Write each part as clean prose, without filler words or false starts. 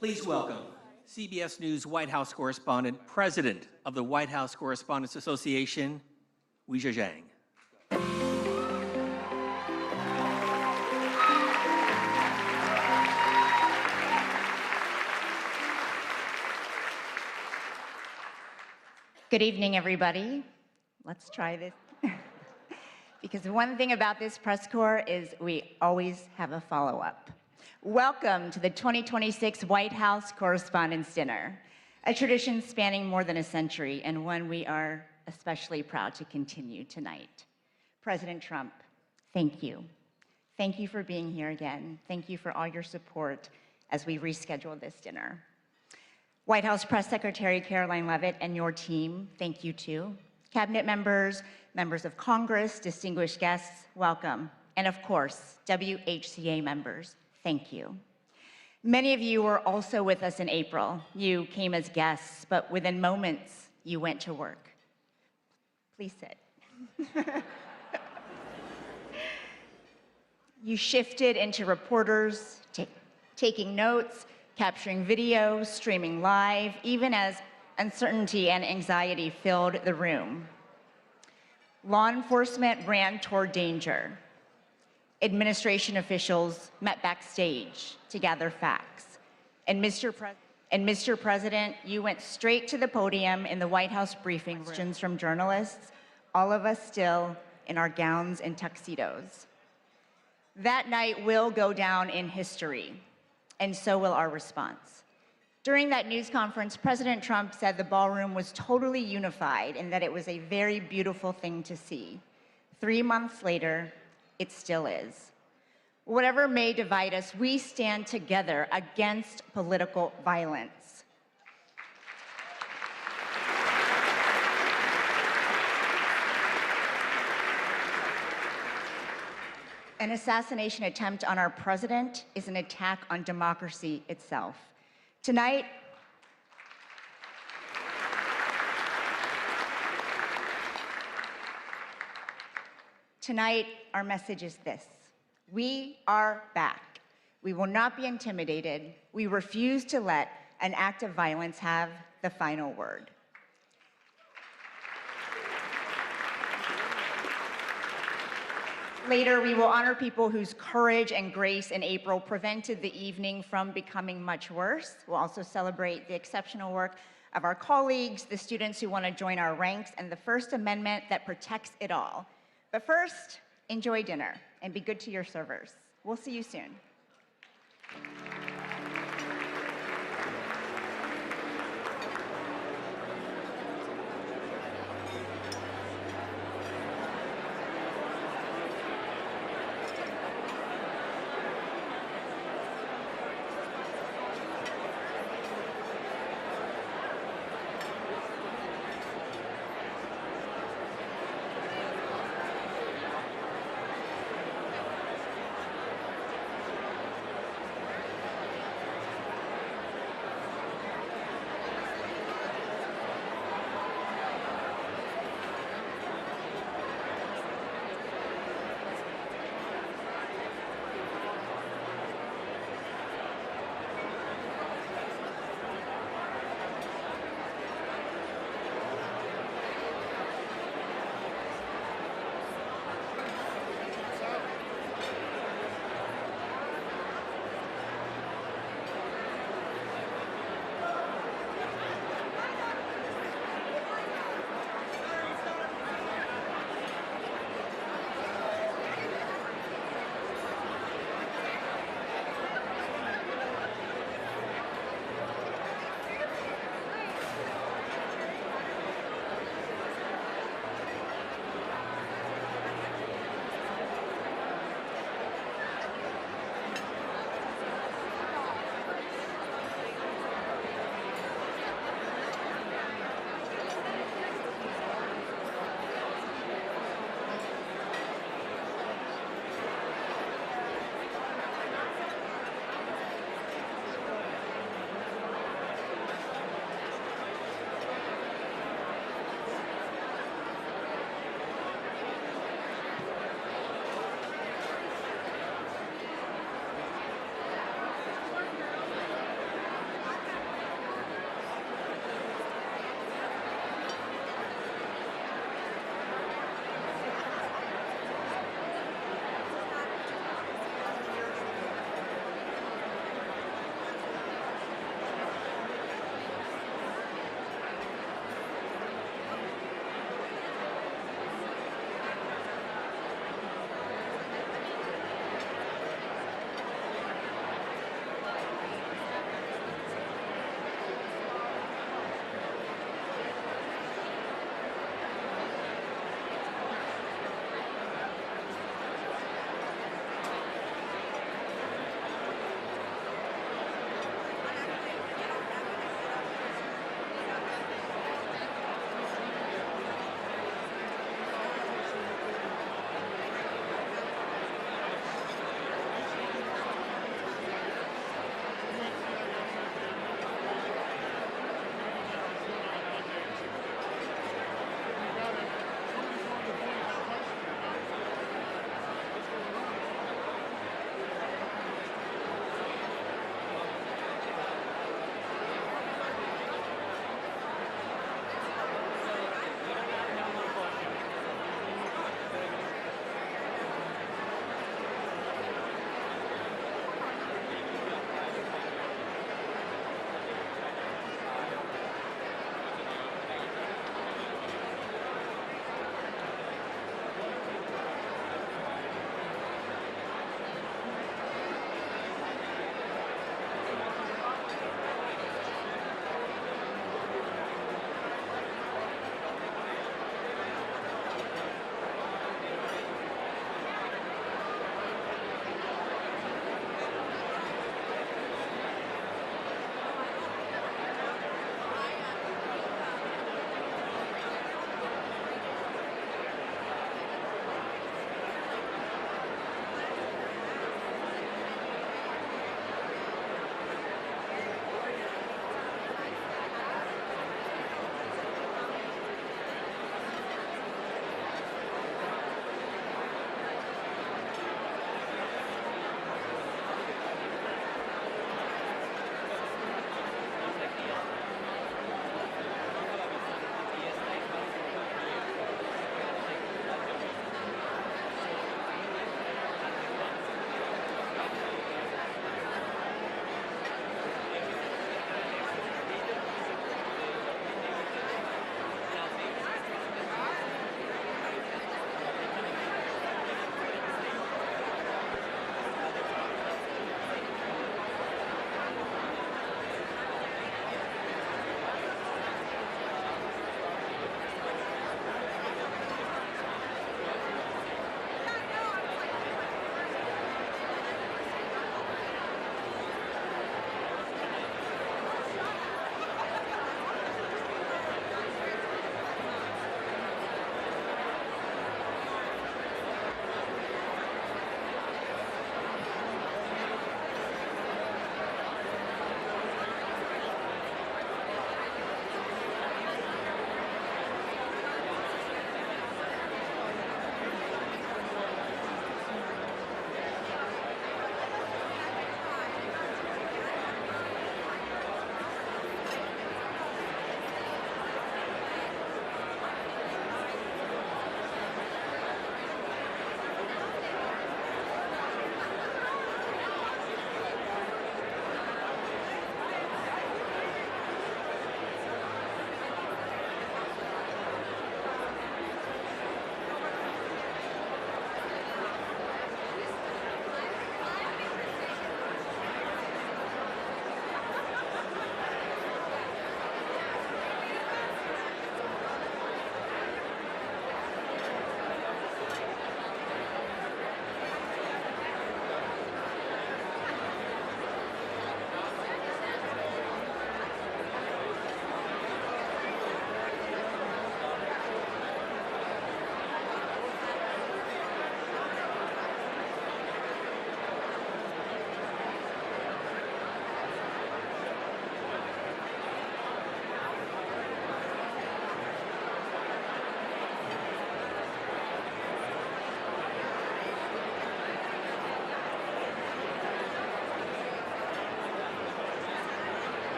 Please welcome CBS News White House Correspondent, President of the White House Correspondents Association, Weijia Zhang. Good evening, everybody. Let's try this. Because one thing about this press corps is we always have a follow-up. Welcome to the 2026 White House Correspondents Dinner, a tradition spanning more than a century and one we are especially proud to continue tonight. President Trump, thank you. Thank you for being here again. Thank you for all your support as we reschedule this dinner. White House Press Secretary Caroline Leavitt and your team, thank you too. Cabinet members, members of Congress, distinguished guests, welcome. And of course, WHCA members, thank you. Many of you were also with us in April. You came as guests, but within moments, you went to work. Please sit. You shifted into reporters, taking notes, capturing video, streaming live, even as uncertainty and anxiety filled the room. Law enforcement ran toward danger. Administration officials met backstage to gather facts. And Mr. President, you went straight to the podium in the White House briefing room. Questions from journalists, all of us still in our gowns and tuxedos. That night will go down in history, and so will our response. During that news conference, President Trump said the ballroom was totally unified and that it was a very beautiful thing to see. 3 months later, it still is. Whatever may divide us, we stand together against political violence. An assassination attempt on our president is an attack on democracy itself. Tonight, our message is this: we are back. We will not be intimidated. We refuse to let an act of violence have the final word. Later, we will honor people whose courage and grace in April prevented the evening from becoming much worse. We'll also celebrate the exceptional work of our colleagues, the students who want to join our ranks, and the First Amendment that protects it all. But first, enjoy dinner and be good to your servers. We'll see you soon.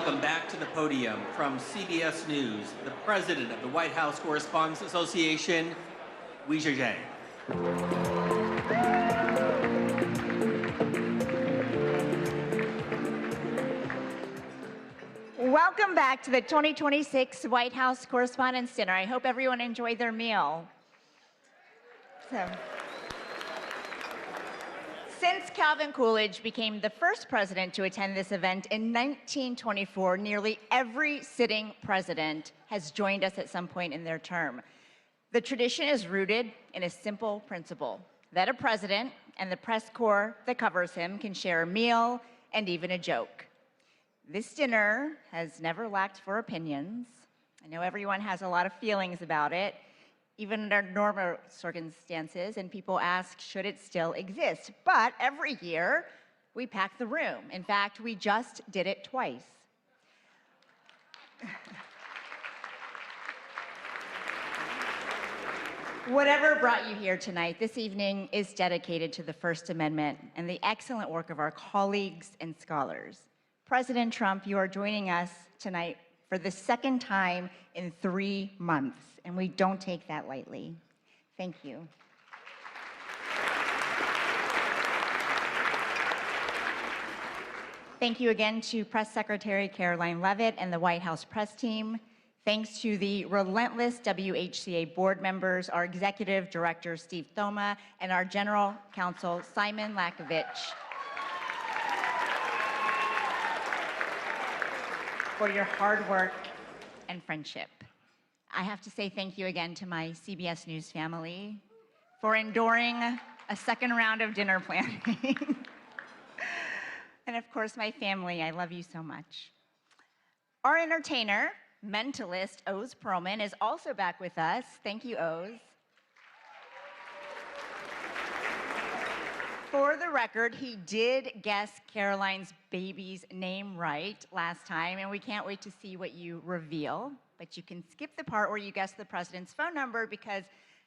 welcome back to the podium from CBS News, the president of the White House Correspondents Association, WHCA. Welcome back to the 2026 White House Correspondents Dinner. I hope everyone enjoyed their meal. Since Calvin Coolidge became the first president to attend this event in 1924, nearly every sitting president has joined us at some point in their term. The tradition is rooted in a simple principle, that a president and the press corps that covers him can share a meal and even a joke. This dinner has never lacked for opinions. I know everyone has a lot of feelings about it, even under normal circumstances, and people ask, should it still exist? But every year, we pack the room. In fact, we just did it twice. Whatever brought you here tonight, this evening is dedicated to the First Amendment and the excellent work of our colleagues and scholars. President Trump, you are joining us tonight for the second time in 3 months, and we don't take that lightly. Thank you. Thank you again to Press Secretary Caroline Leavitt and the White House press team. Thanks to the relentless WHCA board members, our executive director, Steve Thoma, and our general counsel, Simon Lakovich, for your hard work and friendship. I have to say thank you again to my CBS News family for enduring a second round of dinner planning. And of course, my family, I love you so much. Our entertainer, mentalist, Oz Perlman, is also back with us. Thank you, Oz. For the record, he did guess Caroline's baby's name right last time, and we can't wait to see what you reveal. But you can skip the part where you guess the president's phone number because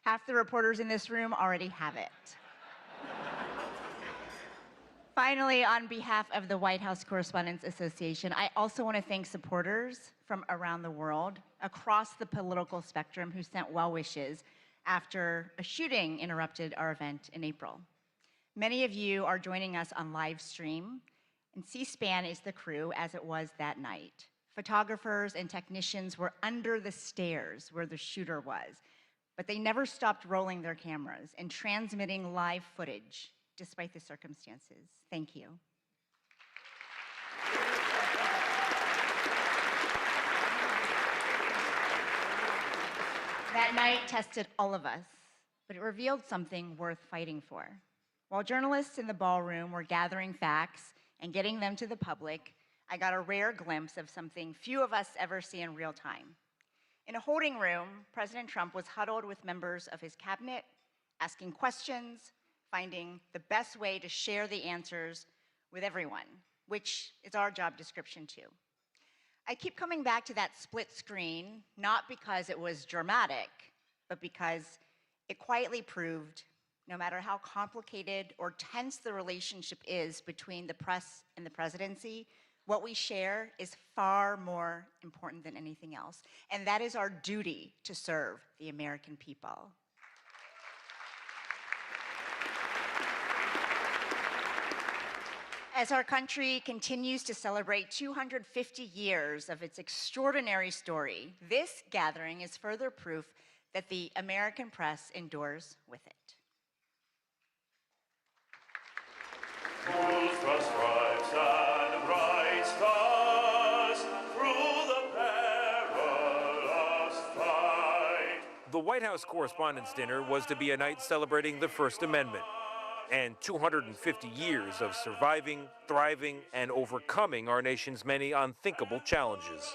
half the reporters in this room already have it. Finally, on behalf of the White House Correspondents Association, I also want to thank supporters from around the world, across the political spectrum, who sent well wishes after a shooting interrupted our event in April. Many of you are joining us on live stream, and C-SPAN is the crew as it was that night. Photographers and technicians were under the stairs where the shooter was, but they never stopped rolling their cameras and transmitting live footage despite the circumstances. Thank you. That night tested all of us, but it revealed something worth fighting for. While journalists in the ballroom were gathering facts and getting them to the public, I got a rare glimpse of something few of us ever see in real time. In a holding room, President Trump was huddled with members of his cabinet, asking questions, finding the best way to share the answers with everyone, which is our job description too. I keep coming back to that split screen, not because it was dramatic, but because it quietly proved no matter how complicated or tense the relationship is between the press and the presidency, what we share is far more important than anything else. And that is our duty to serve the American people. As our country continues to celebrate 250 years of its extraordinary story, this gathering is further proof that the American press endures with it. Whose the stripes and bright stars through the perilous fight. The White House Correspondents' Dinner was to be a night celebrating the First Amendment and 250 years of surviving, thriving, and overcoming our nation's many unthinkable challenges.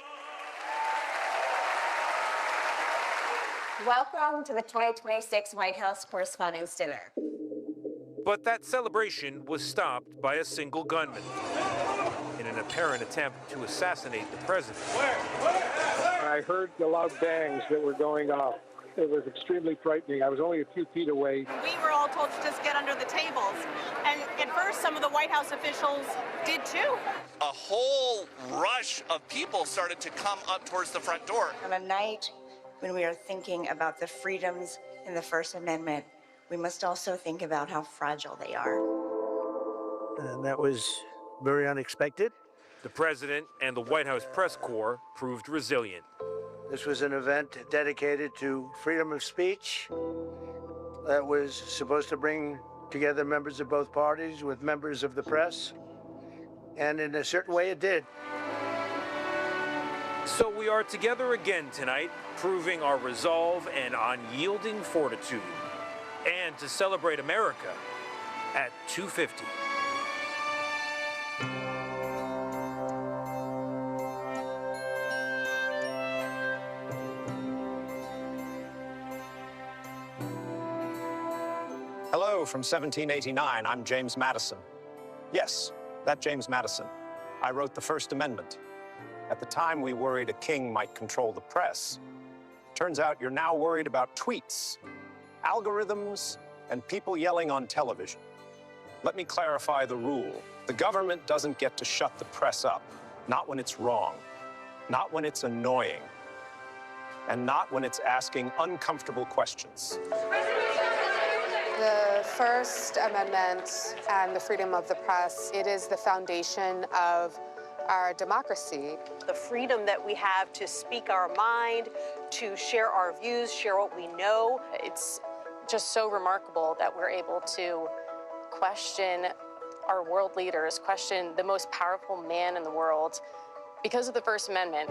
Welcome to the 2026 White House Correspondents' Dinner. But that celebration was stopped by a single gunman in an apparent attempt to assassinate the president. I heard the loud bangs that were going off. It was extremely frightening. I was only a few feet away. We were all told people to just get under the tables. And at first, some of the White House officials did too. A whole rush of people started to come up towards the front door. On a night when we are thinking about the freedoms in the First Amendment, we must also think about how fragile they are. And that was very unexpected. The president and the White House press corps proved resilient. This was an event dedicated to freedom of speech that was supposed to bring together members of both parties with members of the press. And in a certain way, it did. So we are together again tonight, proving our resolve and unyielding fortitude. And to celebrate America at 2:50. Hello from 1789. I'm James Madison. Yes, that James Madison. I wrote the First Amendment. At the time, we worried a king might control the press. Turns out you're now worried about tweets, algorithms, and people yelling on television. Let me clarify the rule. The government doesn't get to shut the press up, not when it's wrong, not when it's annoying, and not when it's asking uncomfortable questions. The First Amendment and the freedom of the press, it is the foundation of our democracy. The freedom that we have to speak our mind, to share our views, share what we know. It's just so remarkable that we're able to question our world leaders, question the most powerful man in the world because of the First Amendment.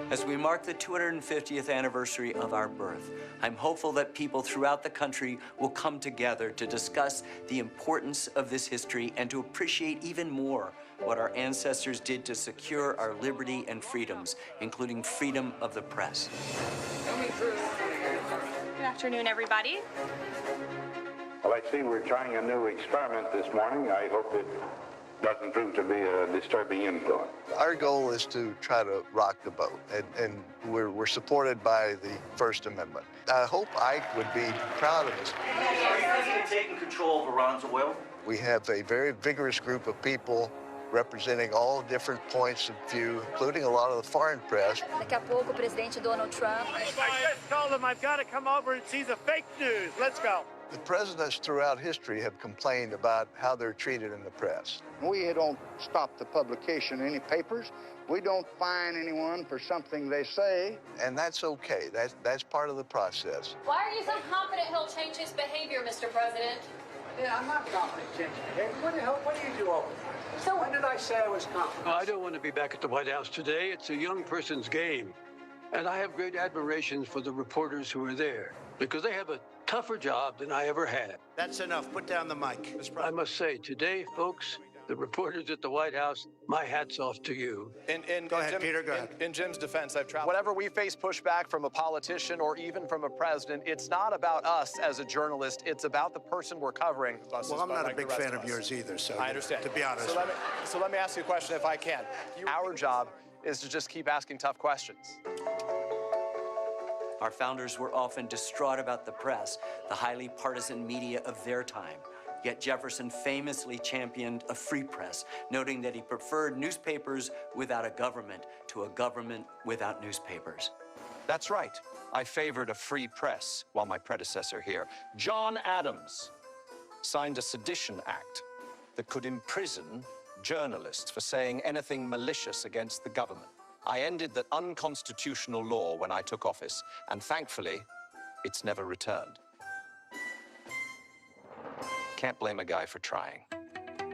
As we mark the 250th anniversary of our birth, I'm hopeful that people throughout the country will come together to discuss the importance of this history and to appreciate even more what our ancestors did to secure our liberty and freedoms, including freedom of the press. Good afternoon, everybody. Well, I see we're trying a new experiment this morning. I hope it doesn't prove to be a disturbing influence. Our goal is to try to rock the boat, and we're supported by the First Amendment. I hope Ike would be proud of us. Are you thinking of taking control of Iran's oil? We have a very vigorous group of people representing all different points of view, including a lot of the foreign press. Daqui a pouco, o presidente Donald Trump. I just told them I've got to come over and see the fake news. Let's go. The presidents throughout history have complained about how they're treated in the press. We don't stop the publication of any papers. We don't fine anyone for something they say. And that's okay. That's part of the process. Why are you so confident he'll change his behavior, Mr. President? Yeah, I'm not confident in changing behavior. What the hell? What do you do over there? So when did I say I was confident? I don't want to be back at the White House today. It's a young person's game. And I have great admiration for the reporters who are there because they have a tougher job than I ever had. That's enough. Put down the mic. I must say, today, folks, the reporters at the White House, my hat's off to you. Go ahead, Peter, go ahead. In Jim's defense, I've traveled. Whenever we face pushback from a politician or even from a president, it's not about us as a journalist. It's about the person we're covering. Well, I'm not a big fan of yours either, so I understand. To be honest. So let me ask you a question if I can. Our job is to just keep asking tough questions. Our founders were often distraught about the press, the highly partisan media of their time. Yet Jefferson famously championed a free press, noting that he preferred newspapers without a government to a government without newspapers. That's right. I favored a free press while my predecessor here, John Adams, signed a sedition act that could imprison journalists for saying anything malicious against the government. I ended that unconstitutional law when I took office, and thankfully, it's never returned. Can't blame a guy for trying.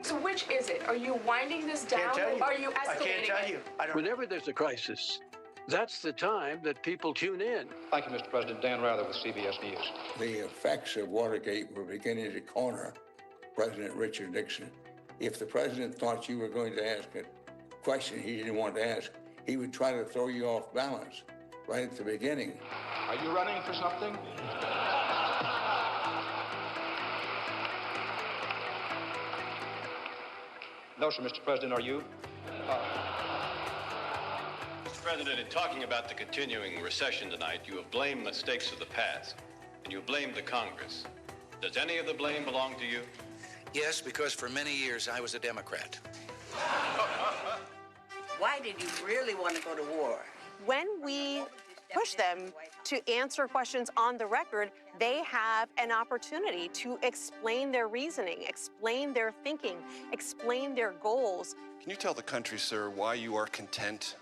So which is it? Are you winding this down? Can't tell you. Or are you escalating I can't tell it? you. Whenever there's a crisis, that's the time that people tune in. Thank you, Mr. President. Dan Rather with CBS News. The effects of Watergate were beginning to corner President Richard Nixon. If the president thought you were going to ask a question he didn't want to ask, he would try to throw you off balance right at the beginning. Are you running for something? No, sir, Mr. President, are you? Mr. President, in talking about the continuing recession tonight, you have blamed mistakes of the past. and you blame the Congress. Does any of the blame belong to you? Yes, because for many years I was a Democrat. Why did you really want to go to war? When we push them to answer questions on the record, they have an opportunity to explain their reasoning, explain their thinking, explain their goals. Can you tell the country, sir, why you are content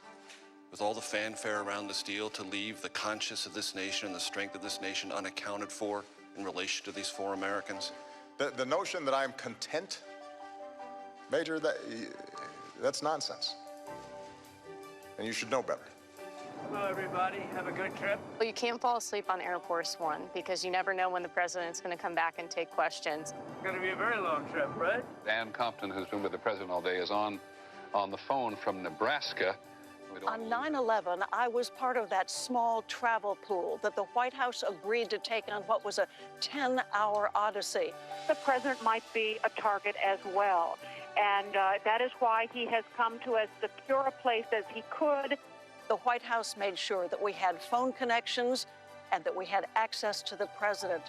with all the fanfare around this deal to leave the conscience of this nation and the strength of this nation unaccounted for in relation to these 4 Americans? The notion that I'm content, Major, that's nonsense. And you should know better. Hello, everybody. Have a good trip. Well, you can't fall asleep on Air Force One because you never know when the president's going to come back and take questions. It's going to be a very long trip, right? Dan Compton, who's been with the president all day, is on the phone from Nebraska. On 9/11, I was part of that small travel pool that the White House agreed to take on what was a 10-hour odyssey. The president might be a target as well, and that is why he has come to as secure a place as he could. The White House made sure that we had phone connections and that we had access to the president.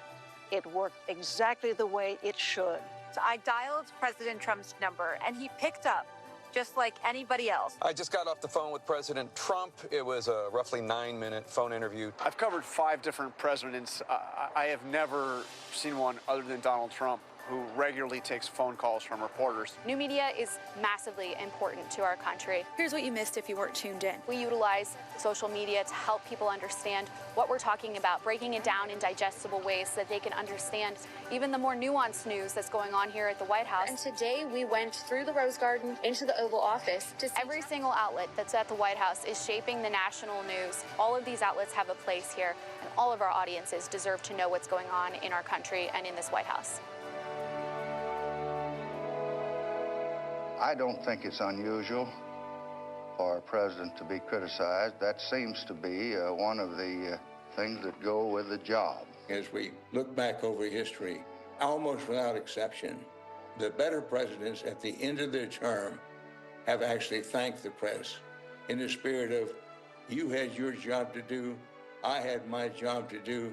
It worked exactly the way it should. So I dialed President Trump's number, and he picked up, just like anybody else. I just got off the phone with President Trump. It was a roughly 9-minute phone interview. I've covered 5 different presidents. I have never seen one other than Donald Trump who regularly takes phone calls from reporters. New media is massively important to our country. Here's what you missed if you weren't tuned in. We utilize social media to help people understand what we're talking about, breaking it down in digestible ways so that they can understand even the more nuanced news that's going on here at the White House. And today we went through the Rose Garden into the Oval Office to see every single outlet that's at the White House is shaping the national news. All of these outlets have a place here, and all of our audiences deserve to know what's going on in our country and in this White House. I don't think it's unusual for a president to be criticized. That seems to be one of the things that go with the job. As we look back over history, almost without exception, the better presidents at the end of their term have actually thanked the press in the spirit of, you had your job to do, I had my job to do,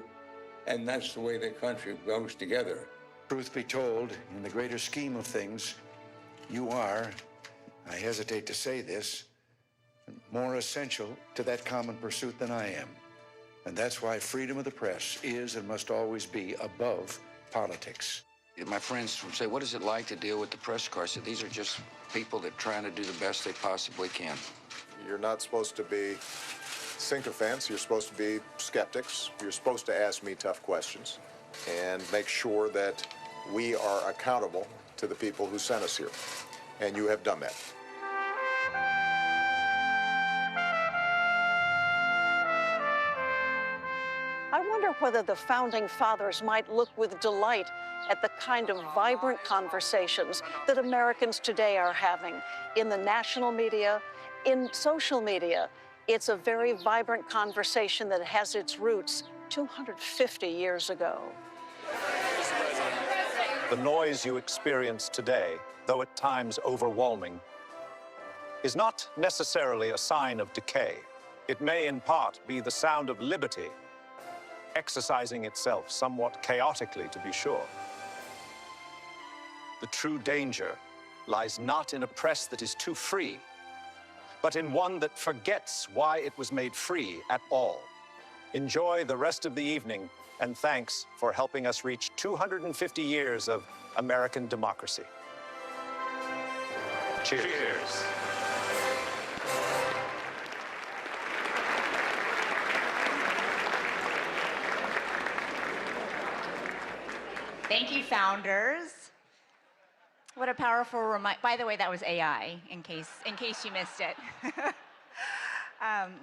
and that's the way the country goes together. Truth be told, in the greater scheme of things, you are, I hesitate to say this, more essential to that common pursuit than I am. And that's why freedom of the press is and must always be above politics. My friends say, what is it like to deal with the press corps? I said, these are just people that are trying to do the best they possibly can. You're not supposed to be sycophants. You're supposed to be skeptics. You're supposed to ask me tough questions and make sure that we are accountable to the people who sent us here. And you have done that. I wonder whether the founding fathers might look with delight at the kind of vibrant conversations that Americans today are having in the national media, in social media. It's a very vibrant conversation that has its roots 250 years ago. The noise you experience today, though at times overwhelming, is not necessarily a sign of decay. It may in part be the sound of liberty, exercising itself somewhat chaotically, to be sure. The true danger lies not in a press that is too free, but in one that forgets why it was made free at all. Enjoy the rest of the evening, and thanks for helping us reach 250 years of American democracy. Cheers. Cheers. Thank you, founders. What a powerful reminder. By the way, that was AI, in case you missed it.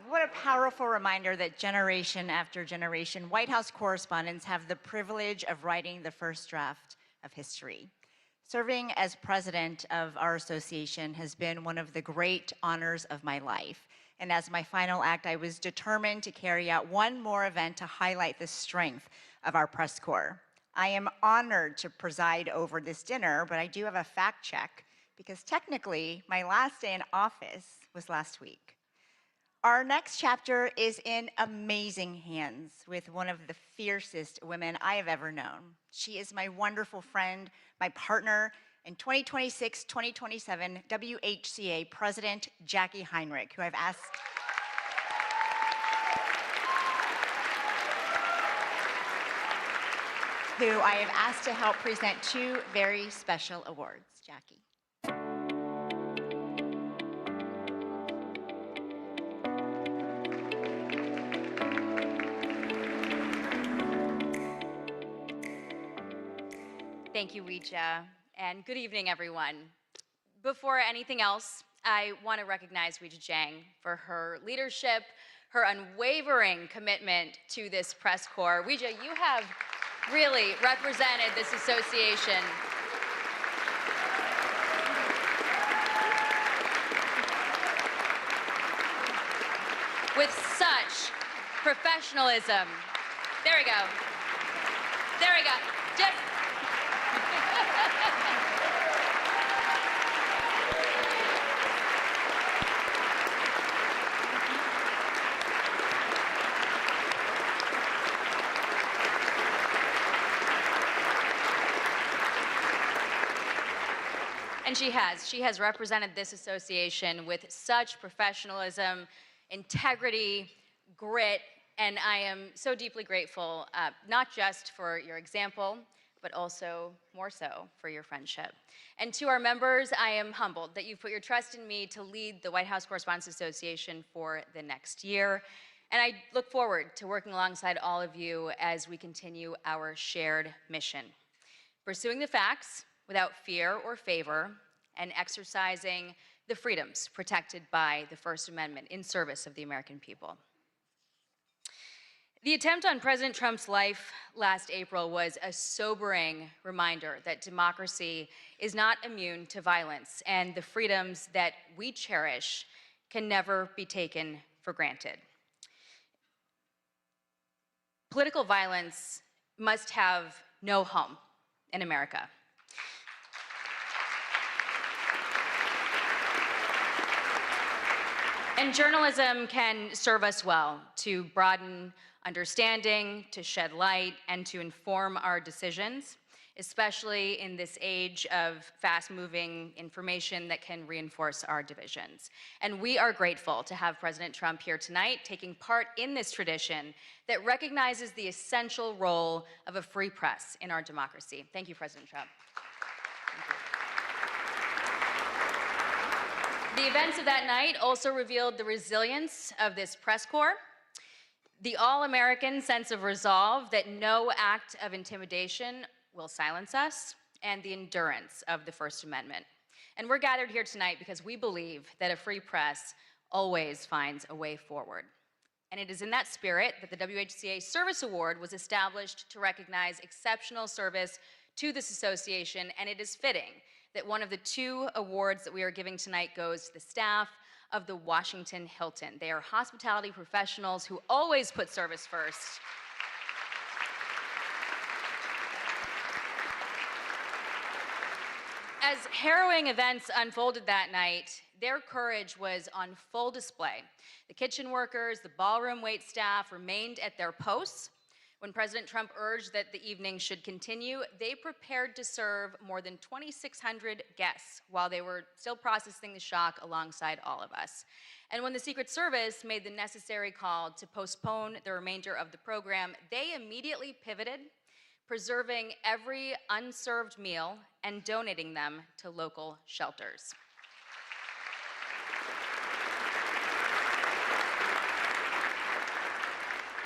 What a powerful reminder that generation after generation, White House correspondents have the privilege of writing the first draft of history. Serving as president of our association has been one of the great honors of my life. And as my final act, I was determined to carry out one more event to highlight the strength of our press corps. I am honored to preside over this dinner, but I do have a fact check because technically my last day in office was last week. Our next chapter is in amazing hands with one of the fiercest women I have ever known. She is my wonderful friend, my partner in 2026-2027 WHCA President Jackie Heinrich, who I have asked to help present two very special awards. Jackie. Thank you, Ouija, and good evening, everyone. Before anything else, I want to recognize Ouija Jiang for her leadership, her unwavering commitment to this press corps. Ouija, you have really represented this association with such professionalism. There we go. There we go. Just And she has represented this association with such professionalism, integrity, grit, and I am so deeply grateful, not just for your example, but also more so for your friendship. And to our members, I am humbled that you've put your trust in me to lead the White House Correspondents Association for the next year. And I look forward to working alongside all of you as we continue our shared mission, pursuing the facts without fear or favor, and exercising the freedoms protected by the First Amendment in service of the American people. The attempt on President Trump's life last April was a sobering reminder that democracy is not immune to violence, and the freedoms that we cherish can never be taken for granted. Political violence must have no home in America. And journalism can serve us well to broaden understanding, to shed light, and to inform our decisions, especially in this age of fast-moving information that can reinforce our divisions. And we are grateful to have President Trump here tonight, taking part in this tradition that recognizes the essential role of a free press in our democracy. Thank you, President Trump. The events of that night also revealed the resilience of this press corps, the all-American sense of resolve that no act of intimidation will silence us, and the endurance of the First Amendment. And we're gathered here tonight because we believe that a free press always finds a way forward. And it is in that spirit that the WHCA Service Award was established to recognize exceptional service to this association, and it is fitting that one of the two awards that we are giving tonight goes to the staff of the Washington Hilton. They are hospitality professionals who always put service first. As harrowing events unfolded that night, their courage was on full display. The kitchen workers, the ballroom wait staff remained at their posts. When President Trump urged that the evening should continue, they prepared to serve more than 2,600 guests while they were still processing the shock alongside all of us. And when the Secret Service made the necessary call to postpone the remainder of the program, they immediately pivoted, preserving every unserved meal and donating them to local shelters.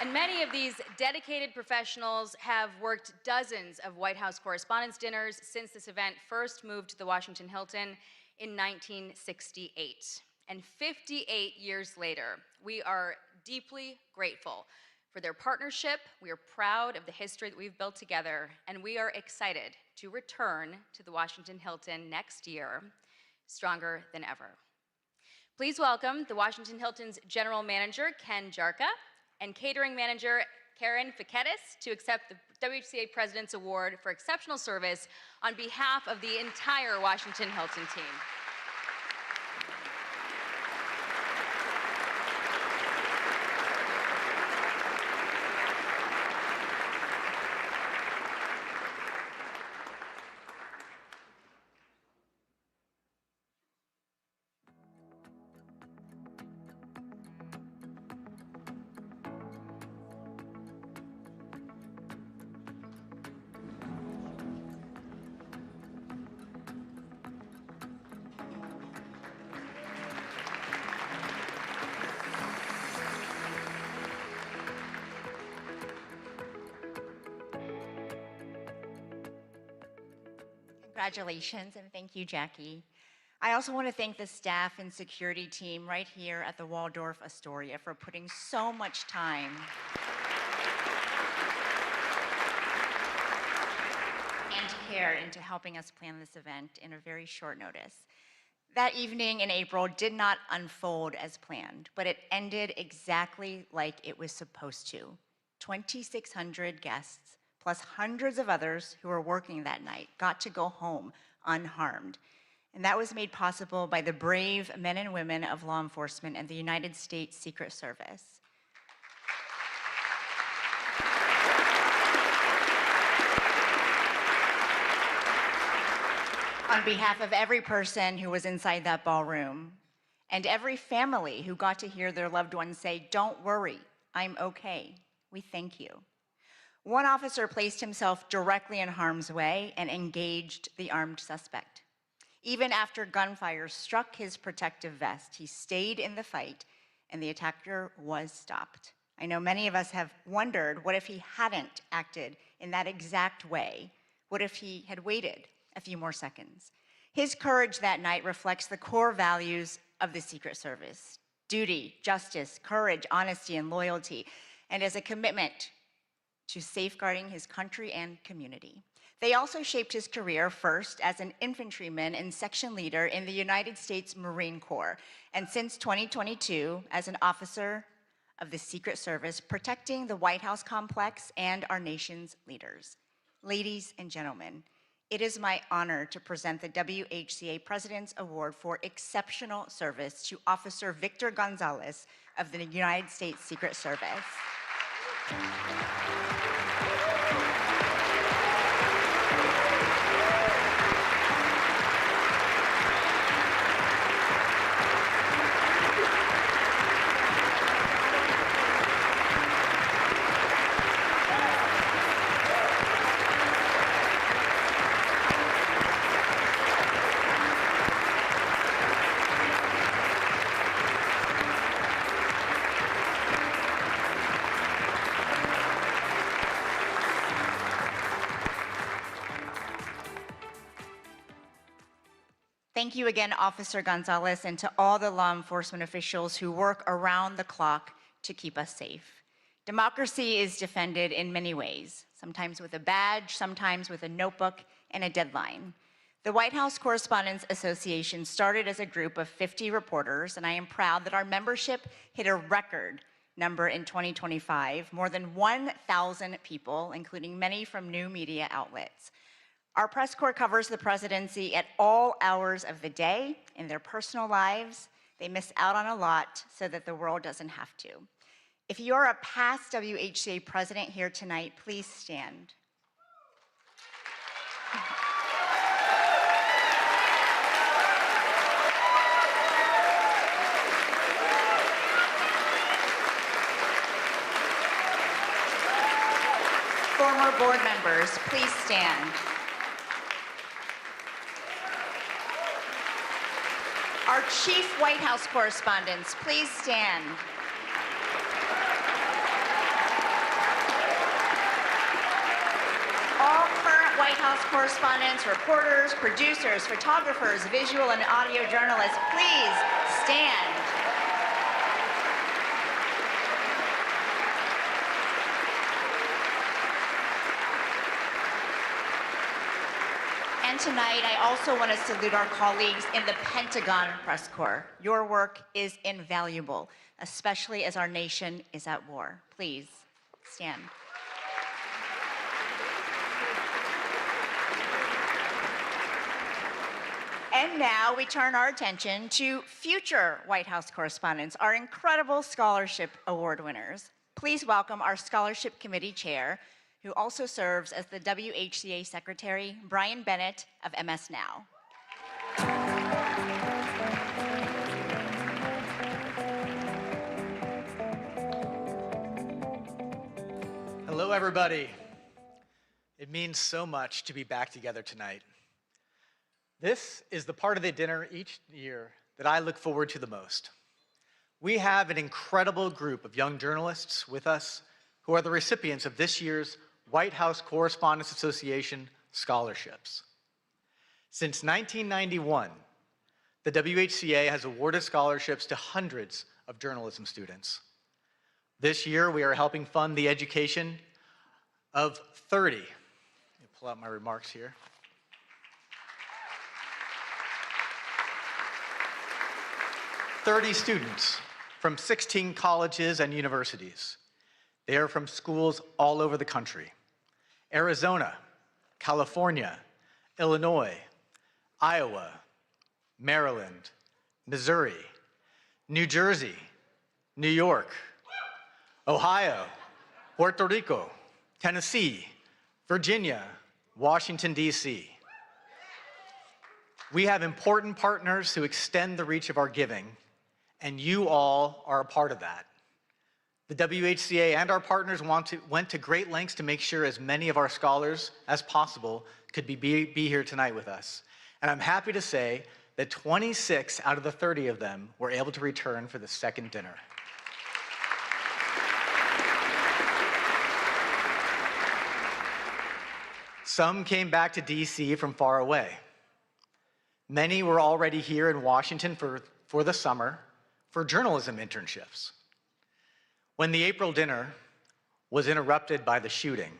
And many of these dedicated professionals have worked dozens of White House Correspondents' Dinners since this event first moved to the Washington Hilton in 1968. And 58 years later, we are deeply grateful for their partnership. We are proud of the history that we've built together, and we are excited to return to the Washington Hilton next year, stronger than ever. Please welcome the Washington Hilton's General Manager, Ken Jarka, and Catering Manager, Karen Fiketis, to accept the WHCA President's Award for Exceptional Service on behalf of the entire Washington Hilton team. Congratulations, and thank you, Jackie. I also want to thank the staff and security team right here at the Waldorf Astoria for putting so much time and care into helping us plan this event in a very short notice. That evening in April did not unfold as planned, but it ended exactly like it was supposed to. 2,600 guests, plus hundreds of others who were working that night, got to go home unharmed. And that was made possible by the brave men and women of law enforcement and the United States Secret Service. On behalf of every person who was inside that ballroom, and every family who got to hear their loved ones say, "Don't worry, I'm okay," we thank you. One officer placed himself directly in harm's way and engaged the armed suspect. Even after gunfire struck his protective vest, he stayed in the fight, and the attacker was stopped. I know many of us have wondered, what if he hadn't acted in that exact way? What if he had waited a few more seconds? His courage that night reflects the core values of the Secret Service: duty, justice, courage, honesty, and loyalty, and as a commitment to safeguarding his country and community. They also shaped his career, first as an infantryman and section leader in the United States Marine Corps, and since 2022 as an officer of the Secret Service, protecting the White House complex and our nation's leaders. Ladies and gentlemen, it is my honor to present the WHCA President's Award for Exceptional Service to Officer Victor Gonzalez of the United States Secret Service. Thank you again, Officer Gonzalez, and to all the law enforcement officials who work around the clock to keep us safe. Democracy is defended in many ways, sometimes with a badge, sometimes with a notebook and a deadline. The White House Correspondents Association started as a group of 50 reporters, and I am proud that our membership hit a record number in 2025, more than 1,000 people, including many from new media outlets. Our press corps covers the presidency at all hours of the day. In their personal lives, they miss out on a lot so that the world doesn't have to. If you're a past WHCA president here tonight, please stand. Former board members, please stand. Our chief White House correspondents, please stand. All current White House correspondents, reporters, producers, photographers, visual and audio journalists, please stand. And tonight, I also want to salute our colleagues in the Pentagon Press Corps. Your work is invaluable, especially as our nation is at war. Please stand. And now we turn our attention to future White House correspondents, our incredible scholarship award winners. Please welcome our Scholarship Committee Chair, who also serves as the WHCA Secretary, Brian Bennett of MS Now. Hello, everybody. It means so much to be back together tonight. This is the part of the dinner each year that I look forward to the most. We have an incredible group of young journalists with us who are the recipients of this year's White House Correspondents Association scholarships. Since 1991, the WHCA has awarded scholarships to hundreds of journalism students. This year, we are helping fund the education of 30. Let me pull out my remarks here. 30 students from 16 colleges and universities. They are from schools all over the country: Arizona, California, Illinois, Iowa, Maryland, Missouri, New Jersey, New York, Ohio, Puerto Rico, Tennessee, Virginia, Washington, D.C. We have important partners who extend the reach of our giving, and you all are a part of that. The WHCA and our partners went to great lengths to make sure as many of our scholars as possible could be here tonight with us. And I'm happy to say that 26 out of the 30 of them were able to return for the second dinner. Some came back to DC from far away. Many were already here in Washington for the summer for journalism internships. When the April dinner was interrupted by the shooting,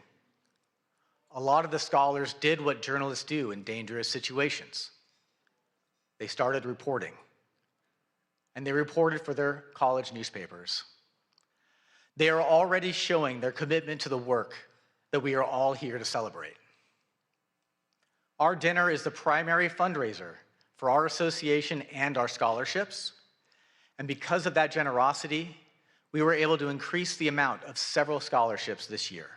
a lot of the scholars did what journalists do in dangerous situations. They started reporting, and they reported for their college newspapers. They are already showing their commitment to the work that we are all here to celebrate. Our dinner is the primary fundraiser for our association and our scholarships, and because of that generosity, we were able to increase the amount of several scholarships this year.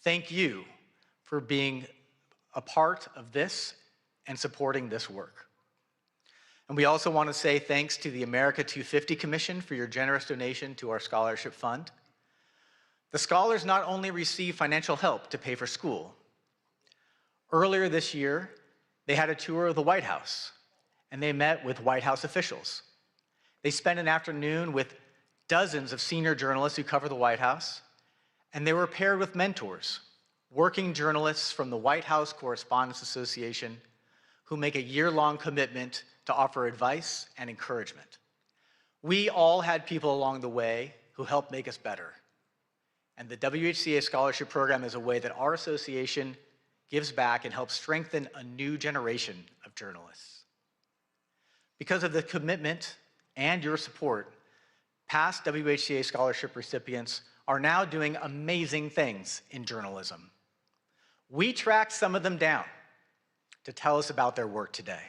Thank you for being a part of this and supporting this work. And we also want to say thanks to the America 250 Commission for your generous donation to our scholarship fund. The scholars not only receive financial help to pay for school. Earlier this year, they had a tour of the White House, and they met with White House officials. They spent an afternoon with dozens of senior journalists who cover the White House, and they were paired with mentors, working journalists from the White House Correspondents Association, who make a year-long commitment to offer advice and encouragement. We all had people along the way who helped make us better. And the WHCA Scholarship Program is a way that our association gives back and helps strengthen a new generation of journalists. Because of the commitment and your support, past WHCA scholarship recipients are now doing amazing things in journalism. We tracked some of them down to tell us about their work today.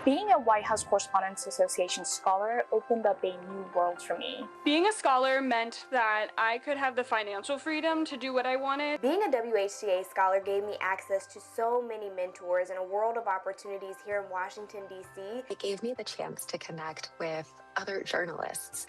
Being a White House Correspondents Association scholar opened up a new world for me. Being a scholar meant that I could have the financial freedom to do what I wanted. Being a WHCA scholar gave me access to so many mentors and a world of opportunities here in Washington, D.C. It gave me the chance to connect with other journalists,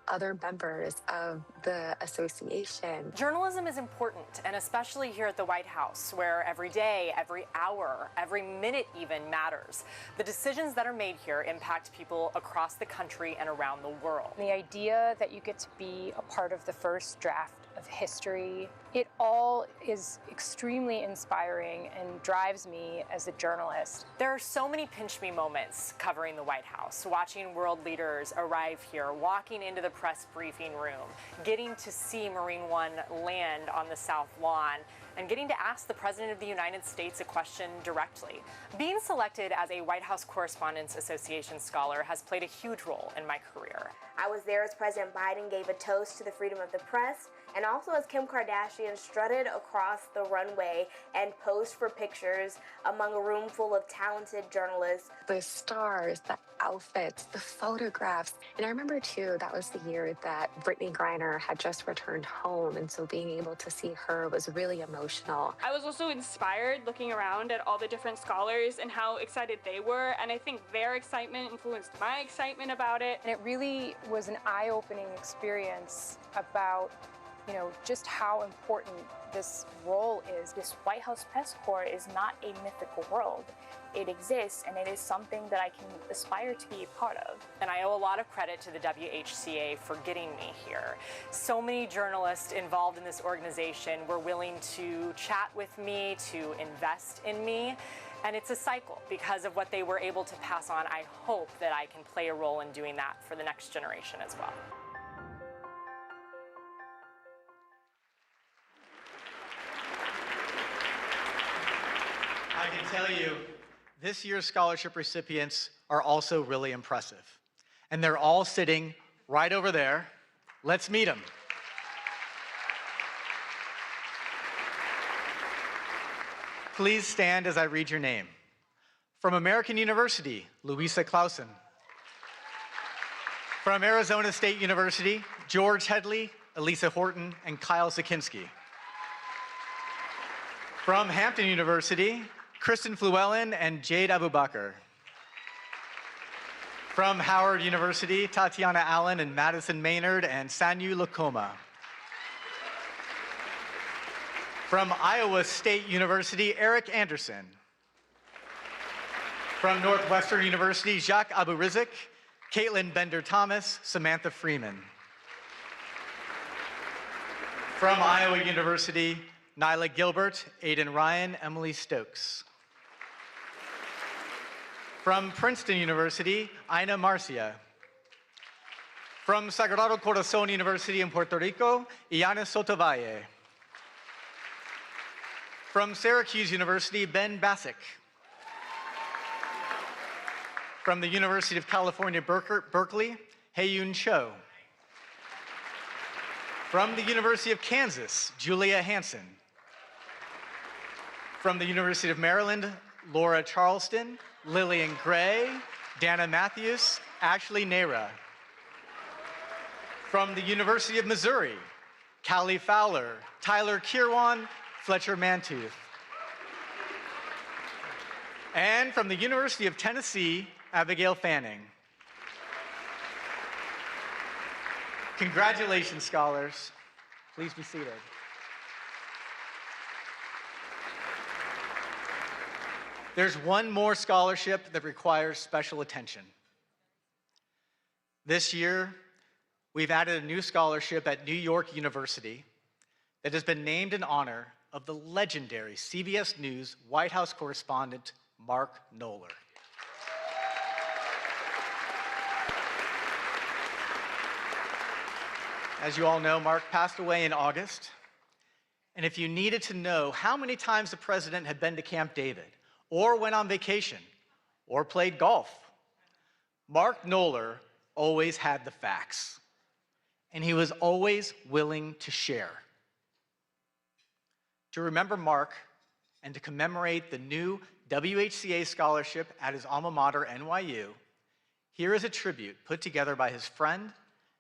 other members of the association. Journalism is important, and especially here at the White House, where every day, every hour, every minute even matters. The decisions that are made here impact people across the country and around the world. The idea that you get to be a part of the first draft of history, it all is extremely inspiring and drives me as a journalist. There are so many pinch me moments covering the White House, watching world leaders arrive here, walking into the press briefing room, getting to see Marine One land on the South Lawn, and getting to ask the President of the United States a question directly. Being selected as a White House Correspondents Association scholar has played a huge role in my career. I was there as President Biden gave a toast to the freedom of the press, and also as Kim Kardashian strutted across the runway and posed for pictures among a room full of talented journalists. The stars, the outfits, the photographs. And I remember too, that was the year that Brittany Griner had just returned home. And so being able to see her was really emotional. I was also inspired looking around at all the different scholars and how excited they were. And I think their excitement influenced my excitement about it. And it really was an eye-opening experience about just how important this role is. This White House press corps is not a mythical world. it exists and it is something that I can aspire to be a part of. And I owe a lot of credit to the WHCA for getting me here. So many journalists involved in this organization were willing to chat with me, to invest in me. And it's a cycle because of what they were able to pass on. I hope that I can play a role in doing that for the next generation as well. I can tell you, this year's scholarship recipients are also really impressive. And they're all sitting right over there. Let's meet them. Please stand as I read your name. From American University, Louisa Clausen. From Arizona State University, George Headley, Elisa Horton, and Kyle Sakinski. From Hampton University, Kristen Fluellen and Jade Abubakar. From Howard University, Tatiana Allen and Madison Maynard and Sanyu Lakoma. From Iowa State University, Eric Anderson. From Northwestern University, Jacques Aburizik, Caitlin Bender-Thomas, Samantha Freeman. From Iowa University, Nyla Gilbert, Aidan Ryan, Emily Stokes. From Princeton University, Ina Marcia. From Sagrado Corazon University in Puerto Rico, Iana Sotovalle. From Syracuse University, Ben Bassick. From the University of California, Berkeley, Hae-Yoon Cho. From the University of Kansas, Julia Hansen. From the University of Maryland, Laura Charleston, Lillian Gray, Dana Matthews, Ashley Nera. From the University of Missouri, Callie Fowler, Tyler Kirwan, Fletcher Mantooth. And from the University of Tennessee, Abigail Fanning. Congratulations, scholars. Please be seated. There's one more scholarship that requires special attention. This year, we've added a new scholarship at New York University that has been named in honor of the legendary CBS News White House correspondent, Mark Knoller. As you all know, Mark passed away in August. And if you needed to know how many times the president had been to Camp David, or went on vacation, or played golf, Mark Knoller always had the facts. And he was always willing to share. To remember Mark and to commemorate the new WHCA scholarship at his alma mater, NYU, here is a tribute put together by his friend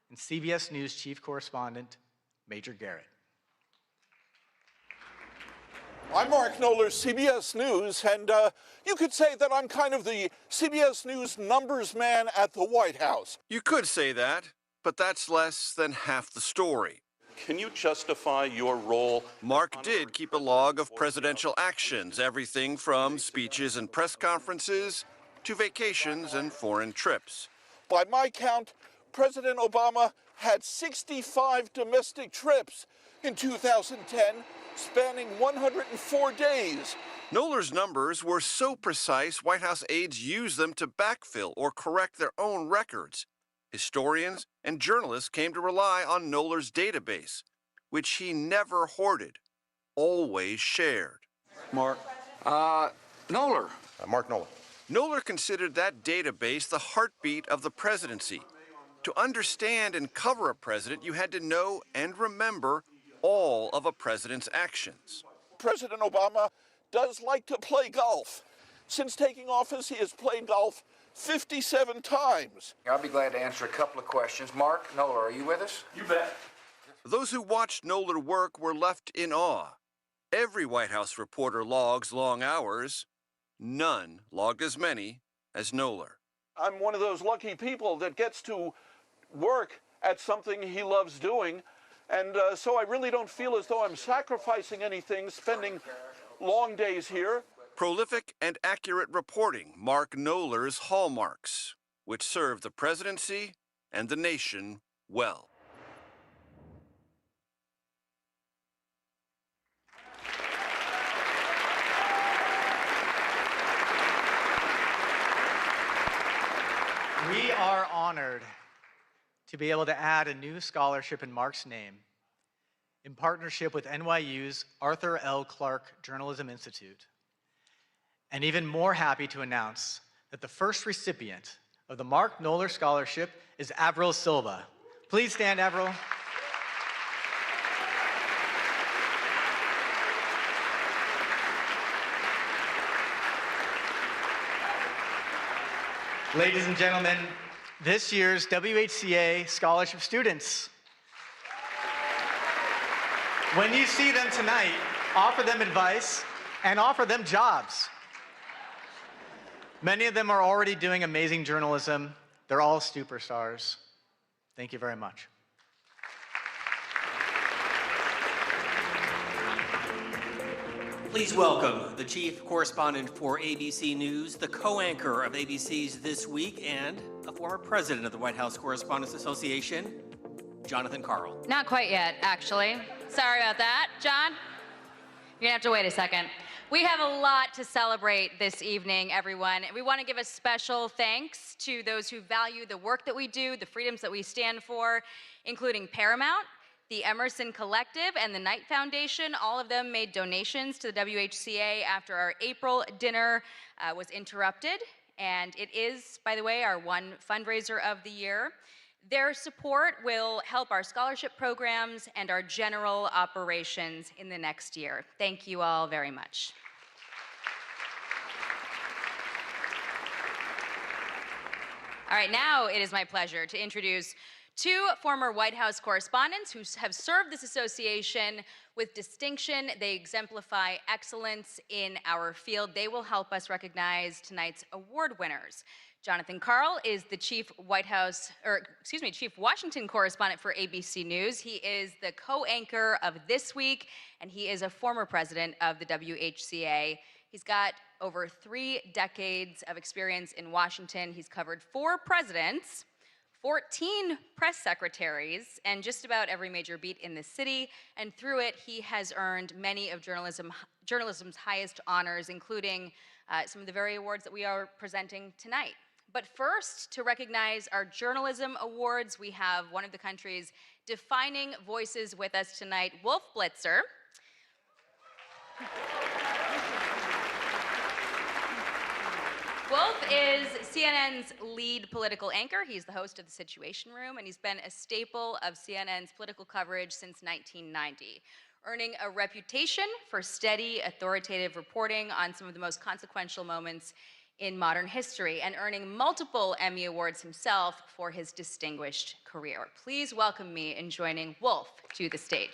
and CBS News chief correspondent, Major Garrett. I'm Mark Knoller, CBS News, and you could say that I'm kind of the CBS News numbers man at the White House. You could say that, but that's less than half the story. Can you justify your role? Mark did keep a log of presidential actions, everything from speeches and press conferences to vacations and foreign trips. By my count, President Obama had 65 domestic trips in 2010, spanning 104 days. Knoller's numbers were so precise, White House aides used them to backfill or correct their own records. Historians and journalists came to rely on Knoller's database, which he never hoarded, always shared. Mark. Knoller. Mark Knoller. Knoller considered that database the heartbeat of the presidency. To understand and cover a president, you had to know and remember all of a president's actions. President Obama does like to play golf. Since taking office, he has played golf 57 times. I'll be glad to answer a couple of questions. Mark Knoller, are you with us? You bet. Those who watched Knoller work were left in awe. Every White House reporter logs long hours. None logged as many as Knoller. I'm one of those lucky people that gets to work at something he loves doing, and so I really don't feel as though I'm sacrificing anything spending long days here. Prolific and accurate reporting mark Knowler's hallmarks, which serve the presidency and the nation well. We are honored to be able to add a new scholarship in Mark's name in partnership with NYU's Arthur L. Clarke Journalism Institute. And even more happy to announce that the first recipient of the Mark Knoller Scholarship is Avril Silva. Please stand, Avril. Ladies and gentlemen, this year's WHCA Scholarship students. When you see them tonight, offer them advice and offer them jobs. Many of them are already doing amazing journalism. They're all superstars. Thank you very much. Please welcome the chief correspondent for ABC News, the co-anchor of ABC's This Week, and a former president of the White House Correspondents Association, Jonathan Karl. Not quite yet, actually. Sorry about that. John, you're gonna have to wait a second. We have a lot to celebrate this evening, everyone. We want to give a special thanks to those who value the work that we do, the freedoms that we stand for, including Paramount, the Emerson Collective, and the Knight Foundation. All of them made donations to the WHCA after our April dinner was interrupted. And it is, by the way, our one fundraiser of the year. Their support will help our scholarship programs and our general operations in the next year. Thank you all very much. All right, now it is my pleasure to introduce two former White House correspondents who have served this association with distinction. They exemplify excellence in our field. They will help us recognize tonight's award winners. Jonathan Karl is the chief Washington correspondent for ABC News. He is the co-anchor of This Week, and he is a former president of the WHCA. He's got over 3 decades of experience in Washington. He's covered 4 presidents, 14 press secretaries, and just about every major beat in the city. And through it, he has earned many of journalism's highest honors, including some of the very awards that we are presenting tonight. But first, to recognize our journalism awards, we have one of the country's defining voices with us tonight, Wolf Blitzer. Wolf is CNN's lead political anchor. He's the host of The Situation Room, and he's been a staple of CNN's political coverage since 1990, earning a reputation for steady, authoritative reporting on some of the most consequential moments in modern history, and earning multiple Emmy Awards himself for his distinguished career. Please welcome me in joining Wolf to the stage.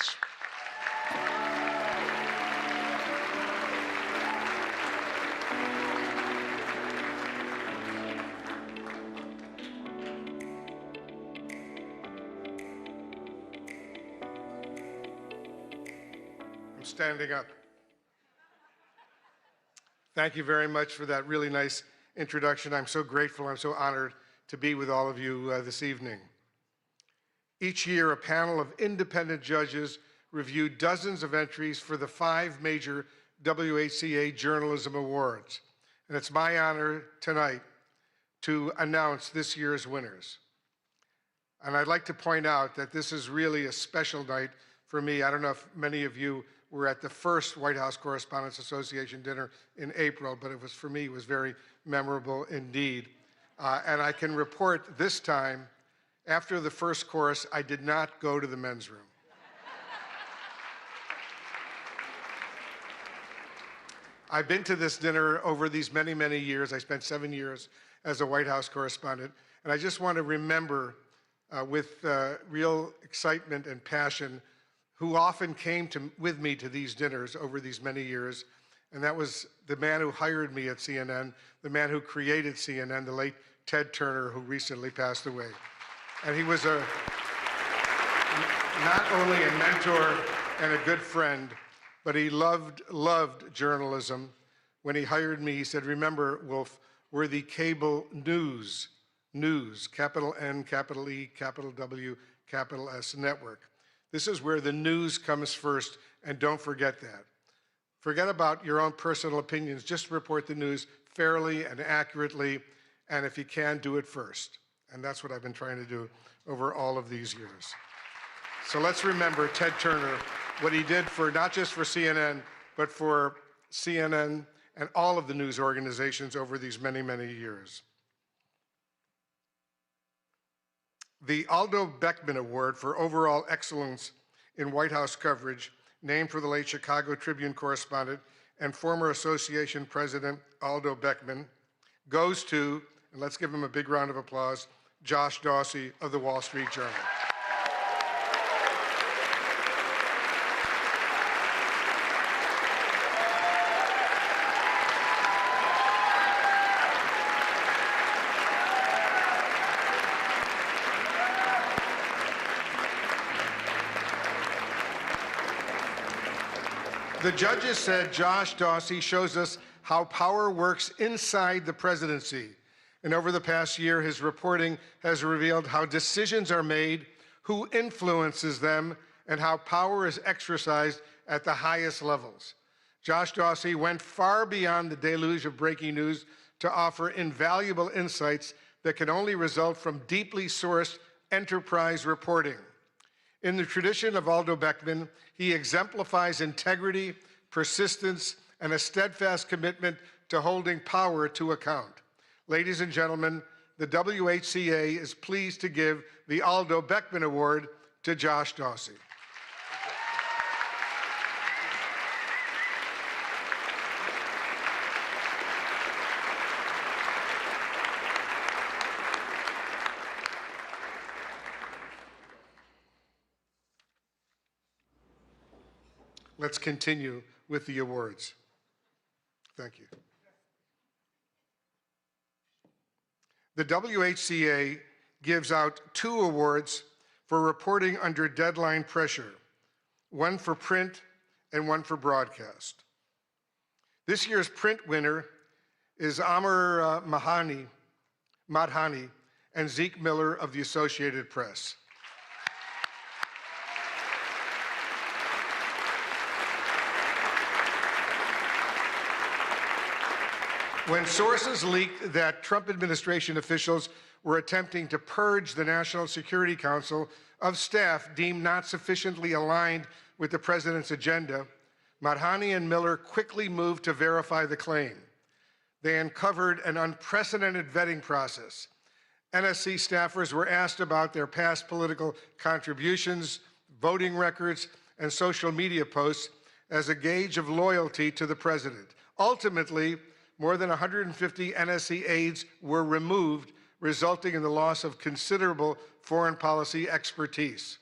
I'm standing up. Thank you very much for that really nice introduction. I'm so grateful, I'm so honored to be with all of you this evening. Each year, a panel of independent judges review dozens of entries for the 5 major WHCA Journalism Awards. And it's my honor tonight to announce this year's winners. And I'd like to point out that this is really a special night for me. I don't know if many of you were at the first White House Correspondents Association dinner in April, but it was, for me, it was very memorable indeed. And I can report this time, after the first course, I did not go to the men's room. I've been to this dinner over these many, many years. I spent 7 years as a White House correspondent, and I just want to remember with real excitement and passion who often came with me to these dinners over these many years, and that was the man who hired me at CNN, the man who created CNN, the late Ted Turner, who recently passed away. And he was not only a mentor and a good friend, but he loved journalism, When he hired me, he said, remember, Wolf, we're the cable news, capital N, capital E, capital W, capital S network. This is where the news comes first, and don't forget that. Forget about your own personal opinions. Just report the news fairly and accurately, and if you can, do it first. And that's what I've been trying to do over all of these years. So let's remember Ted Turner, what he did for not just for CNN, but for CNN and all of the news organizations over these many, many years. The Aldo Beckman Award for Overall Excellence in White House Coverage, named for the late Chicago Tribune correspondent and former association president Aldo Beckman, goes to, and let's give him a big round of applause, Josh Dawsey of the Wall Street Journal. The judges said Josh Dawsey shows us how power works inside the presidency. And over the past year, his reporting has revealed how decisions are made, who influences them, and how power is exercised at the highest levels. Josh Dawsey went far beyond the deluge of breaking news to offer invaluable insights that can only result from deeply sourced enterprise reporting. In the tradition of Aldo Beckman, he exemplifies integrity, persistence, and a steadfast commitment to holding power to account. Ladies and gentlemen, the WHCA is pleased to give the Aldo Beckman Award to Josh Dawsey. Let's continue with the awards. Thank you. The WHCA gives out 2 awards for reporting under deadline pressure, one for print and one for broadcast. This year's print winner is Amr Madhani and Zeke Miller of the Associated Press. When sources leaked that Trump administration officials were attempting to purge the National Security Council of staff deemed not sufficiently aligned with the president's agenda, Madhani and Miller quickly moved to verify the claim. They uncovered an unprecedented vetting process. NSC staffers were asked about their past political contributions, voting records, and social media posts as a gauge of loyalty to the president. Ultimately, more than 150 NSC aides were removed, resulting in the loss of considerable foreign policy expertise.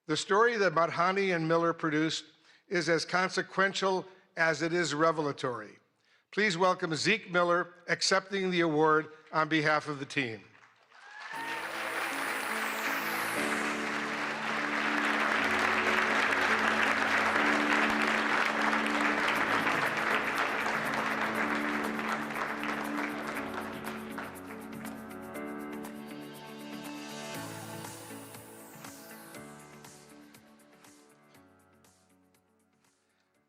The story that Madhani and Miller produced is as consequential as it is revelatory. Please welcome Zeke Miller accepting the award on behalf of the team.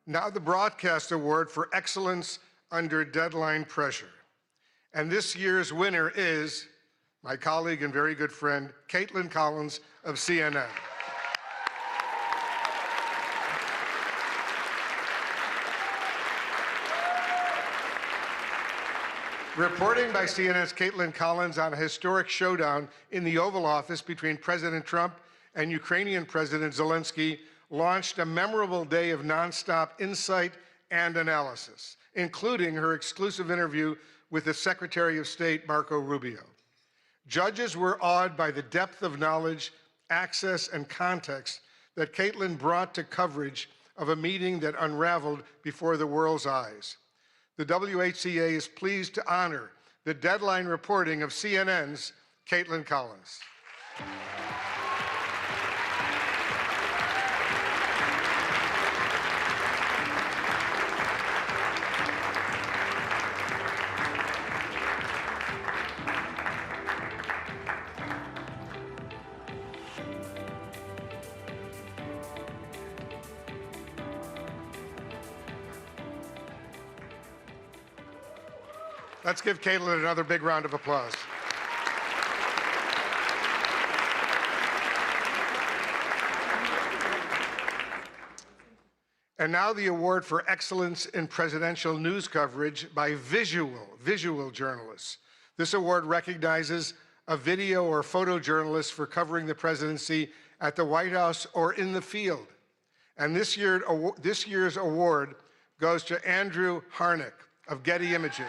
Now the Broadcast Award for Excellence Under Deadline Pressure. And this year's winner is my colleague and very good friend, Caitlin Collins of CNN. Reporting by CNN's Caitlin Collins on a historic showdown in the Oval Office between President Trump and Ukrainian President Zelensky launched a memorable day of nonstop insight and analysis, including her exclusive interview with the Secretary of State, Marco Rubio. Judges were awed by the depth of knowledge, access, and context that Caitlin brought to coverage of a meeting that unraveled before the world's eyes. The WHCA is pleased to honor the deadline reporting of CNN's Caitlin Collins. Let's give Caitlin another big round of applause. And now the award for excellence in presidential news coverage by visual journalists. This award recognizes a video or photojournalist for covering the presidency at the White House or in the field. And this year's award goes to Andrew Harnick of Getty Images.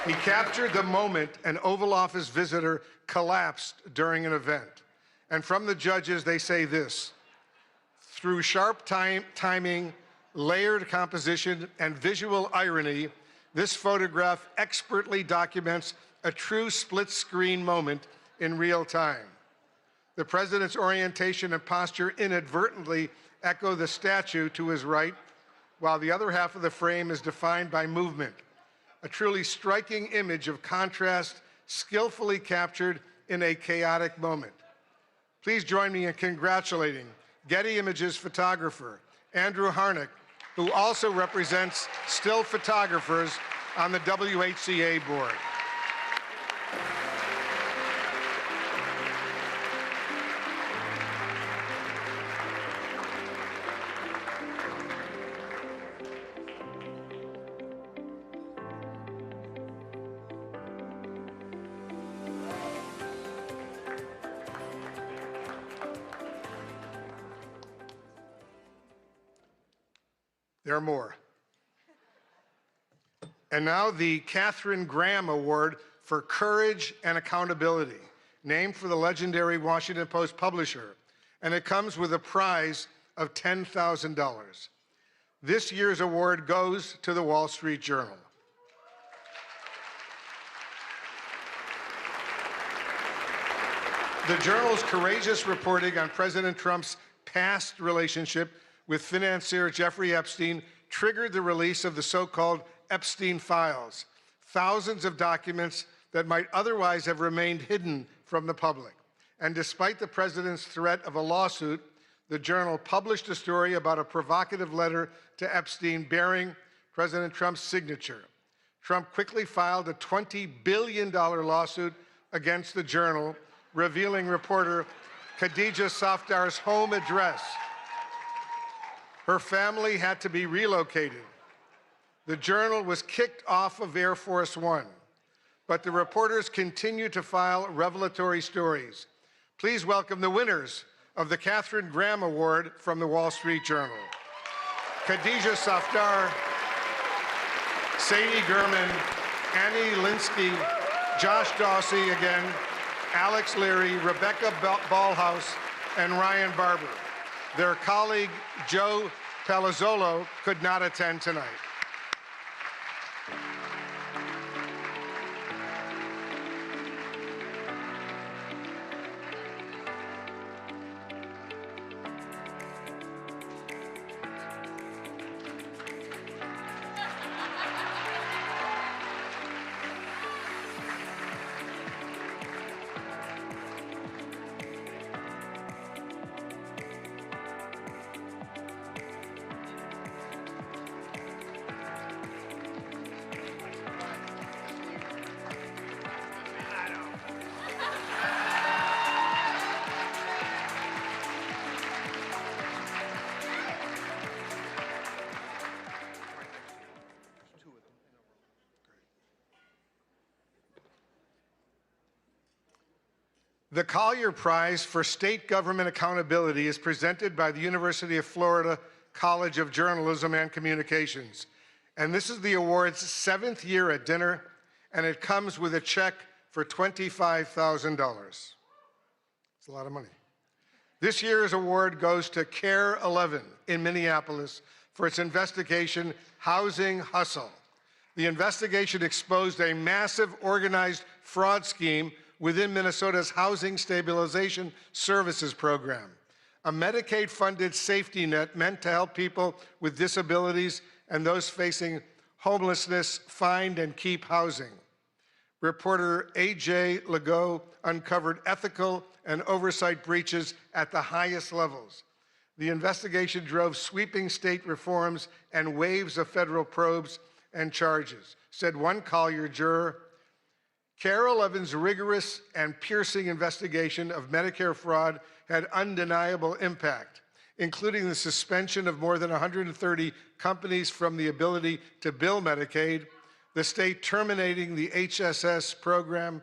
He captured the moment an Oval Office visitor collapsed during an event. And from the judges, they say this: through sharp timing, layered composition, and visual irony, this photograph expertly documents a true split-screen moment in real time. The president's orientation and posture inadvertently echo the statue to his right, while the other half of the frame is defined by movement. A truly striking image of contrast, skillfully captured in a chaotic moment. Please join me in congratulating Getty Images photographer Andrew Harnick, who also represents still photographers on the WHCA board. There are more. And now the Katharine Graham Award for Courage and Accountability, named for the legendary Washington Post publisher, and it comes with a prize of $10,000. This year's award goes to the Wall Street Journal. The Journal's courageous reporting on President Trump's past relationship with financier Jeffrey Epstein triggered the release of the so-called Epstein files, thousands of documents that might otherwise have remained hidden from the public. And despite the president's threat of a lawsuit, the Journal published a story about a provocative letter to Epstein bearing President Trump's signature. Trump quickly filed a $20 billion lawsuit against the Journal, revealing reporter Khadija Safdar's home address. Her family had to be relocated. The Journal was kicked off of Air Force One, but the reporters continue to file revelatory stories. Please welcome the winners of the Katharine Graham Award from the Wall Street Journal. Khadija Safdar, Sadie Gurman, Annie Linsky, Josh Dawsey again, Alex Leary, Rebecca Ballhaus, and Ryan Barber. Their colleague, Joe Palazzolo, could not attend tonight. The Collier Prize for State Government Accountability is presented by the University of Florida College of Journalism and Communications. And this is the award's 7th year at dinner, and it comes with a check for $25,000. It's a lot of money. This year's award goes to CARE 11 in Minneapolis for its investigation, Housing Hustle. The investigation exposed a massive organized fraud scheme within Minnesota's Housing Stabilization Services Program, a Medicaid-funded safety net meant to help people with disabilities and those facing homelessness find and keep housing. Reporter A.J. Legault uncovered ethical and oversight breaches at the highest levels. The investigation drove sweeping state reforms and waves of federal probes and charges, said one Collier juror. KARE 11's rigorous and piercing investigation of Medicare fraud had undeniable impact, including the suspension of more than 130 companies from the ability to bill Medicaid, the state terminating the HSS program,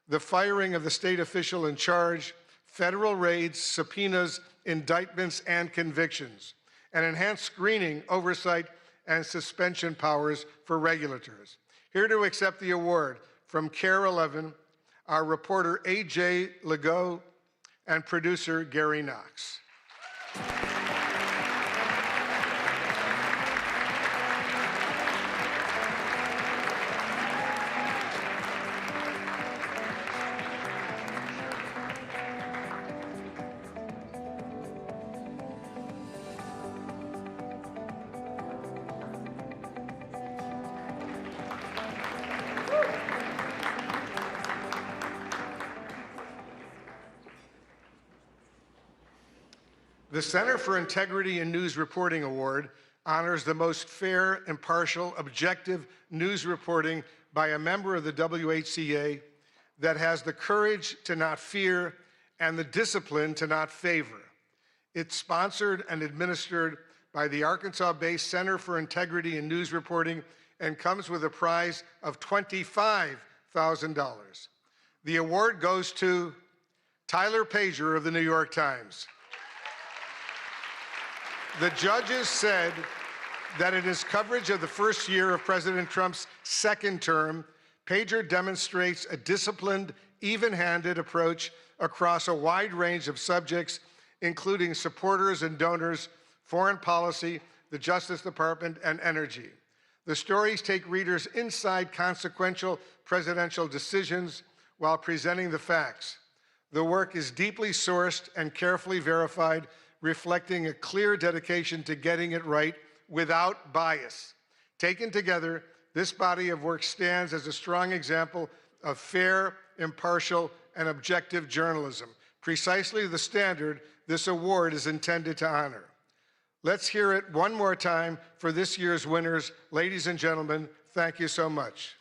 the firing of the state official in charge, federal raids, subpoenas, indictments, and convictions, and enhanced screening, oversight, and suspension powers for regulators. Here to accept the award from KARE 11, our reporter A.J. Legault and producer Gary Knox. The Center for Integrity in News Reporting Award honors the most fair, impartial, objective news reporting by a member of the WHCA that has the courage to not fear and the discipline to not favor. It's sponsored and administered by the Arkansas-based Center for Integrity in News Reporting and comes with a prize of $25,000. The award goes to Tyler Pager of the New York Times. The judges said that in his coverage of the first year of President Trump's second term, Pager demonstrates a disciplined, even-handed approach across a wide range of subjects, including supporters and donors, foreign policy, the Justice Department, and energy. The stories take readers inside consequential presidential decisions while presenting the facts. The work is deeply sourced and carefully verified, reflecting a clear dedication to getting it right without bias. Taken together, this body of work stands as a strong example of fair, impartial, and objective journalism, precisely the standard this award is intended to honor. Let's hear it one more time for this year's winners. Ladies and gentlemen, thank you so much.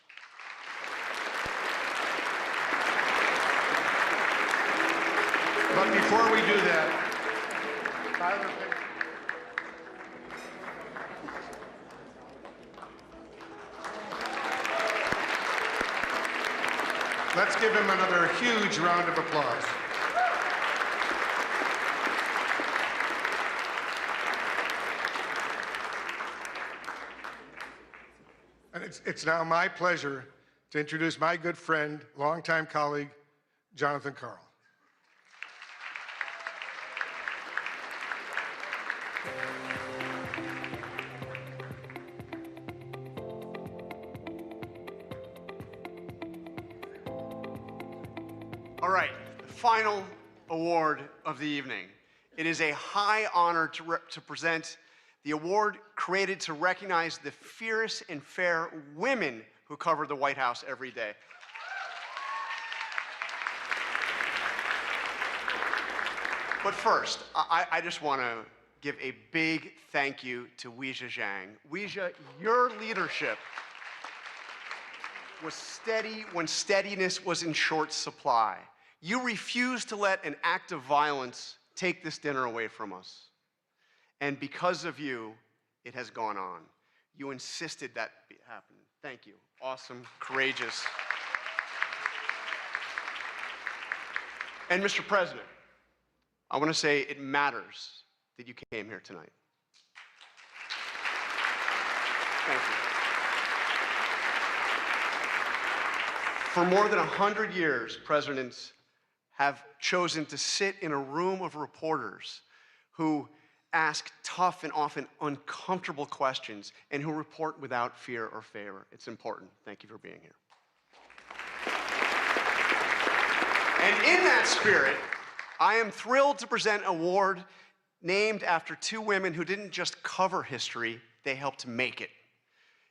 But before we do that, Tyler, let's give him another huge round of applause. And it's now my pleasure to introduce my good friend, longtime colleague, Jonathan Karl. All right, the final award of the evening. It is a high honor to present the award created to recognize the fierce and fair women who cover the White House every day. But first, I just want to give a big thank you to Weijia Zhang. Weijia, your leadership was steady when steadiness was in short supply. You refused to let an act of violence take this dinner away from us. And because of you, it has gone on. You insisted that happen. Thank you. Awesome, courageous. And Mr. President, I want to say it matters that you came here tonight. Thank you. For more than 100 years, presidents have chosen to sit in a room of reporters who ask tough and often uncomfortable questions and who report without fear or favor. It's important. Thank you for being here. And in that spirit, I am thrilled to present an award named after two women who didn't just cover history, they helped make it.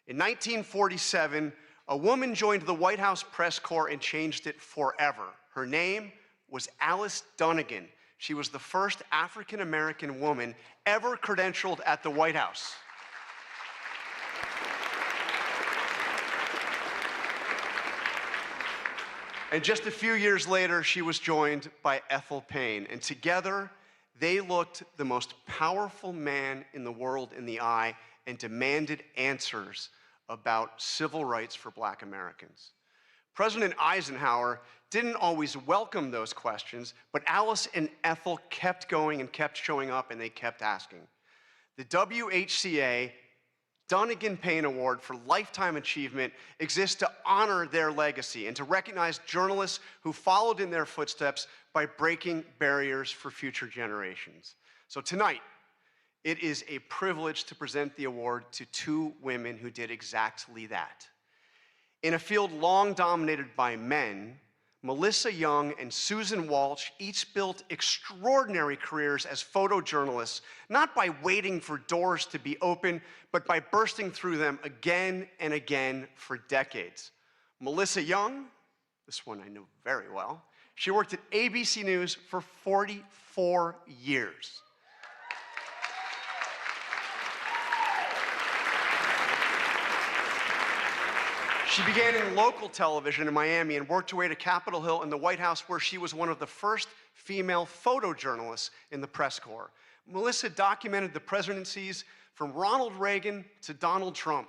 In 1947, a woman joined the White House press corps and changed it forever. Her name was Alice Dunnigan. She was the first African-American woman ever credentialed at the White House. And just a few years later, she was joined by Ethel Payne, and together they looked the most powerful man in the world in the eye and demanded answers about civil rights for Black Americans. President Eisenhower didn't always welcome those questions, but Alice and Ethel kept going and kept showing up, and they kept asking. The WHCA Dunnigan Payne Award for Lifetime Achievement exists to honor their legacy and to recognize journalists who followed in their footsteps by breaking barriers for future generations. So tonight, it is a privilege to present the award to two women who did exactly that. In a field long dominated by men, Melissa Young and Susan Walsh each built extraordinary careers as photojournalists, not by waiting for doors to be open, but by bursting through them again and again for decades. Melissa Young, this one I know very well, she worked at ABC News for 44 years. She began in local television in Miami and worked her way to Capitol Hill and the White House, where she was one of the first female photojournalists in the press corps. Melissa documented the presidencies from Ronald Reagan to Donald Trump.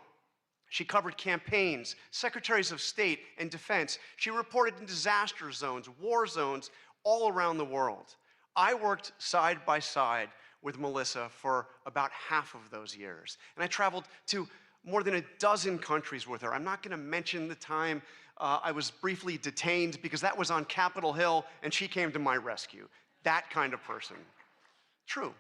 She covered campaigns, secretaries of state, and defense. She reported in disaster zones, war zones, all around the world. I worked side by side with Melissa for about half of those years, and I traveled to more than a dozen countries with her. I'm not going to mention the time I was briefly detained because that was on Capitol Hill and she came to my rescue. That kind of person. True.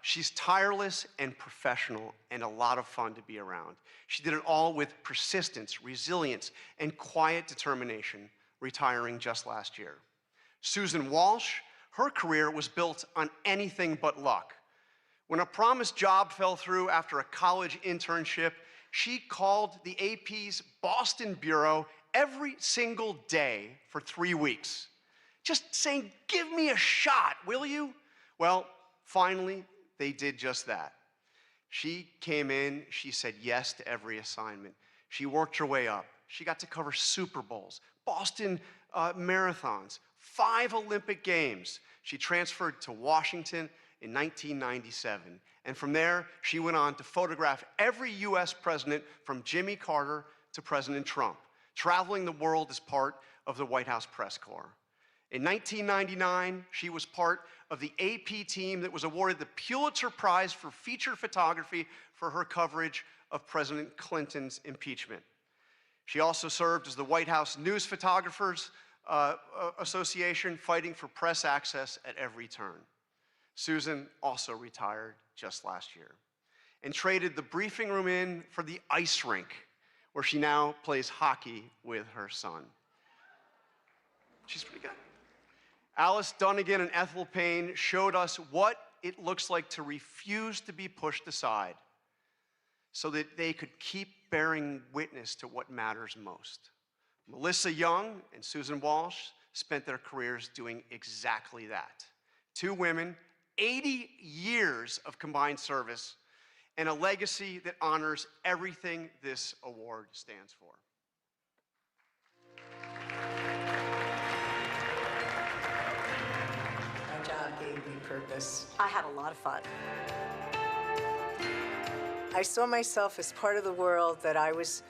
She's tireless and professional and a lot of fun to be around. She did it all with persistence, resilience, and quiet determination, retiring just last year. Susan Walsh, her career was built on anything but luck. When a promised job fell through after a college internship, she called the AP's Boston bureau every single day for 3 weeks, just saying, "Give me a shot, will you?" Well, finally, they did just that. She came in, she said yes to every assignment. She worked her way up. She got to cover Super Bowls, Boston marathons, 5 Olympic Games. She transferred to Washington in 1997. And from there, she went on to photograph every US president from Jimmy Carter to President Trump, traveling the world as part of the White House press corps. In 1999, she was part of the AP team that was awarded the Pulitzer Prize for feature photography for her coverage of President Clinton's impeachment. She also served as the White House News Photographers Association, fighting for press access at every turn. Susan also retired just last year and traded the briefing room in for the ice rink, where she now plays hockey with her son. She's pretty good. Alice Dunnigan and Ethel Payne showed us what it looks like to refuse to be pushed aside so that they could keep bearing witness to what matters most. Melissa Young and Susan Walsh spent their careers doing exactly that. Two women, 80 years of combined service, and a legacy that honors everything this award stands for. My job gave me purpose. I had a lot of fun. I saw myself as part of the world, that I was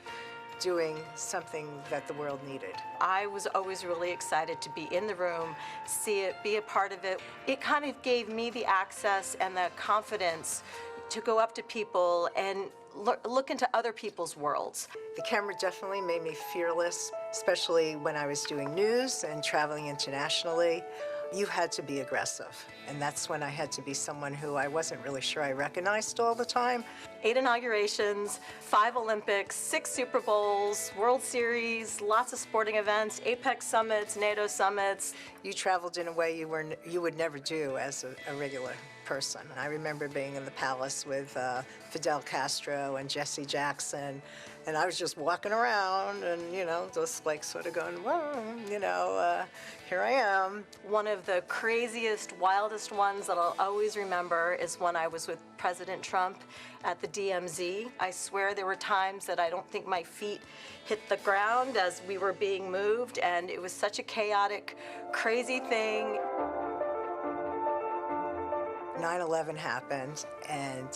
doing something that the world needed. I was always really excited to be in the room, see it, be a part of it. It kind of gave me the access and the confidence to go up to people and look into other people's worlds. The camera definitely made me fearless, especially when I was doing news and traveling internationally. You had to be aggressive, and that's when I had to be someone who I wasn't really sure I recognized all the time. 8 inaugurations, 5 Olympics, 6 Super Bowls, World Series, lots of sporting events, APEC summits, NATO summits. You traveled in a way you would never do as a regular person. I remember being in the palace with Fidel Castro and Jesse Jackson, and I was just walking around and, you know, just like sort of going, well, you know, here I am. One of the craziest, wildest ones that I'll always remember is when I was with President Trump at the DMZ. I swear there were times that I don't think my feet hit the ground as we were being moved, and it was such a chaotic, crazy thing. 9/11 happened, and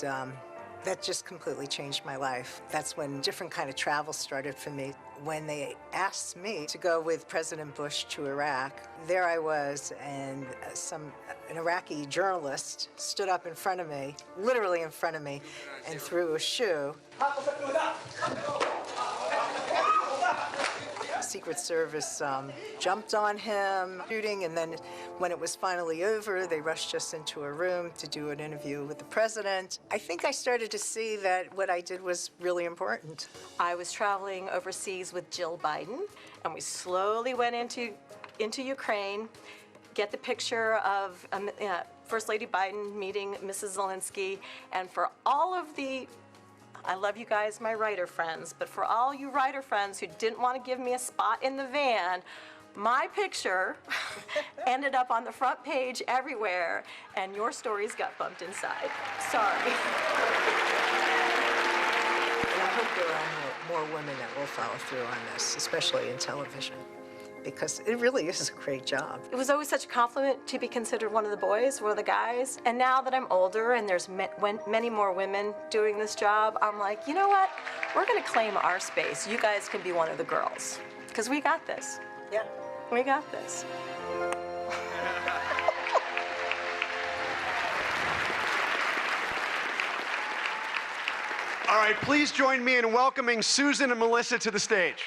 that just completely changed my life. That's when different kind of travel started for me. When they asked me to go with President Bush to Iraq, there I was, and an Iraqi journalist stood up in front of me, literally in front of me, and threw a shoe. Secret Service jumped on him, shooting, and then when it was finally over, they rushed us into a room to do an interview with the president. I think I started to see that what I did was really important. I was traveling overseas with Jill Biden, and we slowly went into Ukraine, get the picture of First Lady Biden meeting Mrs. Zelensky, and for all of the I love you guys, my writer friends, but for all you writer friends who didn't want to give me a spot in the van, my picture ended up on the front page everywhere, and your stories got bumped inside. Sorry. And I hope there are more women that will follow through on this, especially in television, because it really is a great job. It was always such a compliment to be considered one of the boys, one of the guys. And now that I'm older and there's many more women doing this job, I'm like, you know what? We're gonna claim our space. You guys can be one of the girls, because we got this. Yeah. We got this. All right, please join me in welcoming Susan and Melissa to the stage.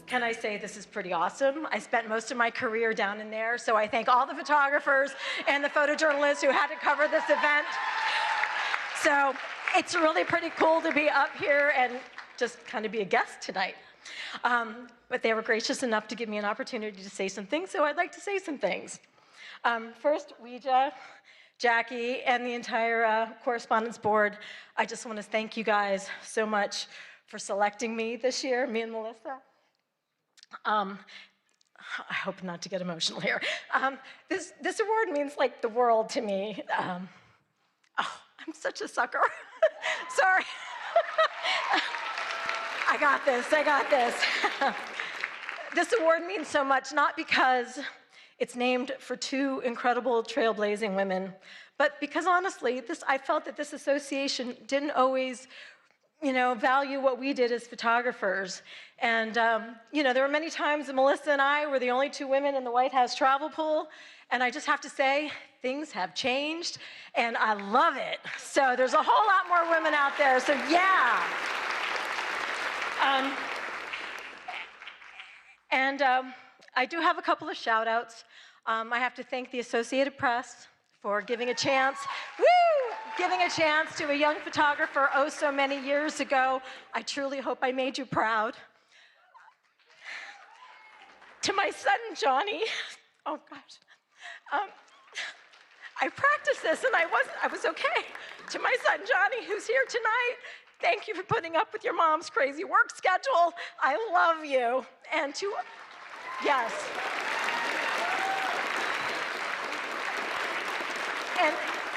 Can I say this is pretty awesome? I spent most of my career down in there, so I thank all the photographers and the photojournalists who had to cover this event. So it's really pretty cool to be up here and just kind of be a guest tonight. But they were gracious enough to give me an opportunity to say some things, so I'd like to say some things. First, Ouija, Jackie, and the entire Correspondents Board, I just want to thank you guys so much for selecting me this year, me and Melissa. I hope not to get emotional here. This award means like the world to me. Oh, I'm such a sucker. Sorry. I got this. This award means so much, not because it's named for two incredible trailblazing women, but because honestly, I felt that this association didn't always value what we did as photographers. And, there were many times that Melissa and I were the only two women in the White House travel pool, and I just have to say, things have changed, and I love it. So there's a whole lot more women out there, so yeah. I do have a couple of shout outs. I have to thank the Associated Press for giving a chance to a young photographer oh so many years ago. I truly hope I made you proud. To my son, Johnny, oh gosh. I practiced this and I was okay. To my son, Johnny, who's here tonight, thank you for putting up with your mom's crazy work schedule. I love you. And yes.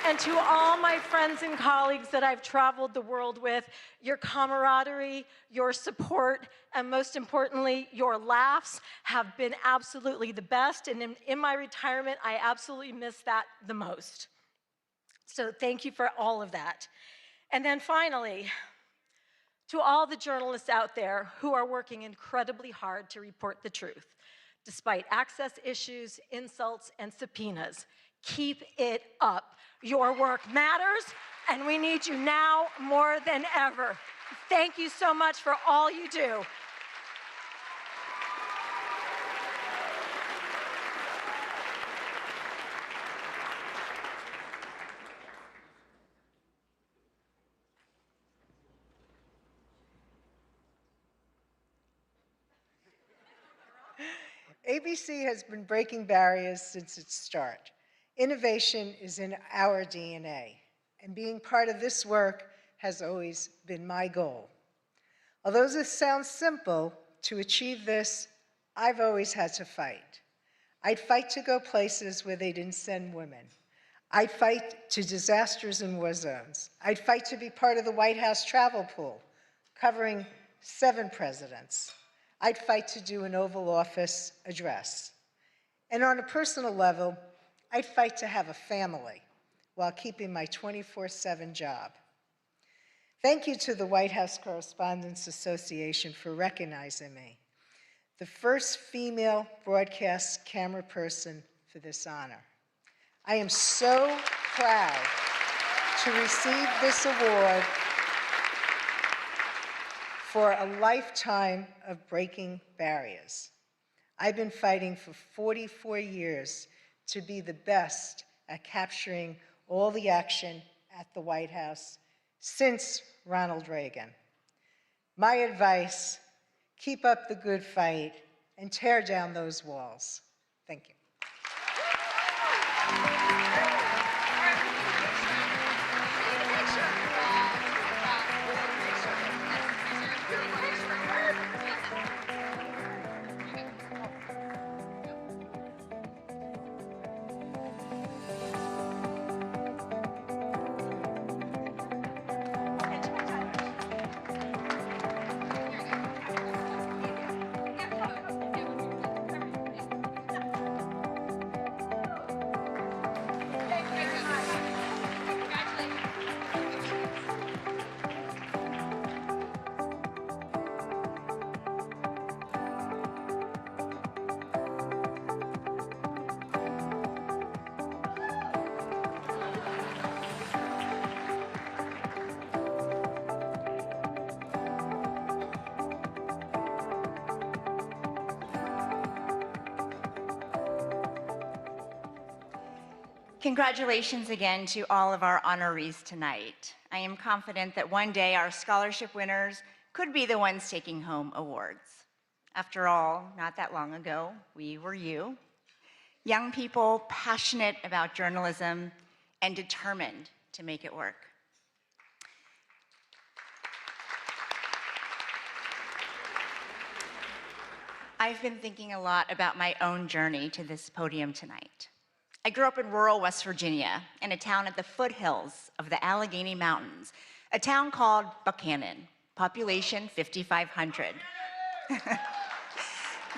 And to all my friends and colleagues that I've traveled the world with, your camaraderie, your support, and most importantly, your laughs have been absolutely the best. And in my retirement, I absolutely miss that the most. So thank you for all of that. And then finally, To all the journalists out there who are working incredibly hard to report the truth, despite access issues, insults, and subpoenas, keep it up. Your work matters, and we need you now more than ever. Thank you so much for all you do. ABC has been breaking barriers since its start. Innovation is in our DNA, and being part of this work has always been my goal. Although this sounds simple, to achieve this, I've always had to fight. I'd fight to go places where they didn't send women. I'd fight to disasters in war zones. I'd fight to be part of the White House travel pool, covering 7 presidents. I'd fight to do an Oval Office address. And on a personal level, I'd fight to have a family while keeping my 24/7 job. Thank you to the White House Correspondents Association for recognizing me, the first female broadcast camera person for this honor. I am so proud to receive this award for a lifetime of breaking barriers. I've been fighting for 44 years to be the best at capturing all the action at the White House since Ronald Reagan. My advice, keep up the good fight and tear down those walls. Thank you. Congratulations again to all of our honorees tonight. I am confident that one day our scholarship winners could be the ones taking home awards. After all, not that long ago, we were you. Young people passionate about journalism and determined to make it work. I've been thinking a lot about my own journey to this podium tonight. I grew up in rural West Virginia, in a town at the foothills of the Allegheny Mountains, a town called Buchanan, population 5,500.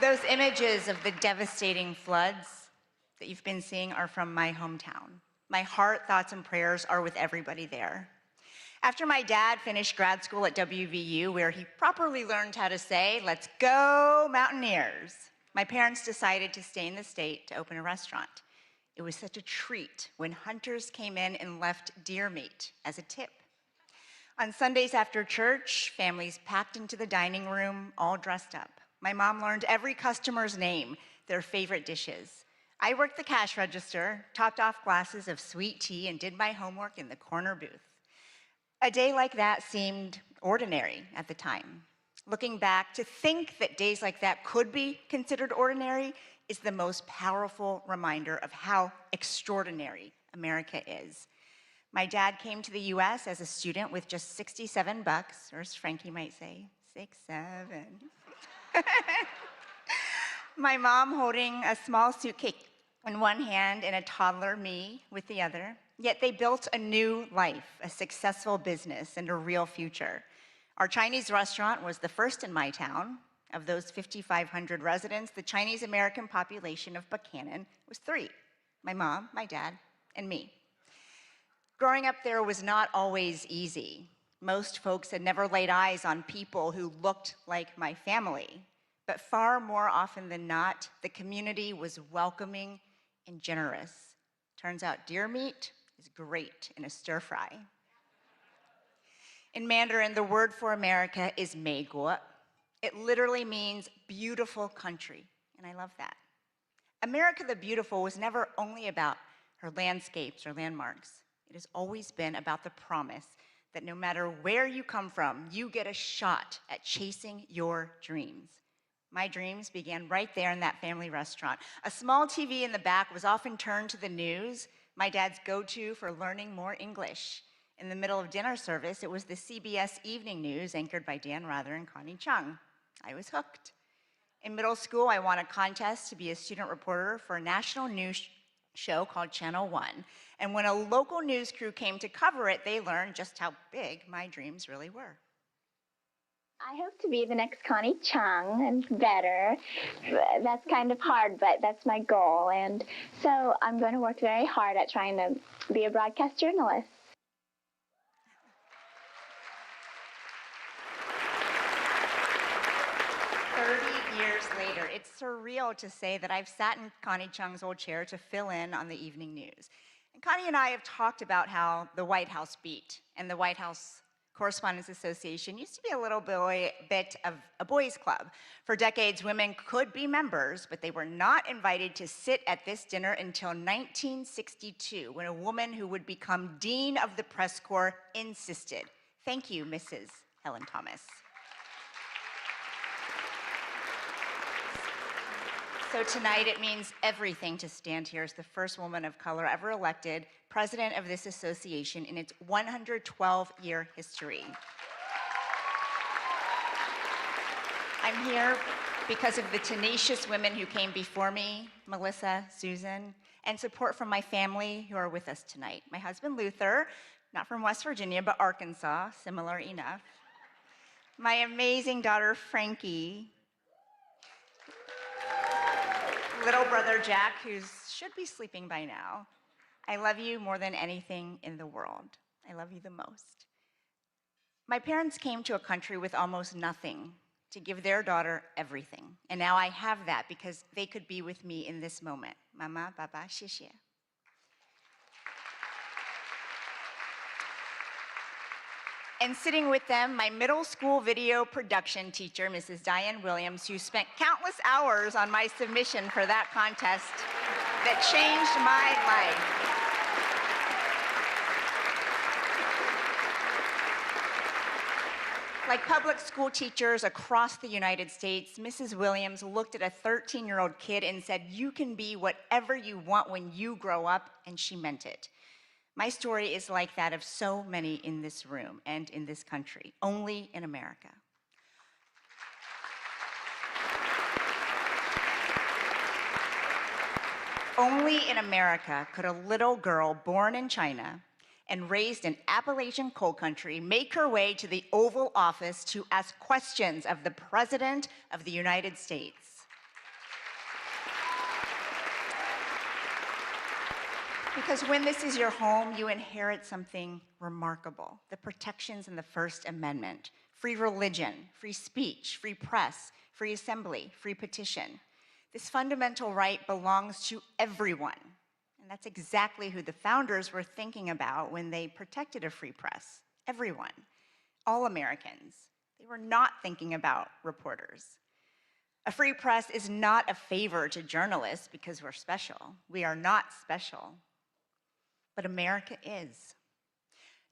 Those images of the devastating floods that you've been seeing are from my hometown. My heart, thoughts, and prayers are with everybody there. After my dad finished grad school at WVU, where he properly learned how to say, "Let's go Mountaineers," my parents decided to stay in the state to open a restaurant. It was such a treat when hunters came in and left deer meat as a tip. On Sundays after church, families packed into the dining room, all dressed up. My mom learned every customer's name, their favorite dishes. I worked the cash register, topped off glasses of sweet tea, and did my homework in the corner booth. A day like that seemed ordinary at the time. Looking back, to think that days like that could be considered ordinary is the most powerful reminder of how extraordinary America is. My dad came to the US as a student with just $67, or as Frankie might say, 6-7. My mom holding a small suitcase in one hand and a toddler, me, with the other. Yet they built a new life, a successful business, and a real future. Our Chinese restaurant was the first in my town. Of those 5,500 residents, the Chinese American population of Buchanan was 3, my mom, my dad, and me. Growing up there was not always easy. Most folks had never laid eyes on people who looked like my family, but far more often than not, the community was welcoming and generous. Turns out deer meat is great in a stir fry. In Mandarin, the word for America is 美国. It literally means beautiful country, and I love that. America the Beautiful was never only about her landscapes or landmarks. It has always been about the promise that no matter where you come from, you get a shot at chasing your dreams. My dreams began right there in that family restaurant. A small TV in the back was often turned to the news, my dad's go-to for learning more English. In the middle of dinner service, it was the CBS Evening News anchored by Dan Rather and Connie Chung. I was hooked. In middle school, I won a contest to be a student reporter for a national news show called Channel One. And when a local news crew came to cover it, they learned just how big my dreams really were. I hope to be the next Connie Chung and better. That's kind of hard, but that's my goal. And so I'm going to work very hard at trying to be a broadcast journalist. Years later, it's surreal to say that I've sat in Connie Chung's old chair to fill in on the evening news. And Connie and I have talked about how the White House beat and the White House Correspondents Association used to be a little bit of a boys' club. For decades, women could be members, but they were not invited to sit at this dinner until 1962, when a woman who would become Dean of the Press Corps insisted. Thank you, Mrs. Helen Thomas. So tonight it means everything to stand here as the first woman of color ever elected president of this association in its 112-year history. I'm here because of the tenacious women who came before me, Melissa, Susan, and support from my family who are with us tonight. My husband, Luther, not from West Virginia, but Arkansas, similar enough. My amazing daughter, Frankie, little brother Jack, who should be sleeping by now. I love you more than anything in the world. I love you the most. My parents came to a country with almost nothing to give their daughter everything. And now I have that because they could be with me in this moment. Mama, Baba, 谢谢. And sitting with them, my middle school video production teacher, Mrs. Diane Williams, who spent countless hours on my submission for that contest that changed my life. Like public school teachers across the United States, Mrs. Williams looked at a 13-year-old kid and said, "You can be whatever you want when you grow up," and she meant it. My story is like that of so many in this room and in this country, only in America. Only in America could a little girl born in China and raised in Appalachian coal country make her way to the Oval Office to ask questions of the President of the United States. Because when this is your home, you inherit something remarkable: the protections in the First Amendment, free religion, free speech, free press, free assembly, free petition. This fundamental right belongs to everyone. And that's exactly who the founders were thinking about when they protected a free press. Everyone, all Americans. They were not thinking about reporters. A free press is not a favor to journalists because we're special. We are not special. But America is.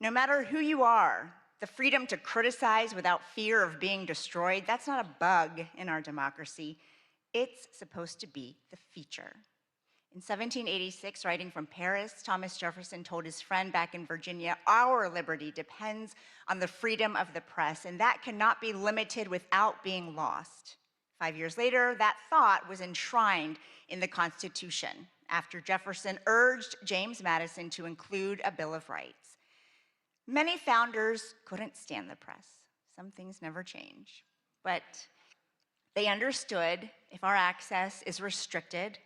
No matter who you are, the freedom to criticize without fear of being destroyed, that's not a bug in our democracy. It's supposed to be the feature. In 1786, writing from Paris, Thomas Jefferson told his friend back in Virginia, "Our liberty depends on the freedom of the press, and that cannot be limited without being lost." 5 years later, that thought was enshrined in the Constitution after Jefferson urged James Madison to include a Bill of Rights. Many founders couldn't stand the press. Some things never change. But they understood if our access is restricted,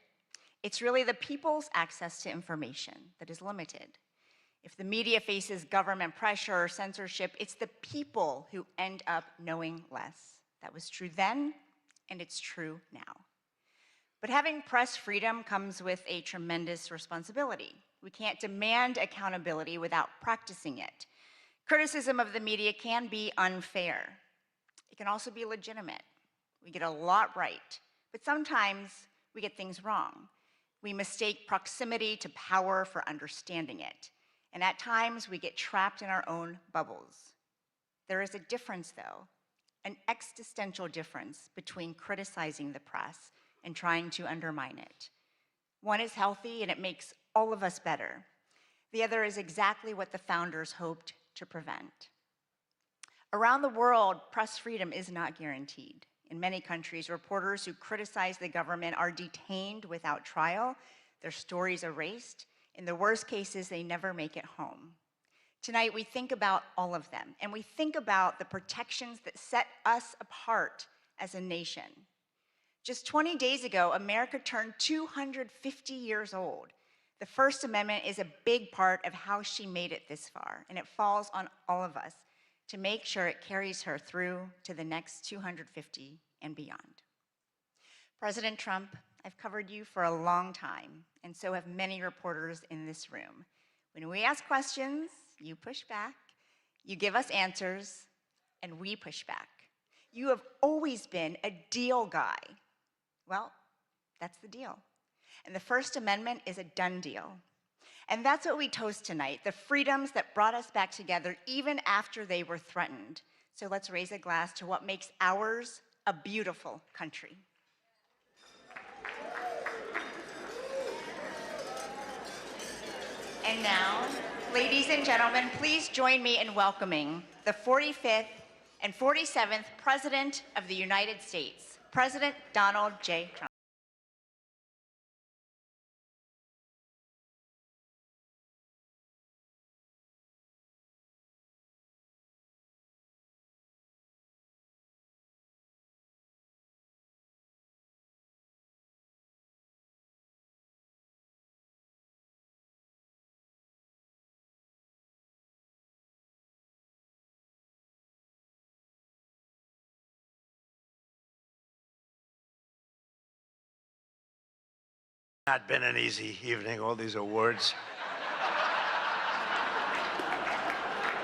it's really the people's access to information that is limited. If the media faces government pressure or censorship, it's the people who end up knowing less. That was true then, and it's true now. But having press freedom comes with a tremendous responsibility. We can't demand accountability without practicing it. Criticism of the media can be unfair. It can also be legitimate. We get a lot right, but sometimes we get things wrong. We mistake proximity to power for understanding it. And at times, we get trapped in our own bubbles. There is a difference, though, an existential difference between criticizing the press and trying to undermine it. One is healthy, and it makes all of us better. The other is exactly what the founders hoped to prevent. Around the world, press freedom is not guaranteed. In many countries, reporters who criticize the government are detained without trial, their stories erased. In the worst cases, they never make it home. Tonight, we think about all of them, and we think about the protections that set us apart as a nation. Just 20 days ago, America turned 250 years old. The First Amendment is a big part of how she made it this far, and it falls on all of us to make sure it carries her through to the next 250 and beyond. President Trump, I've covered you for a long time, and so have many reporters in this room. When we ask questions, you push back, you give us answers, and we push back. You have always been a deal guy. Well, that's the deal. And the First Amendment is a done deal. And that's what we toast tonight, the freedoms that brought us back together even after they were threatened. So let's raise a glass to what makes ours a beautiful country. And now, ladies and gentlemen, please join me in welcoming the 45th and 47th President of the United States, President Donald J. Trump. Not been an easy evening, all these awards.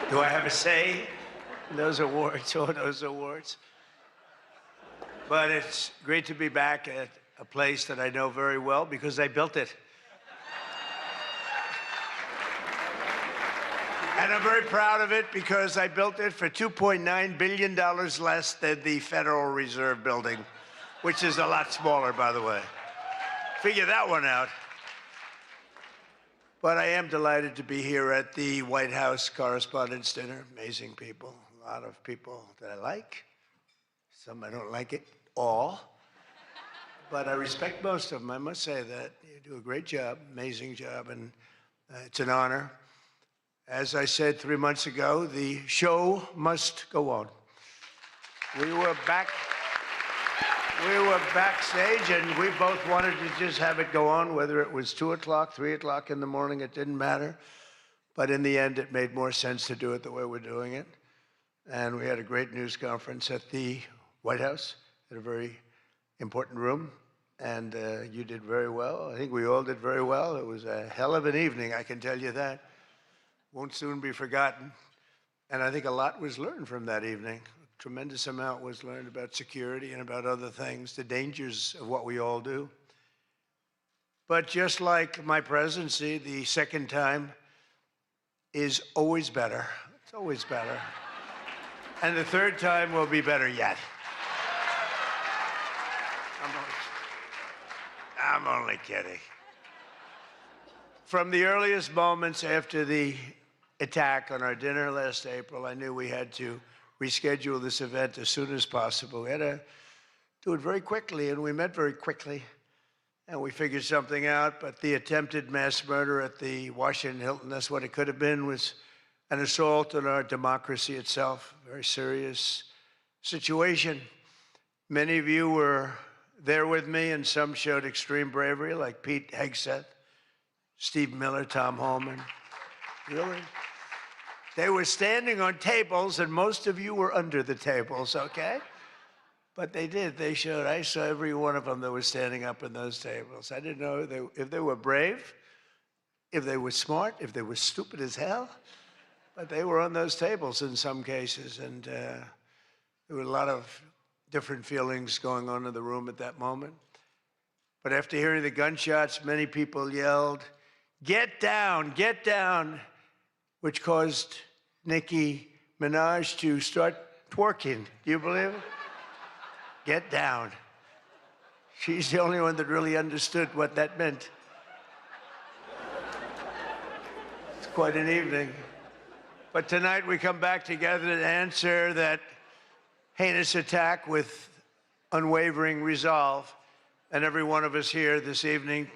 Do I have a say in those awards, all those awards? But it's great to be back at a place that I know very well because I built it. And I'm very proud of it because I built it for $2.9 billion less than the Federal Reserve building, which is a lot smaller, by the way. Figure that one out. But I am delighted to be here at the White House Correspondents Dinner. Amazing people, a lot of people that I like. Some I don't like at all. But I respect most of them. I must say that you do a great job, amazing job, and it's an honor. As I said 3 months ago, the show must go on. We were backstage, and we both wanted to just have it go on, whether it was 2 o'clock, 3 o'clock in the morning, it didn't matter. But in the end, it made more sense to do it the way we're doing it. And we had a great news conference at the White House, at a very important room. And you did very well. I think we all did very well. It was a hell of an evening, I can tell you that. Won't soon be forgotten. And I think a lot was learned from that evening. Tremendous amount was learned about security and about other things, the dangers of what we all do. But just like my presidency, the second time is always better. It's always better. And the third time will be better yet. I'm only kidding. From the earliest moments after the attack on our dinner last April, I knew we had to reschedule this event as soon as possible. We had to do it very quickly, and we met very quickly, and we figured something out. But the attempted mass murder at the Washington Hilton, that's what it could have been, was an assault on our democracy itself. A very serious situation. Many of you were there with me, and some showed extreme bravery, like Pete Hegseth, Steve Miller, Tom Homan. Really? They were standing on tables, and most of you were under the tables, okay? But they did. They showed. I saw every one of them that was standing up in those tables. I didn't know if they were brave, if they were smart, if they were stupid as hell. But they were on those tables in some cases, and there were a lot of different feelings going on in the room at that moment. But after hearing the gunshots, many people yelled, "Get down, get down," which caused Nicki Minaj to start twerking. Do you believe it? Get down. She's the only one that really understood what that meant. It's quite an evening. But tonight we come back together to answer that heinous attack with unwavering resolve. And every one of us here this evening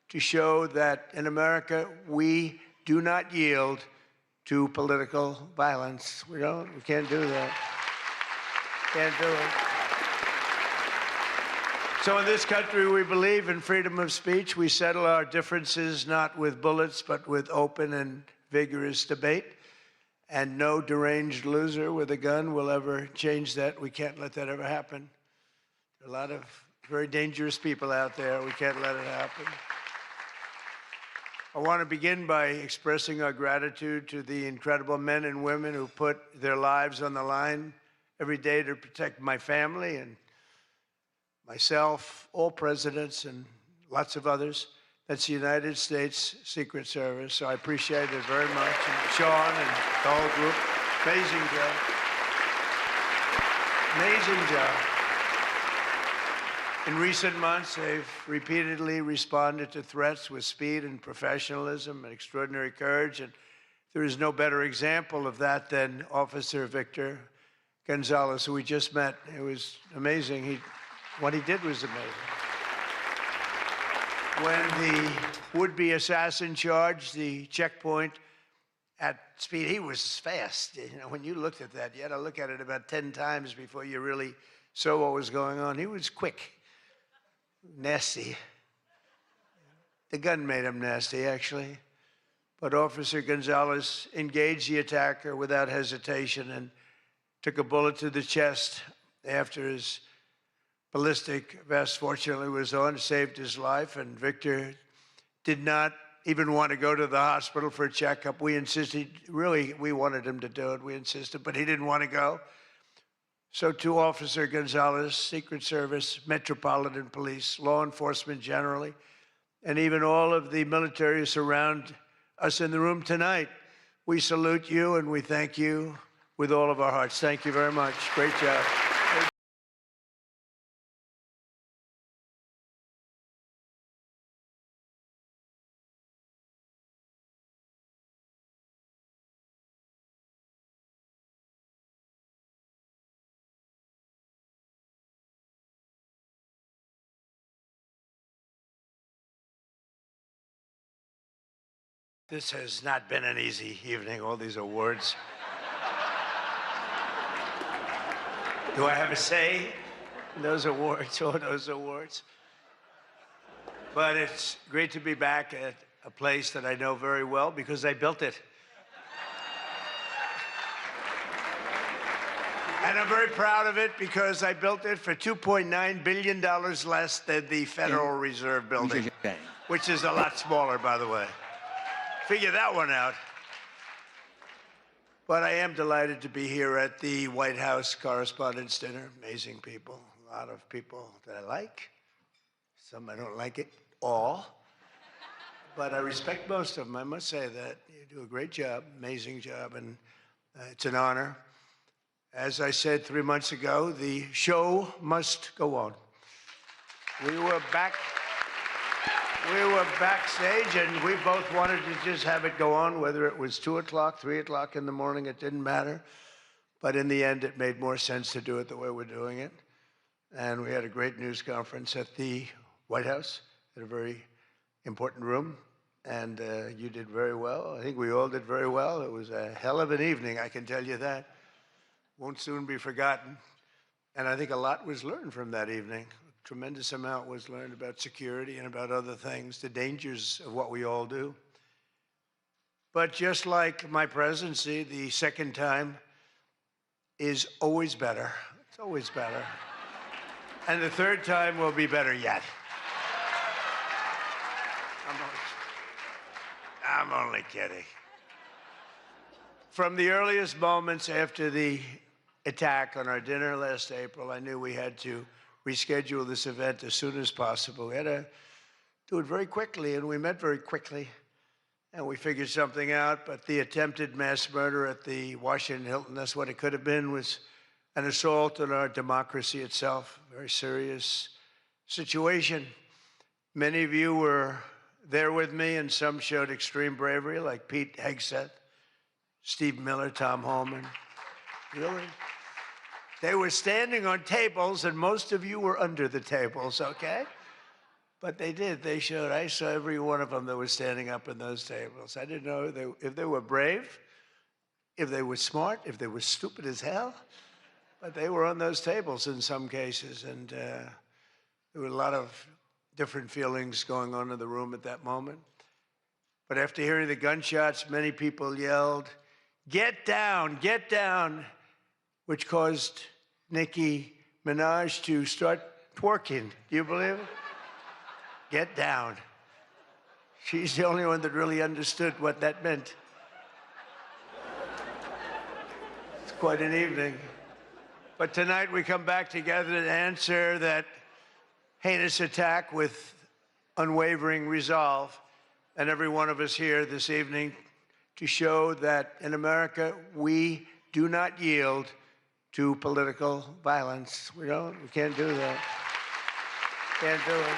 to show that in America, we do not yield to political violence. We can't do that. Can't do it. So in this country, we believe in freedom of speech. We settle our differences not with bullets, but with open and vigorous debate. And no deranged loser with a gun will ever change that. We can't let that ever happen. There are a lot of very dangerous people out there. We can't let it happen. I want to begin by expressing our gratitude to the incredible men and women who put their lives on the line every day to protect my family and myself, all presidents, and lots of others. That's the United States Secret Service, so I appreciate it very much. And Sean and the whole group, amazing job. Amazing job. In recent months, they've repeatedly responded to threats with speed and professionalism and extraordinary courage, and there is no better example of that than Officer Victor Gonzalez, who we just met. It was amazing. What he did was amazing. When the would-be assassin charged the checkpoint at speed, he was fast. You know, when you looked at that, you had to look at it about 10 times before you really saw what was going on. He was quick, nasty. The gun made him nasty, actually. But Officer Gonzalez engaged the attacker without hesitation and took a bullet to the chest after his ballistic vest, fortunately, was on, saved his life, and Victor did not even want to go to the hospital for a checkup. We insisted, really, we wanted him to do it. We insisted, but he didn't want to go. So to Officer Gonzalez, Secret Service, Metropolitan Police, law enforcement generally, and even all of the military who surround us in the room tonight, we salute you and we thank you with all of our hearts. Thank you very much. Great job. This has not been an easy evening, all these awards. Do I have a say in those awards, all those awards? But it's great to be back at a place that I know very well because I built it. And I'm very proud of it because I built it for $2.9 billion less than the Federal Reserve building, which is a lot smaller, by the way. Figure that one out. But I am delighted to be here at the White House Correspondents Dinner. Amazing people, a lot of people that I like. Some I don't like at all. But I respect most of them, I must say that. You do a great job, amazing job, and it's an honor. As I said 3 months ago, the show must go on. We were backstage, and we both wanted to just have it go on, whether it was 2 o'clock, 3 o'clock in the morning, it didn't matter. But in the end, it made more sense to do it the way we're doing it. And we had a great news conference at the White House, in a very important room. And you did very well. I think we all did very well. It was a hell of an evening, I can tell you that. Won't soon be forgotten. And I think a lot was learned from that evening. A tremendous amount was learned about security and about other things, the dangers of what we all do. But just like my presidency, the second time is always better. It's always better. And the third time will be better yet. I'm only kidding. From the earliest moments after the attack on our dinner last April, I knew we had to reschedule this event as soon as possible. We had to do it very quickly, and we met very quickly, and we figured something out. But the attempted mass murder at the Washington Hilton, that's what it could have been, was an assault on our democracy itself. Very serious situation. Many of you were there with me, and some showed extreme bravery, like Pete Hegseth, Steve Miller, Tom Holman. Really? They were standing on tables, and most of you were under the tables, okay? But they did. They showed. I saw every one of them that was standing up in those tables. I didn't know if they were brave, if they were smart, if they were stupid as hell. But they were on those tables in some cases, and there were a lot of different feelings going on in the room at that moment. But after hearing the gunshots, many people yelled, "Get down, get down," which caused Nicki Minaj to start twerking. Do you believe it? Get down. She's the only one that really understood what that meant. It's quite an evening. But tonight we come back together to answer that heinous attack with unwavering resolve. And every one of us here this evening to show that in America, we do not yield to political violence. We can't do that. Can't do it.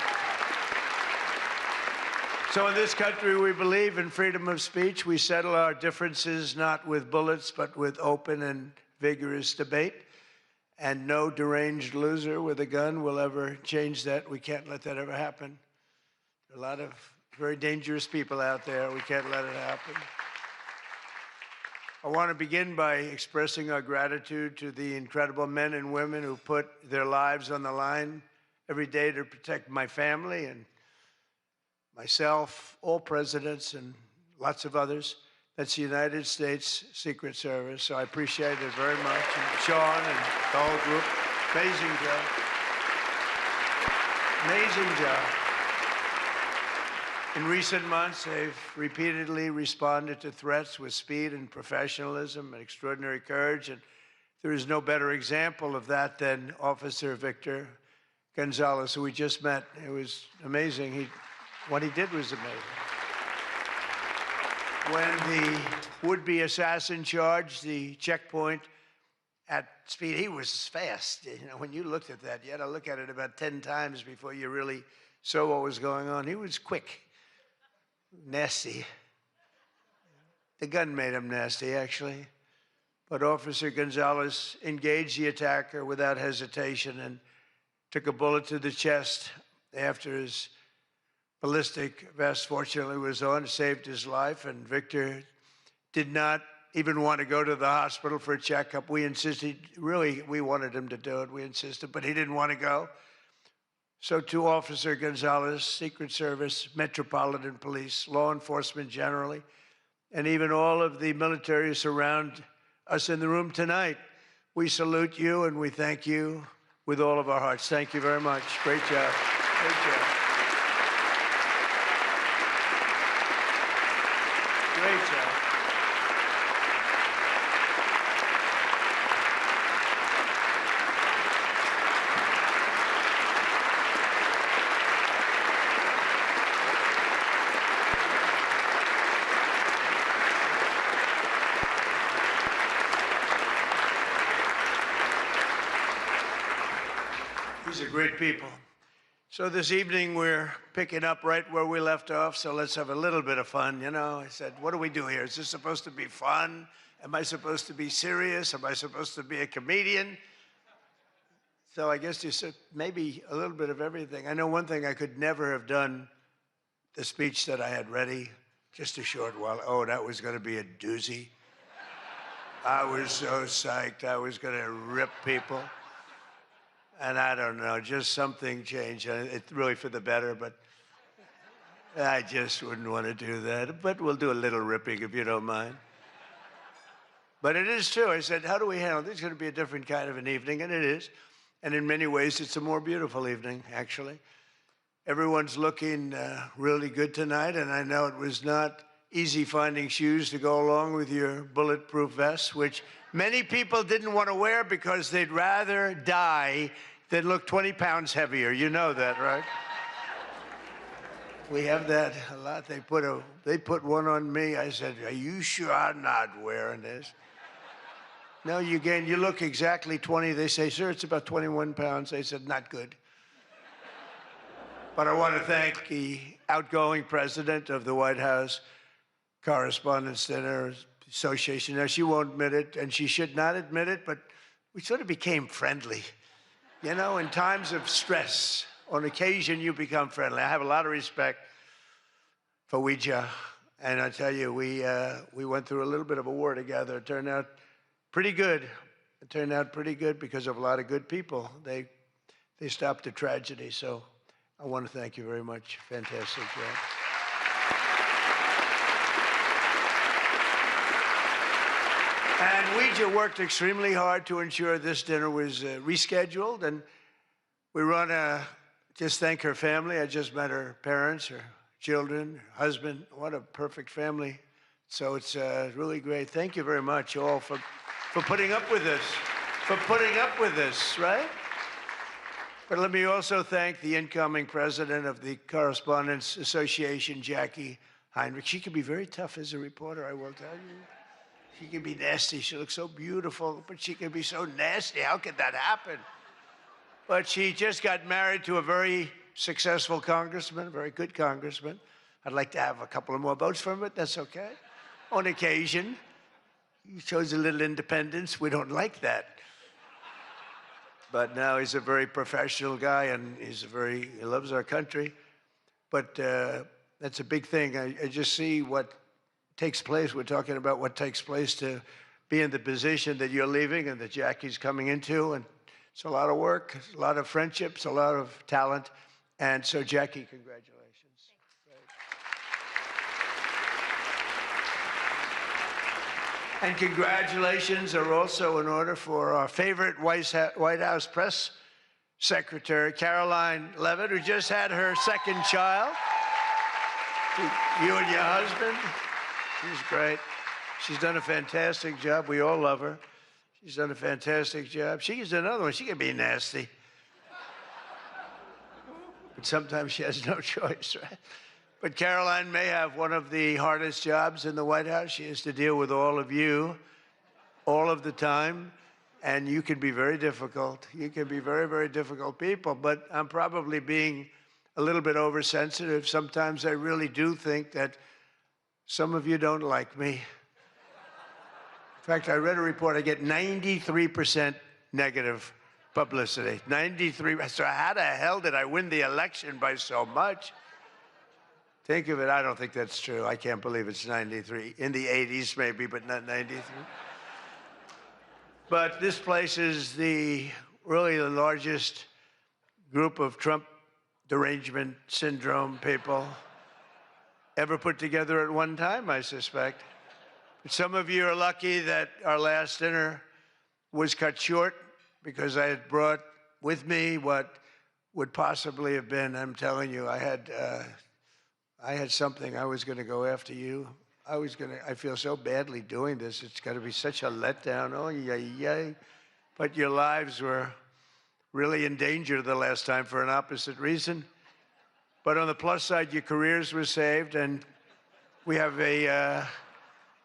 So in this country, we believe in freedom of speech. We settle our differences not with bullets, but with open and vigorous debate. And no deranged loser with a gun will ever change that. We can't let that ever happen. There are a lot of very dangerous people out there. We can't let it happen. I want to begin by expressing our gratitude to the incredible men and women who put their lives on the line every day to protect my family and myself, all presidents, and lots of others. That's the United States Secret Service, so I appreciate it very much. And Sean and the whole group, amazing job. Amazing job. In recent months, they've repeatedly responded to threats with speed and professionalism and extraordinary courage, and there is no better example of that than Officer Victor Gonzalez, who we just met. It was amazing. What he did was amazing. When the would-be assassin charged the checkpoint at speed, he was fast. You know, when you looked at that, you had to look at it about 10 times before you really saw what was going on. He was quick, nasty. The gun made him nasty, actually. But Officer Gonzalez engaged the attacker without hesitation and took a bullet to the chest after his ballistic vest, fortunately, was on, saved his life, and Victor did not even want to go to the hospital for a checkup. We insisted, really, we wanted him to do it. We insisted, but he didn't want to go. So to Officer Gonzalez, Secret Service, Metropolitan Police, law enforcement generally, and even all of the military who surround us in the room tonight, we salute you and we thank you with all of our hearts. Thank you very much. Great job. Great job. Great job. These are great people. So this evening we're picking up right where we left off, so let's have a little bit of fun, you know. I said, what do we do here? Is this supposed to be fun? Am I supposed to be serious? Am I supposed to be a comedian? So I guess you said maybe a little bit of everything. I know one thing, I could never have done the speech that I had ready just a short while. Oh, that was going to be a doozy. I was so psyched. I was going to rip people. And I don't know, just something changed. It's really for the better, but I just wouldn't want to do that, but we'll do a little ripping if you don't mind. But it is true. I said, how do we handle this? It's going to be a different kind of an evening, and it is. And in many ways, it's a more beautiful evening, actually. Everyone's looking really good tonight, and I know it was not easy finding shoes to go along with your bulletproof vests, which many people didn't want to wear because they'd rather die than look 20 pounds heavier. You know that, right? We have that a lot. They put one on me. I said, are you sure I'm not wearing this? No, you look exactly 20. They say, sir, it's about 21 pounds. I said, not good. But I want to thank the outgoing president of the White House Correspondents Dinner Association. Now, she won't admit it, and she should not admit it, but we sort of became friendly. You know, in times of stress, on occasion, you become friendly. I have a lot of respect for Ouija, and I tell you, we went through a little bit of a war together. It turned out pretty good. It turned out pretty good because of a lot of good people. They stopped the tragedy, so I want to thank you very much. Fantastic job. And Ouija worked extremely hard to ensure this dinner was rescheduled, and we want to just thank her family. I just met her parents, her children, her husband. What a perfect family. So it's really great. Thank you very much, all, for putting up with this, right? But let me also thank the incoming president of the Correspondents Association, Jackie Heinrich. She can be very tough as a reporter, I will tell you. She can be nasty. She looks so beautiful, but she can be so nasty. How could that happen? But she just got married to a very successful congressman, a very good congressman. I'd like to have a couple of more votes from him, but that's okay. On occasion, he shows a little independence. We don't like that. But now he's a very professional guy, and he loves our country. But that's a big thing. I just see what takes place. We're talking about what takes place to be in the position that you're leaving and that Jackie's coming into. And it's a lot of work, a lot of friendships, a lot of talent. And so, Jackie, congratulations. And congratulations are also in order for our favorite White House press secretary, Caroline Levitt, who just had her second child. You and your husband. She's great. She's done a fantastic job. We all love her. She's done a fantastic job. She's another one. She can be nasty. But sometimes she has no choice, right? But Caroline may have one of the hardest jobs in the White House. She has to deal with all of you all of the time, and you can be very difficult. You can be very, very difficult people, but I'm probably being a little bit oversensitive. Sometimes I really do think that some of you don't like me. In fact, I read a report, I get 93% negative publicity. 93, so how the hell did I win the election by so much? Think of it, I don't think that's true. I can't believe it's 93. In the 80s maybe, but not 93. But this place is really the largest group of Trump derangement syndrome people ever put together at one time, I suspect. Some of you are lucky that our last dinner was cut short because I had brought with me what would possibly have been, I'm telling you, I had something. I was going to go after you. I feel so badly doing this. It's got to be such a letdown. Oh, yay. But your lives were really in danger the last time for an opposite reason. But on the plus side, your careers were saved, and we have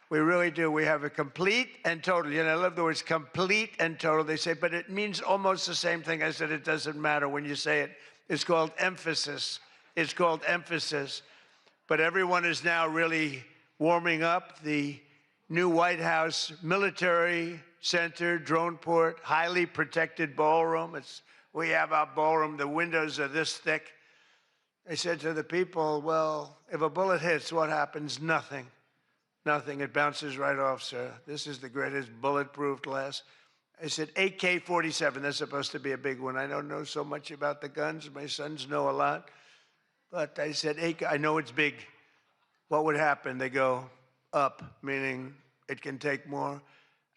we really do. We have a complete and total. You know, I love the words complete and total. They say, but it means almost the same thing. I said, it doesn't matter when you say it. It's called emphasis. It's called emphasis. But everyone is now really warming up. The new White House Military Center, drone port, highly protected ballroom. We have our ballroom. The windows are this thick. I said to the people, well, if a bullet hits, what happens? Nothing. Nothing. It bounces right off, sir. This is the greatest bulletproof glass. I said, AK-47, that's supposed to be a big one. I don't know so much about the guns. My sons know a lot. But I said, hey, I know it's big. What would happen? They go, up, meaning it can take more.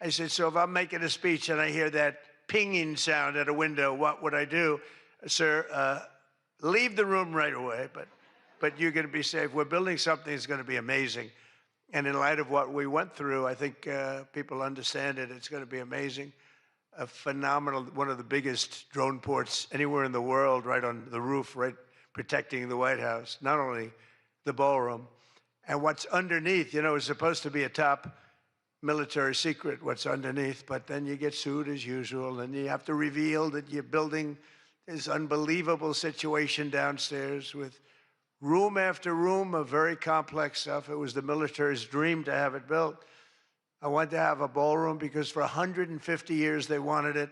I said, so if I'm making a speech and I hear that pinging sound at a window, what would I do? Sir, leave the room right away, but you're going to be safe. We're building something that's going to be amazing. And in light of what we went through, I think people understand it. It's going to be amazing. A phenomenal, one of the biggest drone ports anywhere in the world, right on the roof, right protecting the White House, not only the ballroom. And what's underneath, you know, is supposed to be a top military secret, what's underneath, but then you get sued as usual, and you have to reveal that you're building this unbelievable situation downstairs with room after room of very complex stuff. It was the military's dream to have it built. I wanted to have a ballroom because for 150 years they wanted it.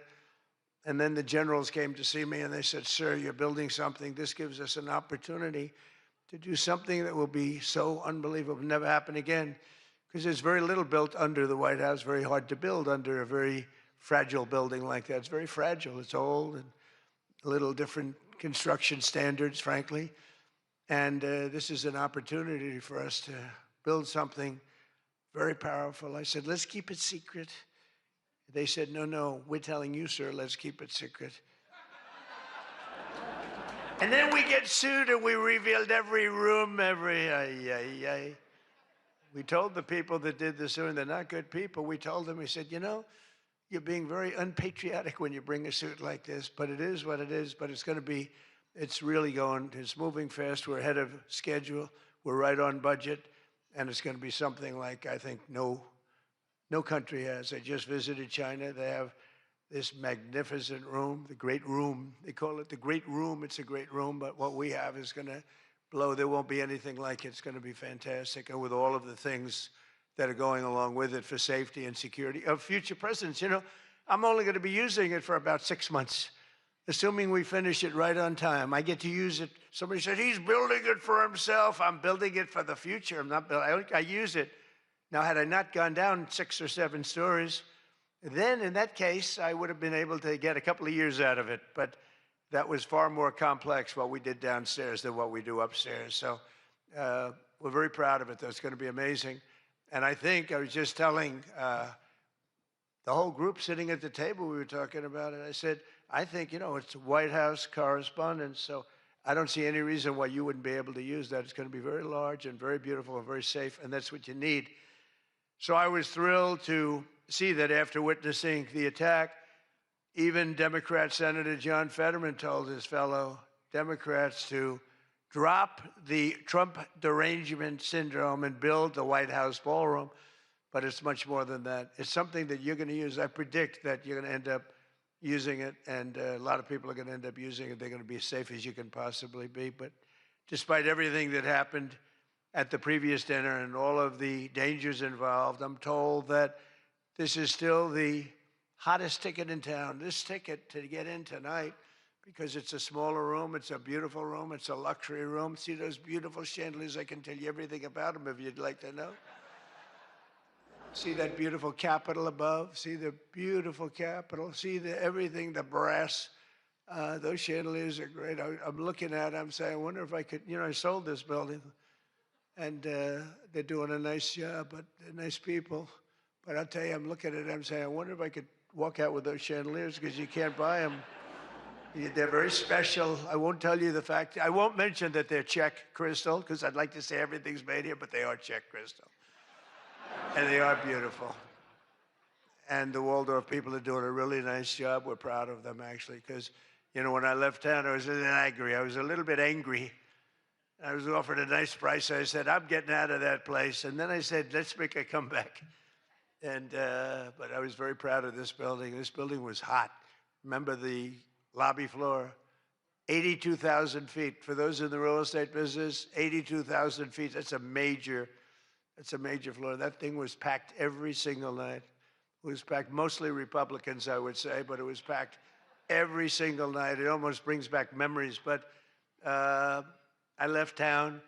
And then the generals came to see me and they said, sir, you're building something. This gives us an opportunity to do something that will be so unbelievable, never happen again. Because there's very little built under the White House, very hard to build under a very fragile building like that. It's very fragile, it's old, and a little different construction standards, frankly. And this is an opportunity for us to build something very powerful. I said, let's keep it secret. They said, no, no, we're telling you, sir, let's keep it secret. And then we get sued and we revealed every room, We told the people that did the suing, they're not good people. We told them, we said, you know, you're being very unpatriotic when you bring a suit like this, but it is what it is, but it's going to be, it's really going, it's moving fast. We're ahead of schedule. We're right on budget. And it's going to be something like, I think, no country has. I just visited China. They have this magnificent room, the Great Room. They call it the Great Room. It's a great room, but what we have is going to blow. There won't be anything like it. It's going to be fantastic. And with all of the things that are going along with it for safety and security of future presidents, you know, I'm only going to be using it for about 6 months, assuming we finish it right on time. I get to use it. Somebody said, he's building it for himself. I'm building it for the future. I'm not building, I use it. Now, had I not gone down 6 or 7 stories, then in that case, I would have been able to get a couple of years out of it. But that was far more complex what we did downstairs than what we do upstairs. So we're very proud of it, though. It's going to be amazing. And I think I was just telling the whole group sitting at the table, we were talking about it. I said, I think, you know, it's White House Correspondents, so I don't see any reason why you wouldn't be able to use that. It's going to be very large and very beautiful and very safe, and that's what you need. So I was thrilled to see that after witnessing the attack, even Democrat Senator John Fetterman told his fellow Democrats to drop the Trump derangement syndrome and build the White House ballroom. But it's much more than that. It's something that you're going to use. I predict that you're going to end up using it, and a lot of people are going to end up using it. They're going to be as safe as you can possibly be. But despite everything that happened at the previous dinner and all of the dangers involved, I'm told that this is still the hottest ticket in town. This ticket to get in tonight, because it's a smaller room, it's a beautiful room, it's a luxury room. See those beautiful chandeliers? I can tell you everything about them if you'd like to know. See that beautiful Capitol above? See the beautiful Capitol? See everything, the brass. Those chandeliers are great. I'm looking at them, I'm saying, I wonder if I could, you know, I sold this building, and they're doing a nice job, but they're nice people. But I'll tell you, I'm looking at them, I'm saying, I wonder if I could walk out with those chandeliers, because you can't buy them. They're very special. I won't tell you the fact. I won't mention that they're Czech crystal, because I'd like to say everything's made here, but they are Czech crystal. And they are beautiful. And the Waldorf people are doing a really nice job. We're proud of them, actually, because, you know, when I left town, I was a little angry. I was a little bit angry. I was offered a nice price. I said, I'm getting out of that place. And then I said, let's make a comeback. And but I was very proud of this building. This building was hot. Remember the lobby floor? 82,000 feet. For those in the real estate business, 82,000 feet. That's a major floor. That thing was packed every single night. It was packed, mostly Republicans, I would say, but it was packed every single night. It almost brings back memories. But I left town,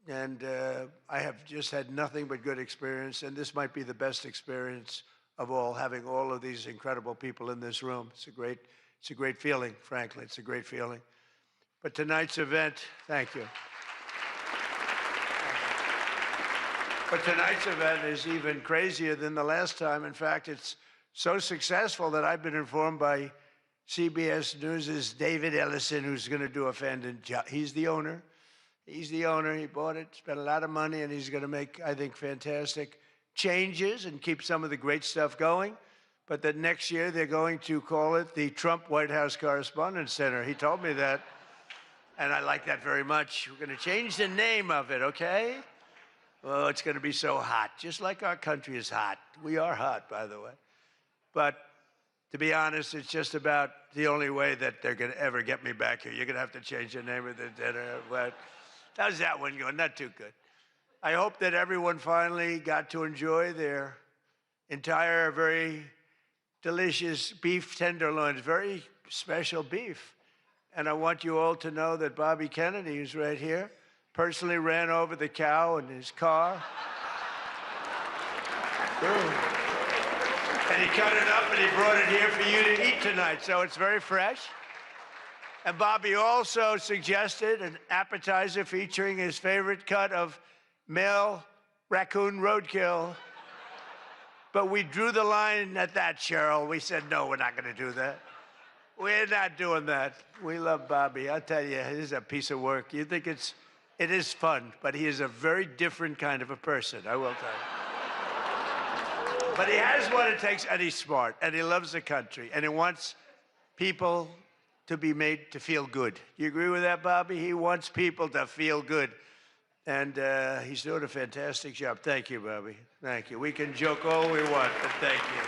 and I have just had nothing but good experience. And this might be the best experience of all, having all of these incredible people in this room. It's a great feeling, frankly. It's a great feeling. But tonight's event, thank you. But tonight's event is even crazier than the last time. In fact, it's so successful that I've been informed by CBS News' David Ellison, who's going to do a fantastic job. He's the owner. He's the owner. He bought it, spent a lot of money, and he's going to make, I think, fantastic changes and keep some of the great stuff going. But that next year they're going to call it the Trump White House Correspondents Dinner. He told me that, and I like that very much. We're going to change the name of it, okay? Oh, it's going to be so hot, just like our country is hot. We are hot, by the way. But to be honest, it's just about the only way that they're going to ever get me back here. You're going to have to change the name of the dinner. But how's that one going? Not too good. I hope that everyone finally got to enjoy their entire, very delicious beef tenderloins, very special beef. And I want you all to know that Bobby Kennedy, who's right here, personally ran over the cow in his car. And he cut it up and he brought it here for you to eat tonight. So it's very fresh. And Bobby also suggested an appetizer featuring his favorite cut of male raccoon roadkill. But we drew the line at that, Cheryl. We said, no, we're not going to do that. We're not doing that. We love Bobby. I'll tell you, it is a piece of work. You think it is fun, but he is a very different kind of a person, I will tell you. But he has what it takes, and he's smart, and he loves the country, and he wants people to be made to feel good. You agree with that, Bobby? He wants people to feel good. And he's doing a fantastic job. Thank you, Bobby. Thank you. We can joke all we want, but thank you.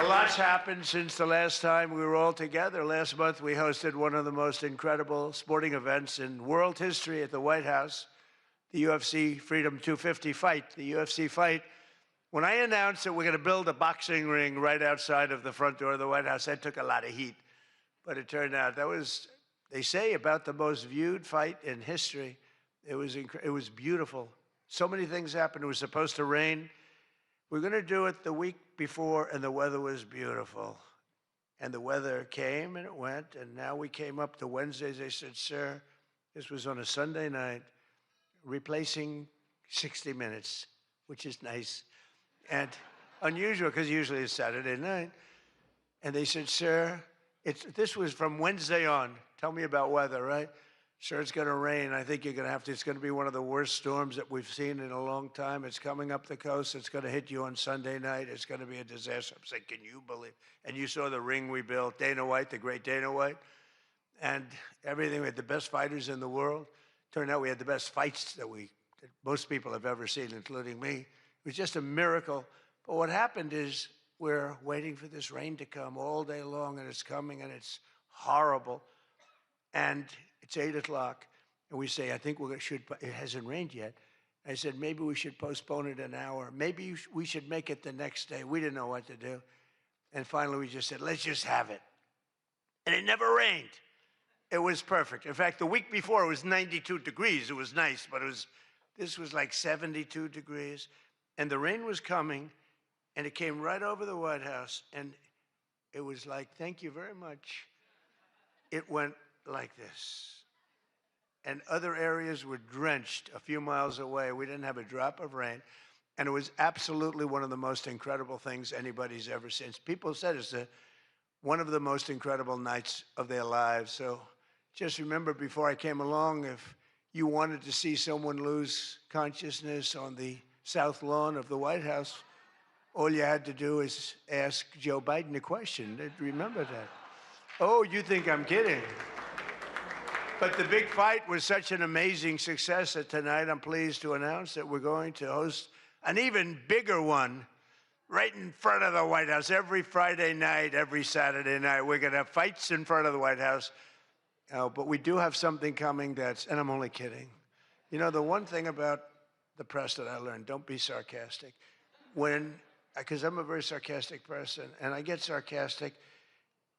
A lot's happened since the last time we were all together. Last month, we hosted one of the most incredible sporting events in world history at the White House, the UFC Freedom 250 fight, the UFC fight. When I announced that we're going to build a boxing ring right outside of the front door of the White House, that took a lot of heat. But it turned out that was, they say, about the most viewed fight in history. It was beautiful. So many things happened. It was supposed to rain. We're going to do it the week before, and the weather was beautiful. And the weather came, and it went, and now we came up to Wednesdays. They said, sir, this was on a Sunday night, replacing 60 Minutes, which is nice and unusual, because usually it's Saturday night. And they said, sir, this was from Wednesday on. Tell me about weather, right? Sure, it's going to rain. I think you're going to have to. It's going to be one of the worst storms that we've seen in a long time. It's coming up the coast. It's going to hit you on Sunday night. It's going to be a disaster. I'm saying, can you believe? And you saw the ring we built, Dana White, the great Dana White, and everything. We had the best fighters in the world. Turned out we had the best fights that most people have ever seen, including me. It was just a miracle. But what happened is we're waiting for this rain to come all day long, and it's coming, and it's horrible. And it's 8 o'clock, and we say, I think it hasn't rained yet. I said, maybe we should postpone it an hour. Maybe we should make it the next day. We didn't know what to do. And finally, we just said, let's just have it. And it never rained. It was perfect. In fact, the week before, it was 92 degrees. It was nice, but this was like 72 degrees. And the rain was coming, and it came right over the White House, and it was like, thank you very much. It went like this. And other areas were drenched a few miles away. We didn't have a drop of rain. And it was absolutely one of the most incredible things anybody's ever seen. People said it's one of the most incredible nights of their lives. So just remember, before I came along, if you wanted to see someone lose consciousness on the south lawn of the White House, all you had to do is ask Joe Biden a question. Remember that. Oh, you think I'm kidding. But the big fight was such an amazing success that tonight I'm pleased to announce that we're going to host an even bigger one right in front of the White House. Every Friday night, every Saturday night, we're going to have fights in front of the White House. But we do have something coming and I'm only kidding. You know, the one thing about the press that I learned, don't be sarcastic. Because I'm a very sarcastic person, and I get sarcastic,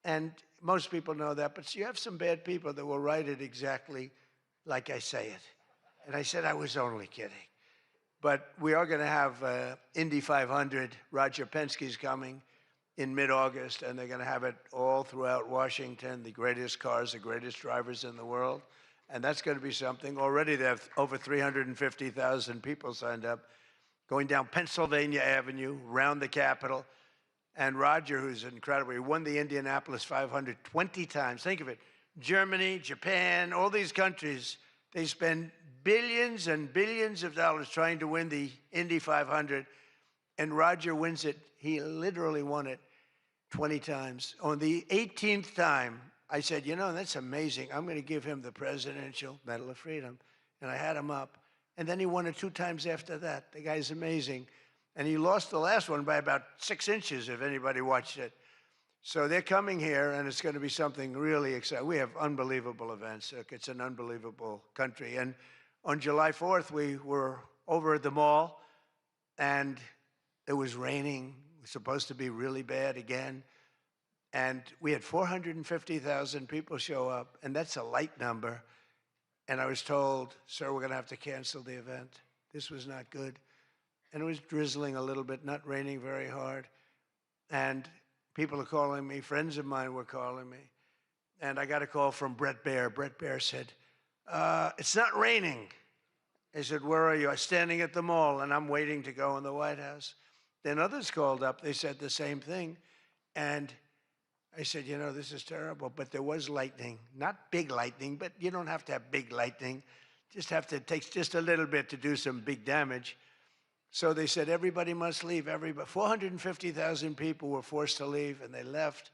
and most people know that, but you have some bad people that will write it exactly like I say it. And I said I was only kidding. But we are going to have Indy 500. Roger Penske's coming. in mid-August, and they're going to have it all throughout Washington, the greatest cars, the greatest drivers in the world. And that's going to be something. Already they have over 350,000 people signed up, going down Pennsylvania Avenue, around the Capitol. And Roger, who's incredible, he won the Indianapolis 500 20 times. Think of it. Germany, Japan, all these countries, they spend billions and billions of dollars trying to win the Indy 500. And Roger wins it. He literally won it 20 times. On the 18th time, I said, you know, that's amazing. I'm going to give him the Presidential Medal of Freedom. And I had him up. And then he won it 2 times after that. The guy's amazing. And he lost the last one by about 6 inches, if anybody watched it. So they're coming here, and it's going to be something really exciting. We have unbelievable events. It's an unbelievable country. And on July 4th, we were over at the mall, and it was raining. It was supposed to be really bad again. And we had 450,000 people show up, and that's a light number. And I was told, sir, we're going to have to cancel the event. This was not good. And it was drizzling a little bit, not raining very hard. And people are calling me, friends of mine were calling me. And I got a call from Brett Baer. Brett Baer said, it's not raining. I said, where are you? I'm standing at the mall, and I'm waiting to go in the White House. Then others called up. They said the same thing. And I said, you know, this is terrible. But there was lightning. Not big lightning, but you don't have to have big lightning. Just have to, it takes just a little bit to do some big damage. So they said, everybody must leave. 450,000 people were forced to leave, and they left.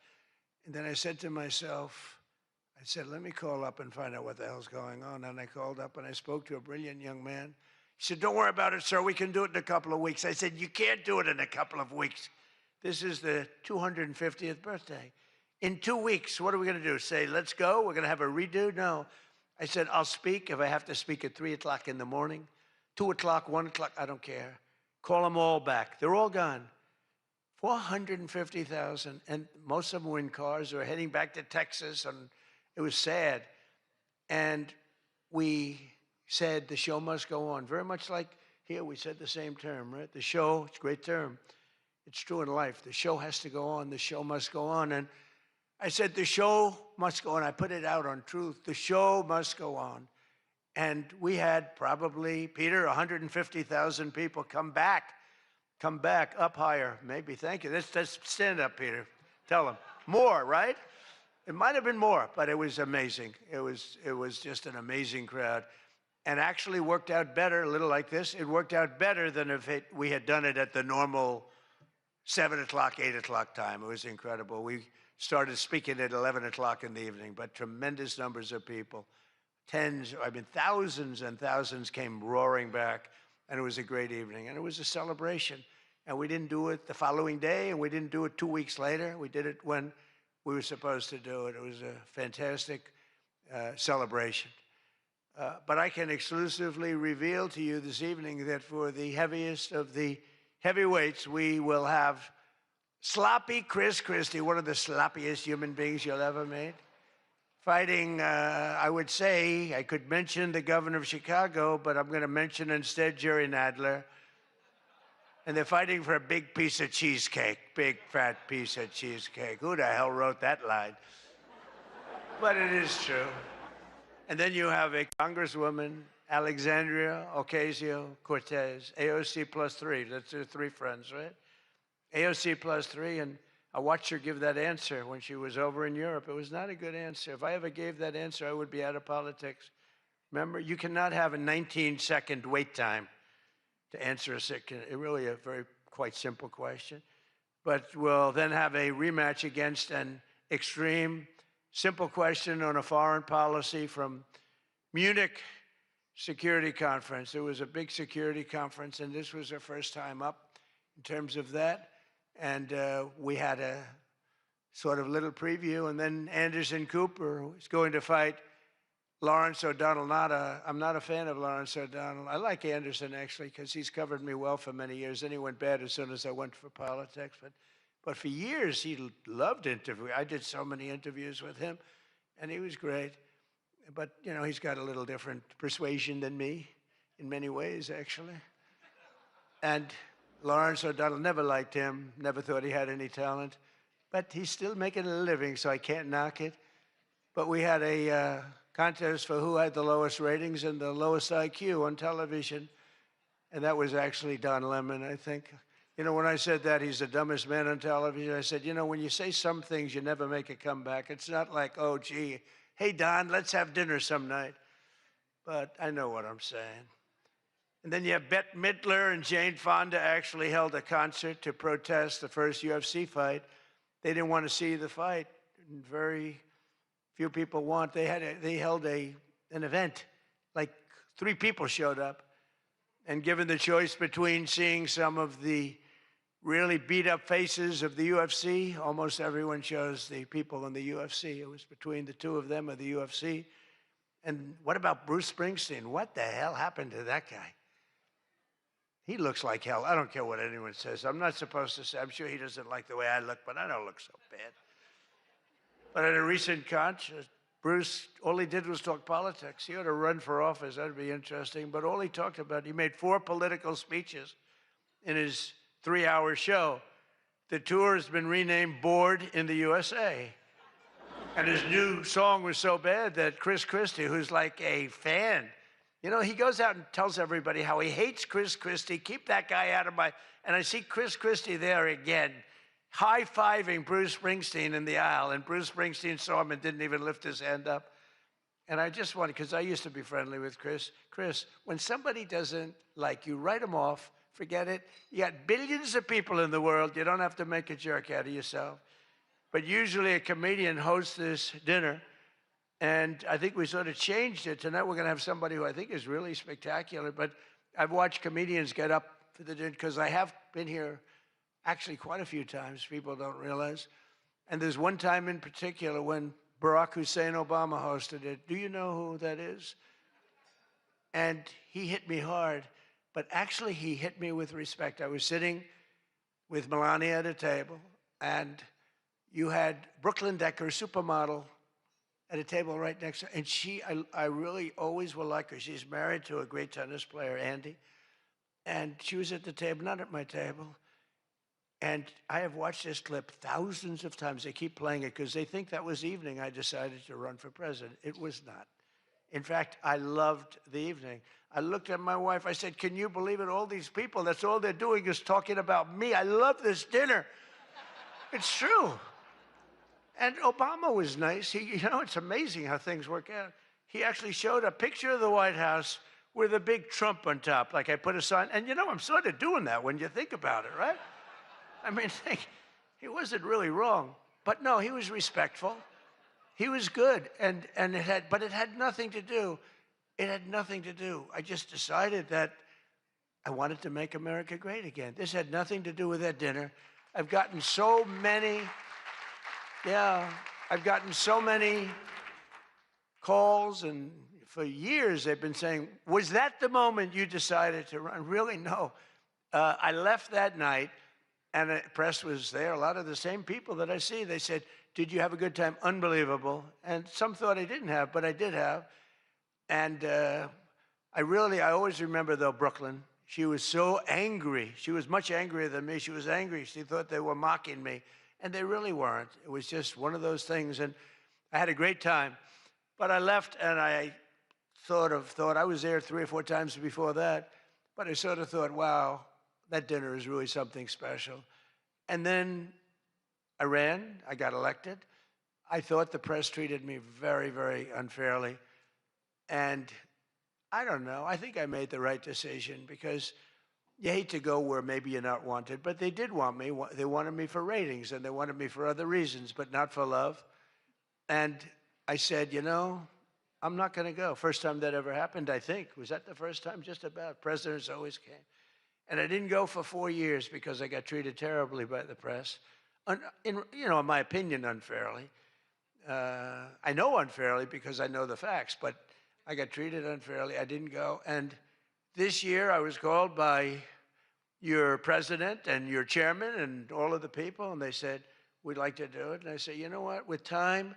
And then I said to myself, I said, let me call up and find out what the hell's going on. And I called up, and I spoke to a brilliant young man. He said, don't worry about it, sir. We can do it in a couple of weeks. I said, you can't do it in a couple of weeks. This is the 250th birthday. In 2 weeks, what are we going to do? Say, let's go? We're going to have a redo? No. I said, I'll speak if I have to speak at 3 o'clock in the morning, 2 o'clock, 1 o'clock. I don't care. Call them all back. They're all gone. 450,000, and most of them were in cars or heading back to Texas, and it was sad. And we said the show must go on. Very much like here, we said the same term, right? The show, it's a great term. It's true in life. The show has to go on. The show must go on. And I said, the show must go on. I put it out on Truth. The show must go on. And we had probably, Peter, 150,000 people come back, up higher, maybe. Thank you. Let's stand up, Peter. Tell them. More, right? It might have been more, but it was amazing. It was just an amazing crowd. And actually worked out better, a little like this. It worked out better than if we had done it at the normal 7 o'clock, 8 o'clock time. It was incredible. We started speaking at 11 o'clock in the evening, but tremendous numbers of people. Thousands and thousands came roaring back, and it was a great evening. And it was a celebration. And we didn't do it the following day, and we didn't do it 2 weeks later. We did it when we were supposed to do it. It was a fantastic celebration. But I can exclusively reveal to you this evening that for the heaviest of the heavyweights, we will have sloppy Chris Christie, one of the sloppiest human beings you'll ever meet, fighting, I would say, I could mention the governor of Chicago, but I'm going to mention instead Jerry Nadler. And they're fighting for a big piece of cheesecake, big fat piece of cheesecake. Who the hell wrote that line? But it is true. And then you have a Congresswoman, Alexandria Ocasio-Cortez, AOC +3. That's her 3 friends, right? AOC +3, and I watched her give that answer when she was over in Europe. It was not a good answer. If I ever gave that answer, I would be out of politics. Remember, you cannot have a 19-second wait time to answer really a very quite simple question. But we'll then have a rematch against an extreme, simple question on a foreign policy from Munich Security Conference. It was a big security conference, and this was her first time up in terms of that. And we had a sort of little preview, and then Anderson Cooper is going to fight Lawrence O'Donnell. I'm not a fan of Lawrence O'Donnell. I like Anderson, actually, because he's covered me well for many years. Then he went bad as soon as I went for politics. But for years, he loved interviewing. I did so many interviews with him, and he was great. But, you know, he's got a little different persuasion than me in many ways, actually. And Lawrence O'Donnell, never liked him, never thought he had any talent. but he's still making a living, so I can't knock it. But we had a contest for who had the lowest ratings and the lowest IQ on television, and that was actually Don Lemon, I think. You know, when I said that he's the dumbest man on television, I said, you know, when you say some things, you never make a comeback. It's not like, oh, gee, hey, Don, let's have dinner some night. But I know what I'm saying. And then you have Bette Midler and Jane Fonda actually held a concert to protest the first UFC fight. They didn't want to see the fight. Very few people want. They held an event. Like 3 people showed up. And given the choice between seeing some of the really beat up faces of the UFC, almost everyone chose the people in the UFC. It was between the 2 of them or the UFC. And what about Bruce Springsteen? What the hell happened to that guy? He looks like hell. I don't care what anyone says. I'm not supposed to say. I'm sure he doesn't like the way I look, but I don't look so bad. But at a recent concert, Bruce, all he did was talk politics. He ought to run for office. That'd be interesting. But all he talked about, he made 4 political speeches in his 3-hour show. The tour has been renamed Bored in the USA. And his new song was so bad that Chris Christie, who's like a fan, you know, he goes out and tells everybody how he hates Chris Christie. Keep that guy out of my... And I see Chris Christie there again, high-fiving Bruce Springsteen in the aisle. And Bruce Springsteen saw him and didn't even lift his hand up. And I just wanted, because I used to be friendly with Chris. Chris, when somebody doesn't like you, write them off. Forget it. You got billions of people in the world. You don't have to make a jerk out of yourself. But usually a comedian hosts this dinner. And I think we sort of changed it. Tonight we're going to have somebody who I think is really spectacular. But I've watched comedians get up for the dinner because I have been here actually quite a few times. People don't realize. And there's one time in particular when Barack Hussein Obama hosted it. Do you know who that is? And he hit me hard. But actually he hit me with respect. I was sitting with Melania at a table. And you had Brooklyn Decker, supermodel, at a table right next to her. And I really always will like her. She's married to a great tennis player, Andy. And she was at the table, not at my table. And I have watched this clip thousands of times. They keep playing it because they think that was the evening I decided to run for president. It was not. In fact, I loved the evening. I looked at my wife. I said, can you believe it? All these people, that's all they're doing is talking about me. I love this dinner. It's true. And Obama was nice. You know, it's amazing how things work out. He actually showed a picture of the White House with a big Trump on top, like I put a sign. And you know, I'm sort of doing that when you think about it, right? I mean, he wasn't really wrong. But no, he was respectful. He was good. But it had nothing to do. It had nothing to do. I just decided that I wanted to make America great again. This had nothing to do with that dinner. I've gotten so many... Yeah, I've gotten so many calls, and for years they've been saying, was that the moment you decided to run? Really, no. I left that night, and the press was there. A lot of the same people that I see, they said, did you have a good time? Unbelievable. And some thought I didn't have, but I did have. And I always remember, though, Brooklyn. She was so angry. She was much angrier than me. She was angry. She thought they were mocking me. And they really weren't. It was just one of those things. And I had a great time. But I left, and I thought, I was there 3 or 4 times before that. But I sort of thought, wow, that dinner is really something special. And then I ran. I got elected. I thought the press treated me very, very unfairly. And I don't know. I think I made the right decision because you hate to go where maybe you're not wanted, but they did want me. They wanted me for ratings, and they wanted me for other reasons, but not for love. And I said, you know, I'm not going to go. First time that ever happened, I think. Was that the first time? Just about. Presidents always came. And I didn't go for 4 years because I got treated terribly by the press. In my opinion, unfairly. I know unfairly because I know the facts, but I got treated unfairly. I didn't go. And this year I was called by your president and your chairman and all of the people, and they said, we'd like to do it. And I said, you know what, with time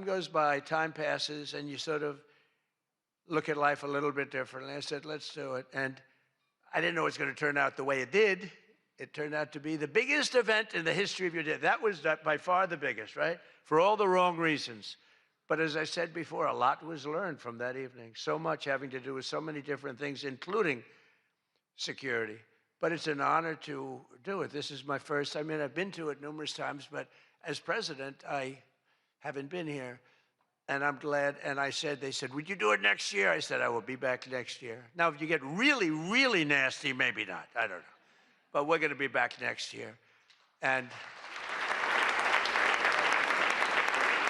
goes by, time passes, and you sort of look at life a little bit differently. I said, let's do it. And I didn't know it was going to turn out the way it did, It turned out to be the biggest event in the history of your day. That was by far the biggest, right? For all the wrong reasons. But as I said before, a lot was learned from that evening. So much having to do with so many different things, including security. But it's an honor to do it. This is my first. I mean, I've been to it numerous times, but as president, I haven't been here. And I'm glad. And I said, they said, would you do it next year? I said, I will be back next year. Now, if you get really, really nasty, maybe not. I don't know. But we're going to be back next year. And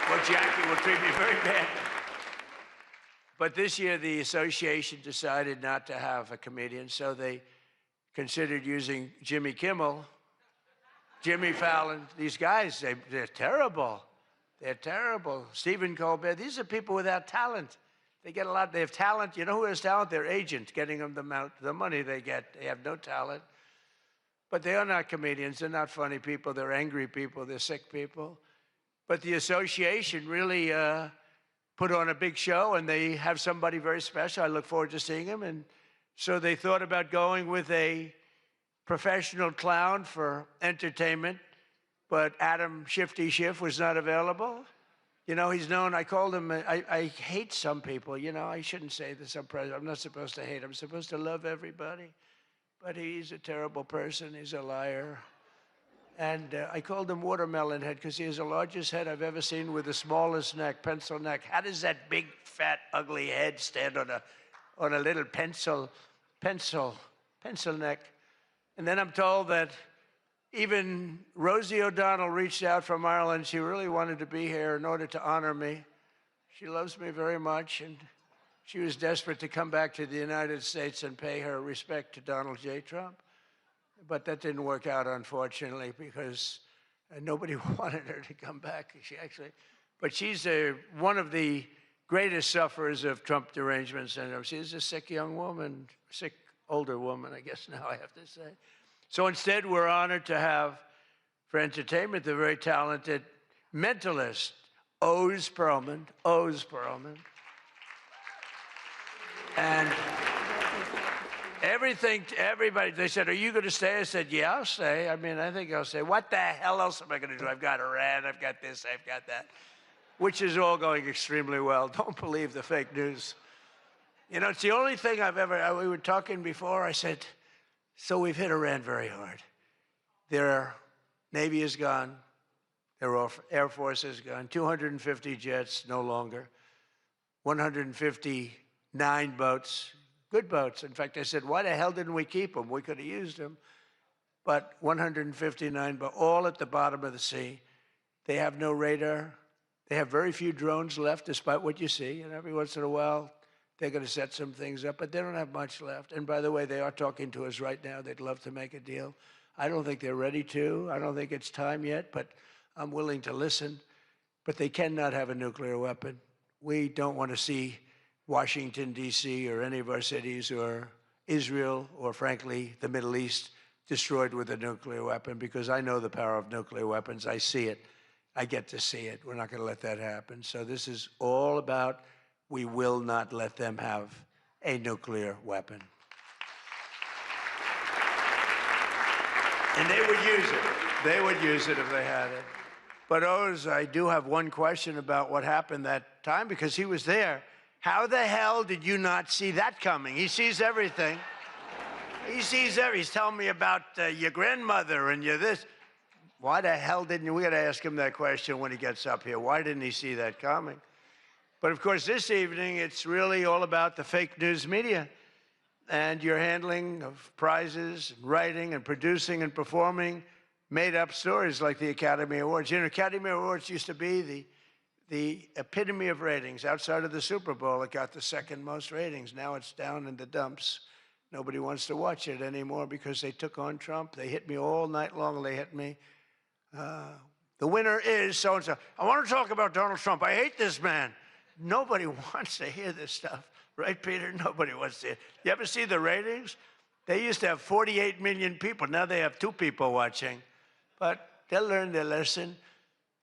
well, Jackie will treat me very bad. But this year, the association decided not to have a comedian, so they considered using Jimmy Kimmel, Jimmy Fallon. These guys, they're terrible. They're terrible. Stephen Colbert. These are people without talent. They get a lot. They have talent. You know who has talent? Their agent, getting them the money they get. They have no talent. But they are not comedians. They're not funny people. They're angry people. They're sick people. But the association really put on a big show, and they have somebody very special. I look forward to seeing him. And so they thought about going with a professional clown for entertainment, but Adam Shifty Schiff was not available. You know, he's known, I called him, I hate some people, you know, I shouldn't say this, I'm not supposed to hate, I'm supposed to love everybody. But he's a terrible person, he's a liar. And I called him Watermelon Head because he has the largest head I've ever seen with the smallest neck, pencil neck. How does that big, fat, ugly head stand on a little pencil neck? And then I'm told that even Rosie O'Donnell reached out from Ireland. She really wanted to be here in order to honor me. She loves me very much, and she was desperate to come back to the United States and pay her respect to Donald J. Trump. But that didn't work out, unfortunately, because nobody wanted her to come back. But she's one of the greatest sufferers of Trump derangement syndrome. She's a sick young woman, sick older woman, I guess now I have to say. So instead, we're honored to have, for entertainment, the very talented mentalist, Oz Perlman. And everybody, they said, are you going to stay? I said, yeah, I'll stay. I mean, I think I'll stay. What the hell else am I going to do? I've got Iran, I've got this, I've got that, which is all going extremely well. Don't believe the fake news. You know, it's the only thing we were talking before, I said, so we've hit Iran very hard. Their Navy is gone. Their Air Force is gone. 250 jets, no longer. 159 boats, good boats. In fact, I said, why the hell didn't we keep them? We could have used them. But 159, but all at the bottom of the sea. They have no radar. They have very few drones left, despite what you see. And every once in a while, they're going to set some things up, but they don't have much left. And by the way, they are talking to us right now. They'd love to make a deal. I don't think they're ready to. I don't think it's time yet, but I'm willing to listen. But they cannot have a nuclear weapon. We don't want to see Washington, D.C., or any of our cities, or Israel, or frankly, the Middle East, destroyed with a nuclear weapon, because I know the power of nuclear weapons. I see it. I get to see it. We're not going to let that happen. So this is all about, we will not let them have a nuclear weapon. And they would use it. They would use it if they had it. But Oz, I do have one question about what happened that time, because he was there. How the hell did you not see that coming? He sees everything. He sees everything. He's telling me about your grandmother and your this. Why the hell didn't you? We got to ask him that question when he gets up here. Why didn't he see that coming? But of course, this evening, it's really all about the fake news media and your handling of prizes, and writing and producing and performing made-up stories like the Academy Awards. You know, Academy Awards used to be the epitome of ratings. Outside of the Super Bowl, it got the second most ratings. Now it's down in the dumps. Nobody wants to watch it anymore because they took on Trump. They hit me all night long. They hit me. The winner is so-and-so. I want to talk about Donald Trump. I hate this man. Nobody wants to hear this stuff. Right, Peter? Nobody wants to hear. You ever see the ratings? They used to have 48 million people. Now they have 2 people watching. But they'll learn their lesson.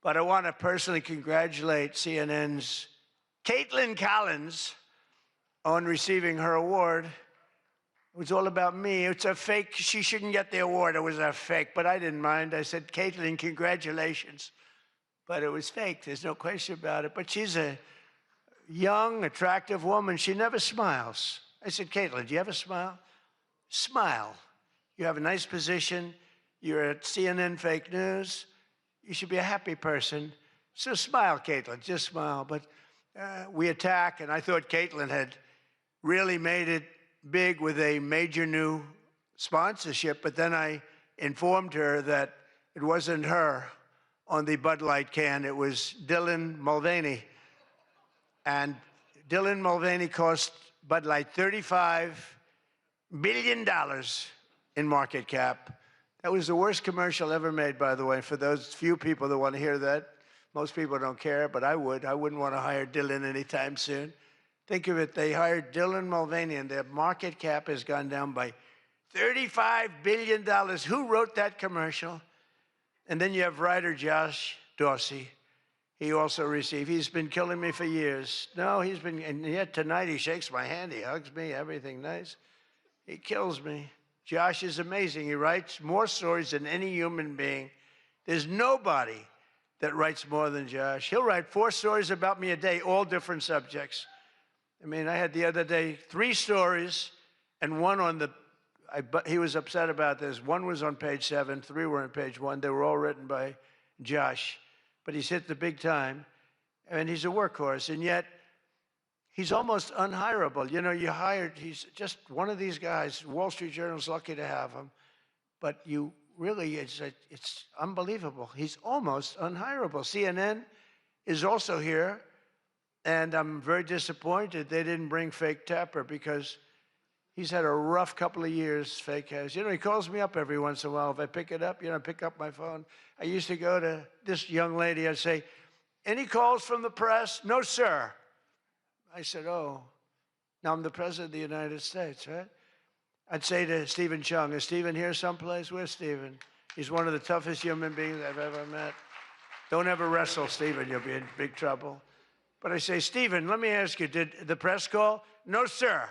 But I want to personally congratulate CNN's Caitlin Collins on receiving her award. It was all about me. It's a fake. She shouldn't get the award. It was a fake. But I didn't mind. I said, Caitlin, congratulations. But it was fake. There's no question about it. But she's a young, attractive woman. She never smiles. I said, Caitlin, do you ever smile? Smile. You have a nice position. You're at CNN Fake News. You should be a happy person. So smile, Caitlin. Just smile. But we attack, and I thought Caitlin had really made it big with a major new sponsorship, but then I informed her that it wasn't her on the Bud Light can, it was Dylan Mulvaney. And Dylan Mulvaney cost Bud Light $35 billion in market cap. That was the worst commercial ever made, by the way, for those few people that want to hear that. Most people don't care, but I would. I wouldn't want to hire Dylan anytime soon. Think of it, they hired Dylan Mulvaney, and their market cap has gone down by $35 billion. Who wrote that commercial? And then you have writer Josh Dorsey. He also received, he's been killing me for years. No, he's been, and yet tonight he shakes my hand, he hugs me, everything nice. He kills me. Josh is amazing. He writes more stories than any human being. There's nobody that writes more than Josh. He'll write 4 stories about me a day, all different subjects. I mean, I had the other day 3 stories and one on the, he was upset about this. 1 was on page 7, 3 were on page 1. They were all written by Josh. But he's hit the big time, and he's a workhorse, and yet he's almost unhireable. You know, he's just one of these guys. Wall Street Journal's lucky to have him, but you really, it's unbelievable. He's almost unhireable. CNN is also here. And I'm very disappointed they didn't bring Fake Tapper because he's had a rough couple of years, Fake has. You know, he calls me up every once in a while. If I pick it up, I pick up my phone. I used to go to this young lady. I'd say, any calls from the press? No, sir. I said, oh, now I'm the President of the United States, right? I'd say to Stephen Chung, is Stephen here someplace? Where's Stephen? He's one of the toughest human beings I've ever met. Don't ever wrestle Stephen. You'll be in big trouble. But I say, Stephen, let me ask you, did the press call? No, sir.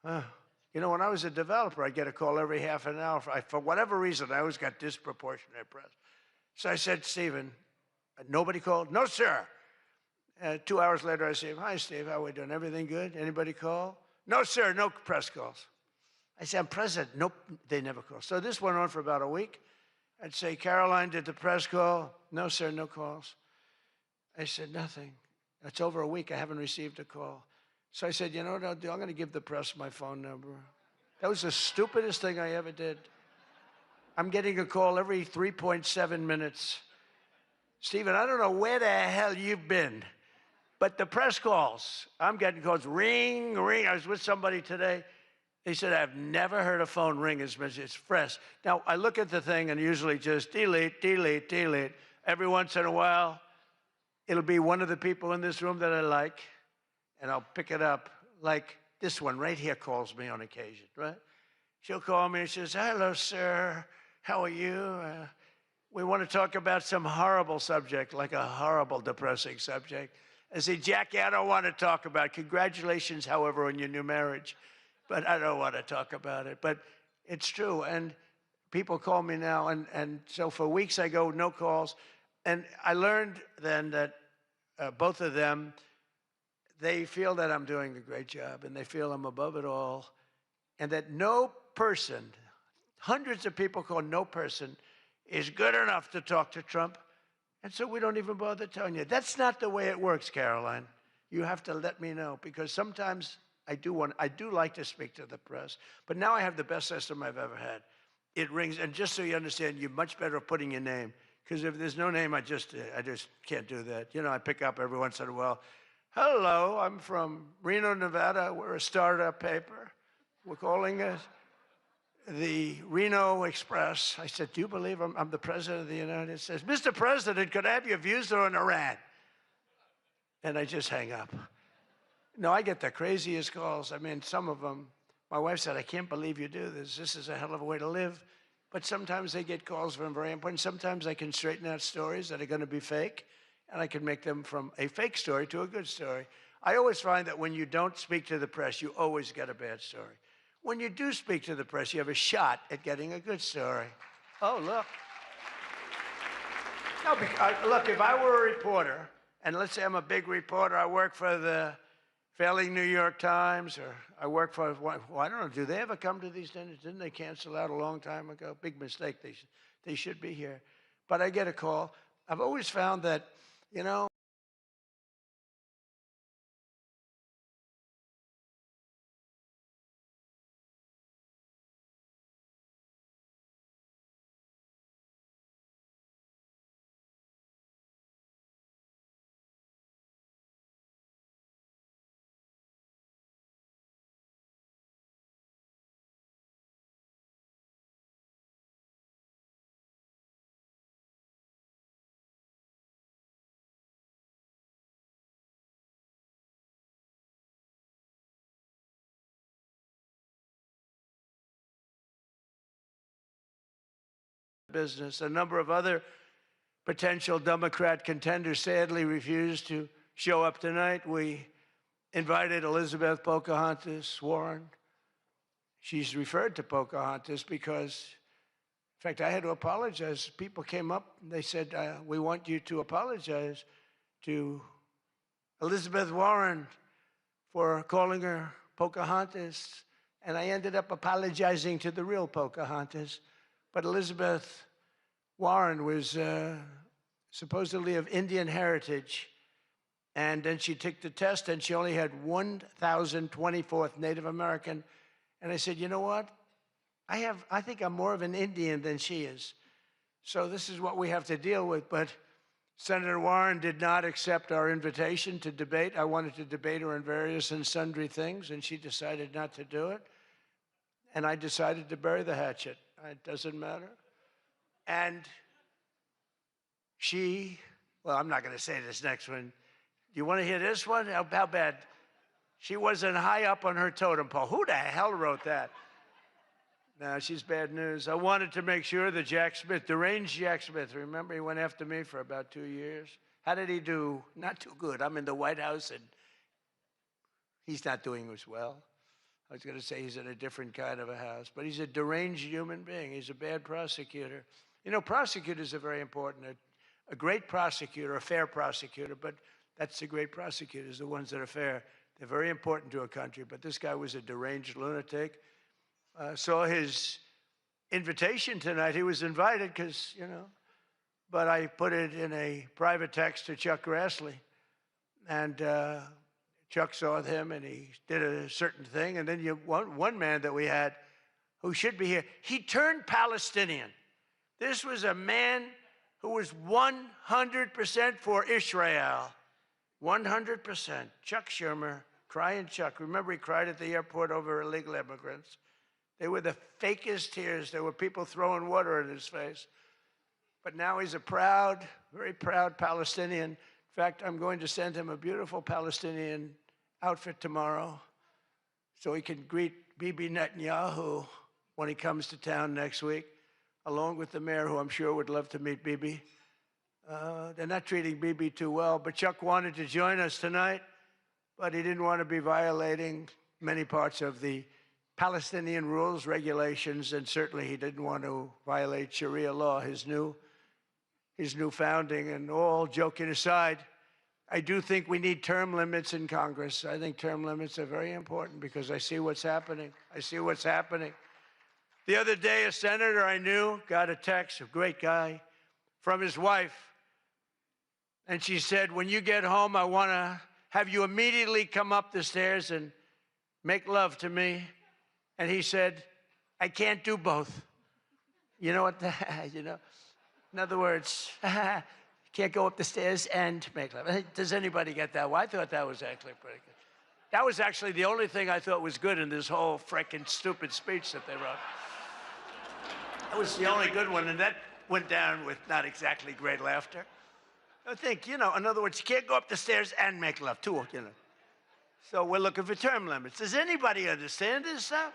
You know, when I was a developer, I'd get a call every half an hour. For whatever reason, I always got disproportionate press. So I said, Stephen, nobody called? No, sir. 2 hours later, I say, hi, Steve, how are we doing? Everything good? Anybody call? No, sir, no press calls. I say, I'm president. Nope, they never call. So this went on for about a week. I'd say, Caroline, did the press call? No, sir, no calls. I said, nothing. It's over a week. I haven't received a call. So I said, you know what I'll do? I'm going to give the press my phone number. That was the stupidest thing I ever did. I'm getting a call every 3.7 minutes. Stephen, I don't know where the hell you've been, but the press calls, I'm getting calls, ring, ring. I was with somebody today. They said, I've never heard a phone ring as much as it's fresh. Now, I look at the thing and usually just delete, delete, delete. Every once in a while, it'll be one of the people in this room that I like, and I'll pick it up. Like this one right here calls me on occasion, right? She'll call me and she says, hello, sir. How are you? We want to talk about some horrible subject, like a horrible, depressing subject. I say, Jackie, I don't want to talk about it. Congratulations, however, on your new marriage. But I don't want to talk about it. But it's true. And people call me now. And so for weeks I go, no calls. And I learned then that both of them, they feel that I'm doing a great job, and they feel I'm above it all, and that no person, hundreds of people call no person, is good enough to talk to Trump. And so we don't even bother telling you. That's not the way it works, Caroline. You have to let me know, because sometimes I do like to speak to the press, but now I have the best system I've ever had. It rings, and just so you understand, you're much better at putting your name. Because if there's no name, I just can't do that. You know, I pick up every once in a while. Hello, I'm from Reno, Nevada. We're a startup paper. We're calling it the Reno Express. I said, do you believe I'm the President of the United States? Mr. President, could I have your views on Iran? And I just hang up. No, I get the craziest calls. I mean, some of them, my wife said, I can't believe you do this. This is a hell of a way to live. But sometimes they get calls from very important. Sometimes I can straighten out stories that are going to be fake, and I can make them from a fake story to a good story. I always find that when you don't speak to the press, you always get a bad story. when you do speak to the press, you have a shot at getting a good story. Oh, look. No, look, if I were a reporter, and let's say I'm a big reporter, I work for the failing New York Times, or I work for, well, I don't know, do they ever come to these dinners? Didn't they cancel out a long time ago? Big mistake. They should be here. But I get a call. I've always found that, you know, business. A number of other potential Democrat contenders sadly refused to show up tonight. We invited Elizabeth Pocahontas Warren. She's referred to Pocahontas because, in fact, I had to apologize. People came up and they said, we want you to apologize to Elizabeth Warren for calling her Pocahontas. And I ended up apologizing to the real Pocahontas. But Elizabeth Warren was supposedly of Indian heritage. And then she took the test and she only had 1,024th Native American. And I said, you know what? I think I'm more of an Indian than she is. So this is what we have to deal with. But Senator Warren did not accept our invitation to debate. I wanted to debate her on various and sundry things, and she decided not to do it. And I decided to bury the hatchet. It doesn't matter. And she, well, I'm not going to say this next one. Do you want to hear this one? How bad? She wasn't high up on her totem pole. Who the hell wrote that? No, she's bad news. I wanted to make sure that Jack Smith, deranged Jack Smith, remember he went after me for about 2 years? How did he do? Not too good. I'm in the White House and he's not doing as well. I was going to say he's in a different kind of a house, but he's a deranged human being. He's a bad prosecutor. You know, prosecutors are very important. A great prosecutor, a fair prosecutor, but that's the great prosecutors, the ones that are fair. They're very important to a country, but this guy was a deranged lunatic. Saw his invitation tonight. He was invited because, you know, but I put it in a private text to Chuck Grassley. And Chuck saw him and he did a certain thing. And then one man that we had who should be here, he turned Palestinian. This was a man who was 100% for Israel. 100%. Chuck Schumer, crying Chuck. Remember he cried at the airport over illegal immigrants. They were the fakest tears. There were people throwing water in his face. But now he's a proud, very proud Palestinian. In fact, I'm going to send him a beautiful Palestinian outfit tomorrow so he can greet Bibi Netanyahu when he comes to town next week, along with the mayor, who I'm sure would love to meet Bibi. They're not treating Bibi too well, but Chuck wanted to join us tonight, but he didn't want to be violating many parts of the Palestinian rules, regulations, and certainly he didn't want to violate Sharia law, his new founding. And all joking aside, I do think we need term limits in Congress. I think term limits are very important because I see what's happening. I see what's happening. The other day, a senator I knew got a text, a great guy, from his wife. And she said, when you get home, I want to have you immediately come up the stairs and make love to me. And he said, I can't do both. You know what? You know, in other words, can't go up the stairs and make love. Does anybody get that? Well, I thought that was actually pretty good. That was actually the only thing I thought was good in this whole frickin' stupid speech that they wrote. That was the only good one, and that went down with not exactly great laughter. I think, you know, in other words, you can't go up the stairs and make love, too, you know. So we're looking for term limits. Does anybody understand this stuff?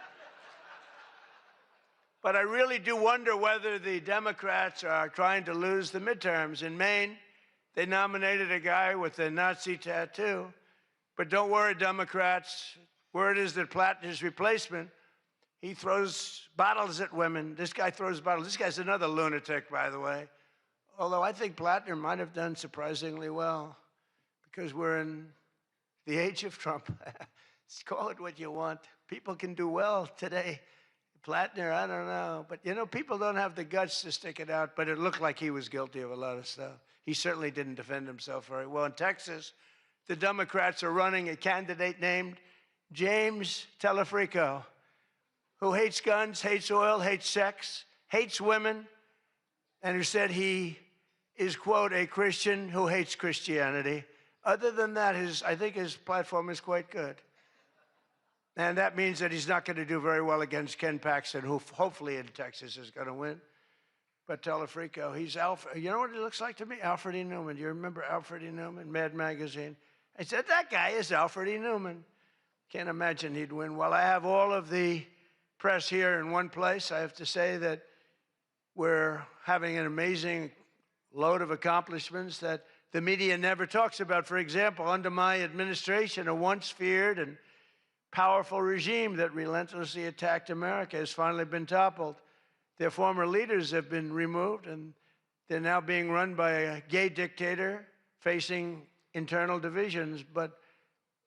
But I really do wonder whether the Democrats are trying to lose the midterms. In Maine, they nominated a guy with a Nazi tattoo. But don't worry, Democrats. Word is that Platt, his replacement, He throws bottles at women. This guy throws bottles. This guy's another lunatic, by the way. Although I think Plattner might have done surprisingly well because we're in the age of Trump. Call it what you want. People can do well today. Plattner, I don't know. But, you know, people don't have the guts to stick it out, but it looked like he was guilty of a lot of stuff. He certainly didn't defend himself very well. In Texas, the Democrats are running a candidate named James Telefrico, who hates guns, hates oil, hates sex, hates women, and who said he is, quote, a Christian who hates Christianity. Other than that, I think his platform is quite good. And that means that he's not going to do very well against Ken Paxton, who hopefully in Texas is going to win. But Telefrico, he's Alfred. You know what he looks like to me? Alfred E. Newman. Do you remember Alfred E. Newman, Mad Magazine? I said, that guy is Alfred E. Newman. Can't imagine he'd win. Well, I have all of the press here in one place. I have to say that we're having an amazing load of accomplishments that the media never talks about. For example, under my administration, a once feared and powerful regime that relentlessly attacked America has finally been toppled. Their former leaders have been removed, and they're now being run by a gay dictator facing internal divisions. But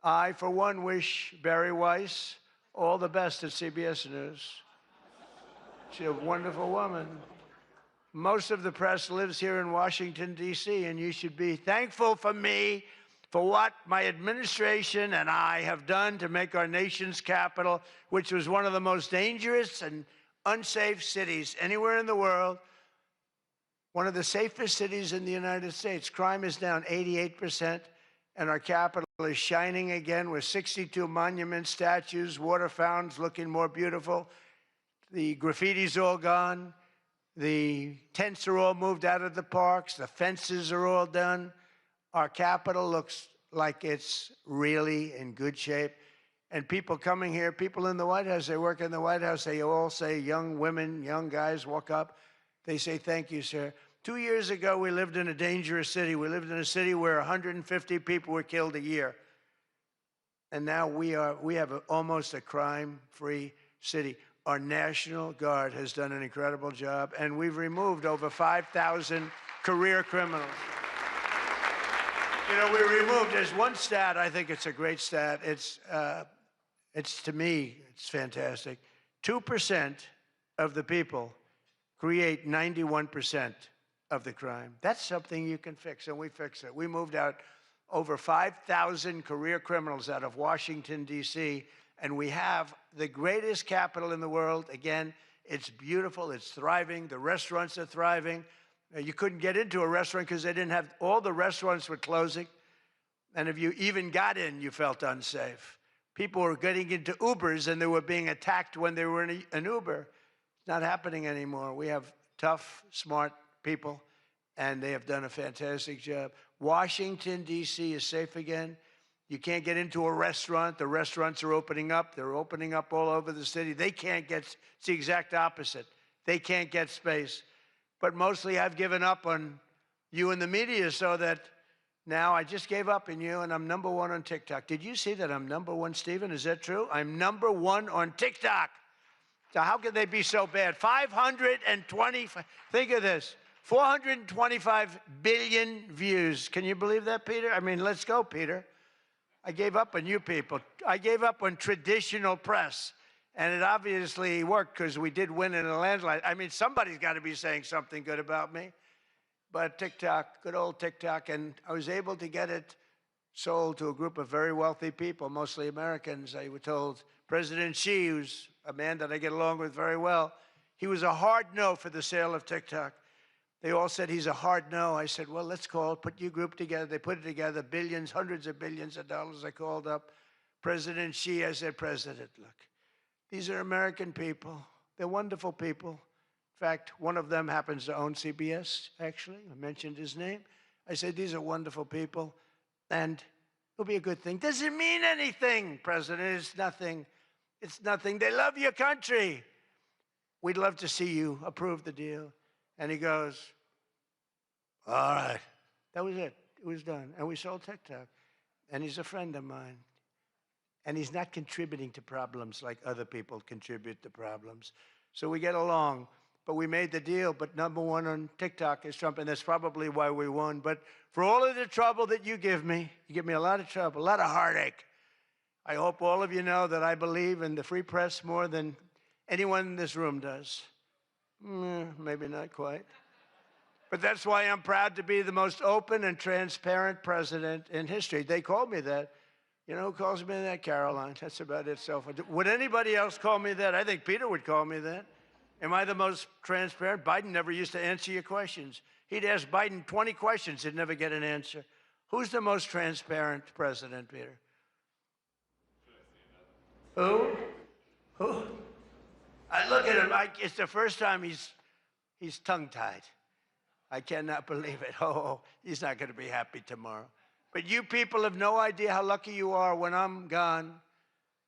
I, for one, wish Barry Weiss all the best at CBS News. She's a wonderful woman. Most of the press lives here in Washington, D.C., and you should be thankful for me for what my administration and I have done to make our nation's capital, which was one of the most dangerous and unsafe cities anywhere in the world, one of the safest cities in the United States. Crime is down 88%, and our capital is shining again with 62 monuments, statues, water fountains looking more beautiful. The graffiti's all gone. The tents are all moved out of the parks. The fences are all done. Our capital looks like it's really in good shape. And people coming here, people in the White House, they work in the White House, they all say, young women, young guys walk up. They say, thank you, sir. 2 years ago, we lived in a dangerous city. We lived in a city where 150 people were killed a year. And now we have almost a crime-free city. Our National Guard has done an incredible job, and we've removed over 5,000 career criminals. You know, we removed, there's one stat, I think it's a great stat. It's to me, it's fantastic. 2% of the people create 91% of the crime. That's something you can fix, and we fix it. We moved out over 5,000 career criminals out of Washington, D.C., and we have the greatest capital in the world. Again, it's beautiful, it's thriving, the restaurants are thriving. You couldn't get into a restaurant because they didn't have, all the restaurants were closing. And if you even got in, you felt unsafe. People were getting into Ubers and they were being attacked when they were in an Uber. It's not happening anymore. We have tough, smart people, and they have done a fantastic job. Washington, D.C. is safe again. You can't get into a restaurant. The restaurants are opening up. They're opening up all over the city. They can't get, it's the exact opposite. They can't get space. But mostly I've given up on you and the media so that now I just gave up on you and I'm #1 on TikTok. Did you see that I'm #1, Stephen? Is that true? I'm #1 on TikTok. So how could they be so bad? 520, think of this, 425 billion views. Can you believe that, Peter? I mean, let's go, Peter. I gave up on you people. I gave up on traditional press. And it obviously worked because we did win in a landslide. I mean, somebody's got to be saying something good about me. But TikTok, good old TikTok, and I was able to get it sold to a group of very wealthy people, mostly Americans. I was told President Xi, who's a man that I get along with very well, he was a hard no for the sale of TikTok. They all said he's a hard no. I said, well, let's call, put your group together. They put it together, billions, hundreds of billions of dollars. I called up President Xi. I said, President, look. These are American people. They're wonderful people. In fact, one of them happens to own CBS, actually. I mentioned his name. I said, these are wonderful people, and it'll be a good thing. Does it mean anything, President? It's nothing. It's nothing. They love your country. We'd love to see you approve the deal. And he goes, all right. That was it. It was done. And we sold TikTok. And he's a friend of mine. and he's not contributing to problems like other people contribute to problems. So we get along. But we made the deal. But #1 on TikTok is Trump, and that's probably why we won. But for all of the trouble that you give me a lot of trouble, a lot of heartache. I hope all of you know that I believe in the free press more than anyone in this room does. Maybe not quite. But that's why I'm proud to be the most open and transparent president in history. They called me that. You know who calls me that? Caroline. That's about it. So would anybody else call me that? I think Peter would call me that. Am I the most transparent? Biden never used to answer your questions. He'd ask Biden 20 questions, he'd never get an answer. Who's the most transparent president, Peter? Who? I look at him, it's the first time he's tongue-tied. I cannot believe it. Oh, he's not going to be happy tomorrow. But you people have no idea how lucky you are. When I'm gone,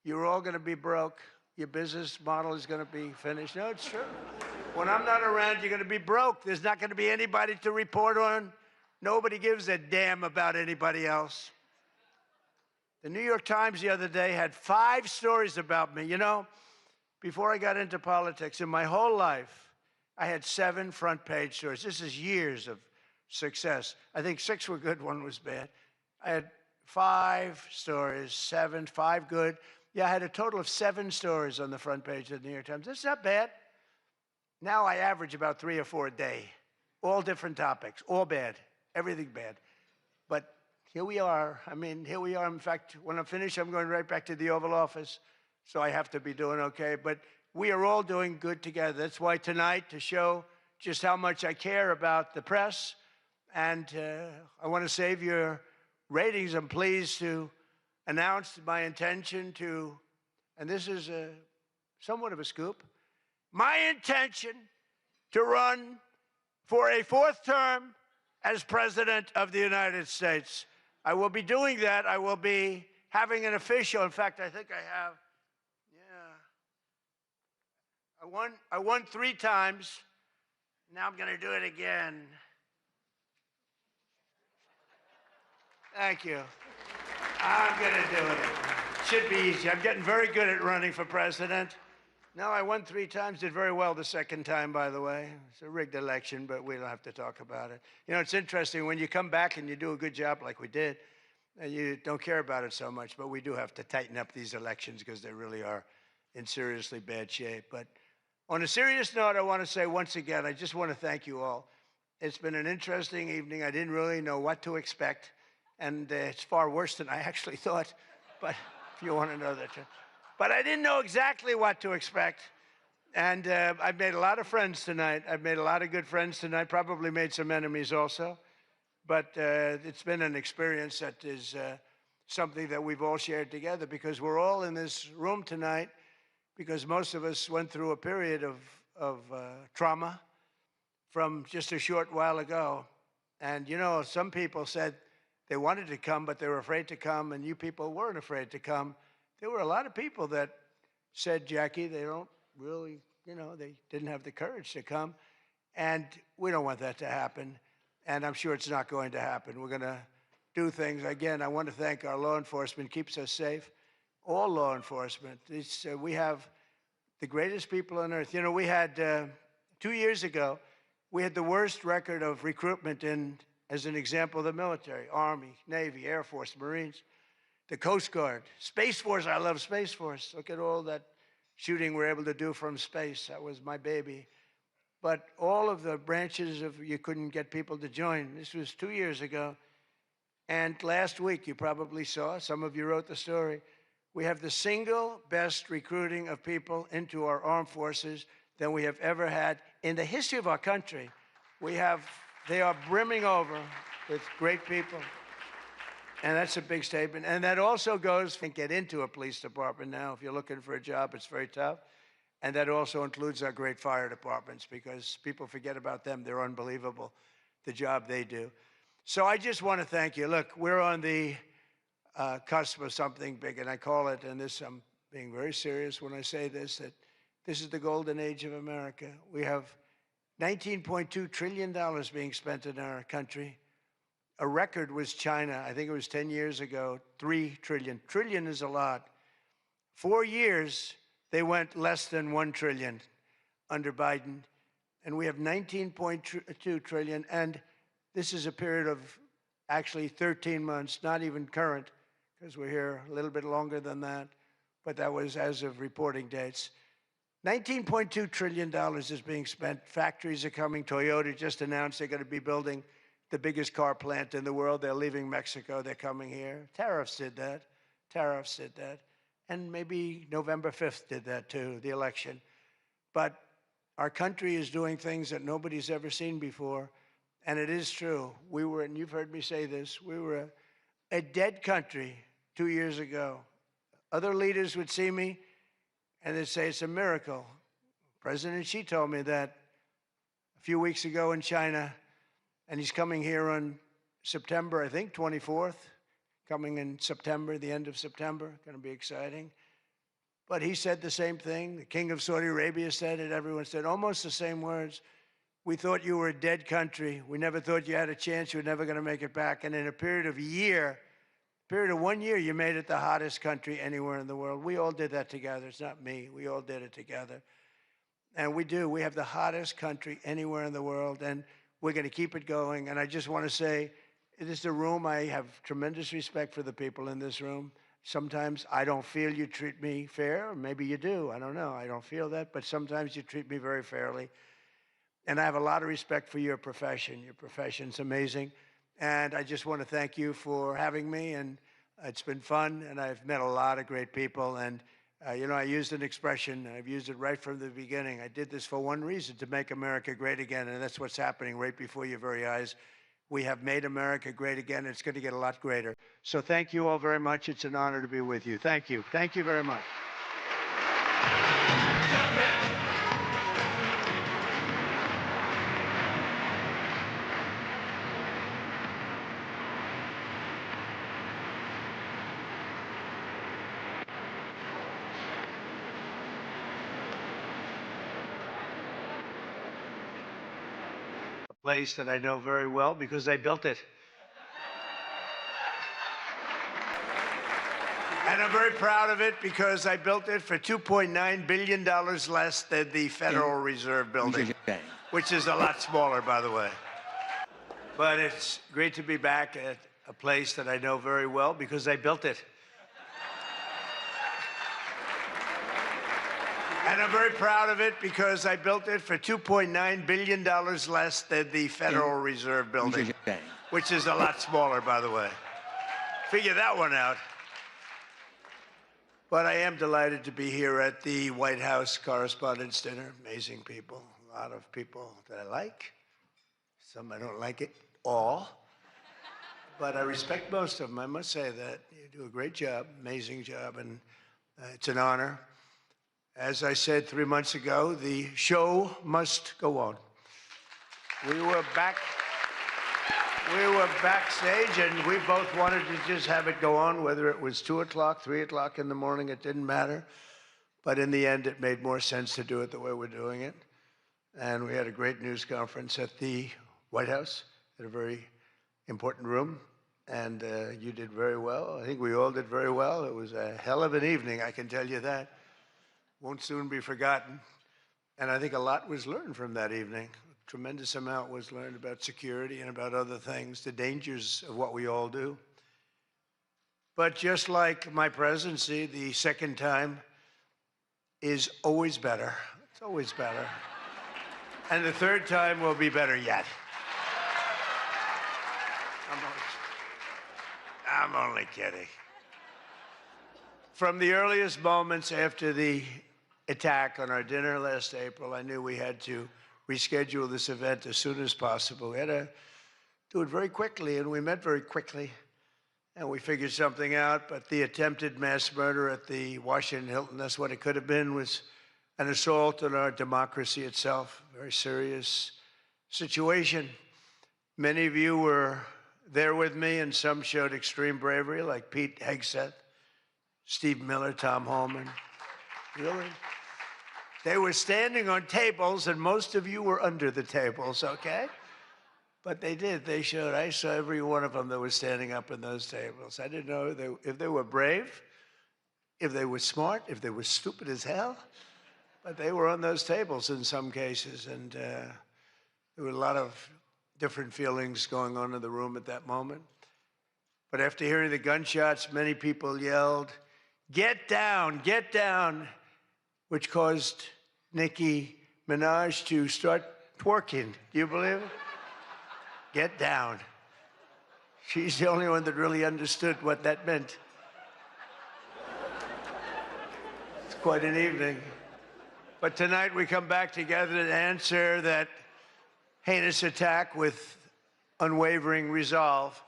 you're all going to be broke. Your business model is going to be finished. No, it's true. When I'm not around, you're going to be broke. There's not going to be anybody to report on. Nobody gives a damn about anybody else. The New York Times the other day had 5 stories about me. You know, before I got into politics, in my whole life, I had 7 front-page stories. This is years of success. I think 6 were good, 1 was bad. I had 5 stories, 7, 5 good. Yeah, I had a total of 7 stories on the front page of the New York Times. That's not bad. Now I average about 3 or 4 a day, all different topics, all bad, everything bad. But here we are. I mean, here we are. In fact, when I'm finished, I'm going right back to the Oval Office, so I have to be doing okay. But we are all doing good together. That's why tonight, to show just how much I care about the press, and I want to save your ratings, I'm pleased to announced my intention to, and this is somewhat of a scoop, my intention to run for a 4th term as President of the United States. I will be doing that. I will be having an official, in fact, I think I have, I won 3 times. Now I'm going to do it again. Thank you. I'm going to do it. Should be easy. I'm getting very good at running for president. No, I won 3 times, did very well the 2nd time, by the way. It's a rigged election, but we don't have to talk about it. You know, it's interesting, when you come back and you do a good job like we did, you don't care about it so much, but we do have to tighten up these elections because they really are in seriously bad shape. But on a serious note, I want to say once again, I just want to thank you all. It's been an interesting evening. I didn't really know what to expect. And it's far worse than I actually thought, but if you want to know that. But I didn't know exactly what to expect. And I've made a lot of friends tonight. I've made a lot of good friends tonight, probably made some enemies also. But it's been an experience that is something that we've all shared together, because we're all in this room tonight because most of us went through a period of trauma from just a short while ago. And, you know, some people said they wanted to come, but they were afraid to come, and you people weren't afraid to come. There were a lot of people that said, Jackie, they don't really, you know, they didn't have the courage to come. And we don't want that to happen. And I'm sure it's not going to happen. We're going to do things. Again, I want to thank our law enforcement, keeps us safe. All law enforcement. We have the greatest people on earth. You know, we had, 2 years ago, we had the worst record of recruitment in, as an example, the military, Army, Navy, Air Force, Marines, the Coast Guard, Space Force. I love Space Force. Look at all that shooting we're able to do from space. That was my baby. But all of the branches of, you couldn't get people to join. This was 2 years ago. And last week, you probably saw, some of you wrote the story, we have the single best recruiting of people into our armed forces than we have ever had in the history of our country. They are brimming over with great people. And that's a big statement. And that also goes, can't get into a police department now. If you're looking for a job, it's very tough. And that also includes our great fire departments, because people forget about them. They're unbelievable, the job they do. So I just want to thank you. Look, we're on the cusp of something big, and I call it, and this, I'm being very serious when I say this, that this is the golden age of America. We have $19.2 trillion being spent in our country. A record was China. I think it was 10 years ago, $3 trillion. Trillion is a lot. 4 years, they went less than 1 trillion under Biden, and we have 19.2 trillion, and this is a period of actually 13 months, not even current, because we're here a little bit longer than that, but that was as of reporting dates. $19.2 trillion is being spent. Factories are coming. Toyota just announced they're going to be building the biggest car plant in the world. They're leaving Mexico. They're coming here. Tariffs did that. Tariffs did that. And maybe November 5th did that too, the election. But our country is doing things that nobody's ever seen before. And it is true. We were, and you've heard me say this, we were a dead country 2 years ago. Other leaders would see me and they'd say, it's a miracle. President Xi told me that a few weeks ago in China, and he's coming here on September, I think, 24th, coming in September, the end of September, going to be exciting. But he said the same thing. The King of Saudi Arabia said it. Everyone said almost the same words. We thought you were a dead country. We never thought you had a chance. You were never going to make it back. And in a period of 1 year, you made it the hottest country anywhere in the world. We all did that together. It's not me. We all did it together. And we do. We have the hottest country anywhere in the world, and we're going to keep it going. And I just want to say, this is a room, I have tremendous respect for the people in this room. Sometimes I don't feel you treat me fair, or maybe you do. I don't know. I don't feel that, but sometimes you treat me very fairly. And I have a lot of respect for your profession. Your profession's amazing. And I just want to thank you for having me, and it's been fun, and I've met a lot of great people. And, you know, I used an expression, I've used it right from the beginning. I did this for one reason, to make America great again, and that's what's happening right before your very eyes. We have made America great again, and it's going to get a lot greater. So thank you all very much. It's an honor to be with you. Thank you. Thank you very much. Place that I know very well because I built it. And I'm very proud of it because I built it for $2.9 billion less than the Federal Reserve building, which is a lot smaller, by the way. But it's great to be back at a place that I know very well because I built it. And I'm very proud of it because I built it for $2.9 billion less than the Federal Reserve building, which is a lot smaller, by the way. Figure that one out. But I am delighted to be here at the White House Correspondents Dinner. Amazing people, a lot of people that I like. Some I don't like at all. But I respect most of them, I must say that. You do a great job, amazing job, and it's an honor. As I said 3 months ago, the show must go on. We were backstage, and we both wanted to just have it go on, whether it was 2 o'clock, 3 o'clock in the morning, it didn't matter. But in the end, it made more sense to do it the way we're doing it. And we had a great news conference at the White House, at a very important room. And you did very well. I think we all did very well. It was a hell of an evening, I can tell you that. Won't soon be forgotten. And I think a lot was learned from that evening. A tremendous amount was learned about security and about other things, the dangers of what we all do. But just like my presidency, the second time is always better. It's always better. And the third time will be better yet. I'm only kidding. From the earliest moments after the attack on our dinner last April, I knew we had to reschedule this event as soon as possible. We had to do it very quickly, and we met very quickly, and we figured something out. But the attempted mass murder at the Washington Hilton, that's what it could have been, was an assault on our democracy itself. A very serious situation. Many of you were there with me, and some showed extreme bravery, like Pete Hegseth, Steve Miller, Tom Holman. Really? They were standing on tables, and most of you were under the tables, okay? But they did. They showed. I saw every one of them that was standing up in those tables. I didn't know if they were brave, if they were smart, if they were stupid as hell. But they were on those tables in some cases, and there were a lot of different feelings going on in the room at that moment. But after hearing the gunshots, many people yelled, "Get down, get down," which caused Nicki Minaj to start twerking. Do you believe it? Get down. She's the only one that really understood what that meant. It's quite an evening. But tonight we come back together to answer that heinous attack with unwavering resolve.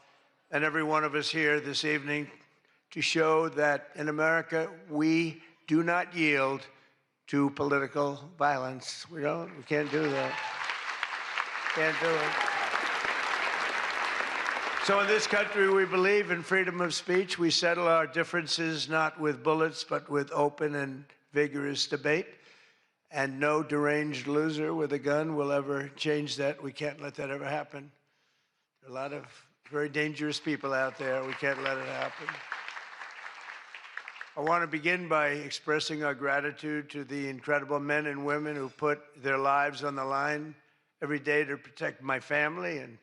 And every one of us here this evening to show that in America, we do not yield to political violence. We can't do that. Can't do it. So in this country, we believe in freedom of speech. We settle our differences not with bullets, but with open and vigorous debate. And no deranged loser with a gun will ever change that. We can't let that ever happen. There are a lot of very dangerous people out there. We can't let it happen. I want to begin by expressing our gratitude to the incredible men and women who put their lives on the line every day to protect my family and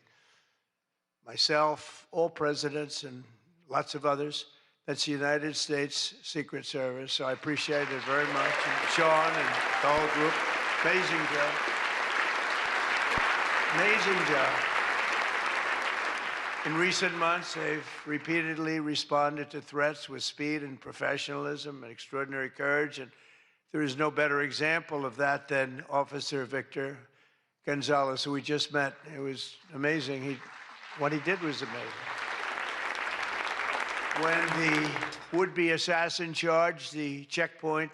myself, all presidents, and lots of others. That's the United States Secret Service, so I appreciate it very much. And Sean and the whole group, amazing job. Amazing job. In recent months, they've repeatedly responded to threats with speed and professionalism and extraordinary courage, and there is no better example of that than Officer Victor Gonzalez, who we just met. It was amazing. What he did was amazing. When the would-be assassin charged the checkpoint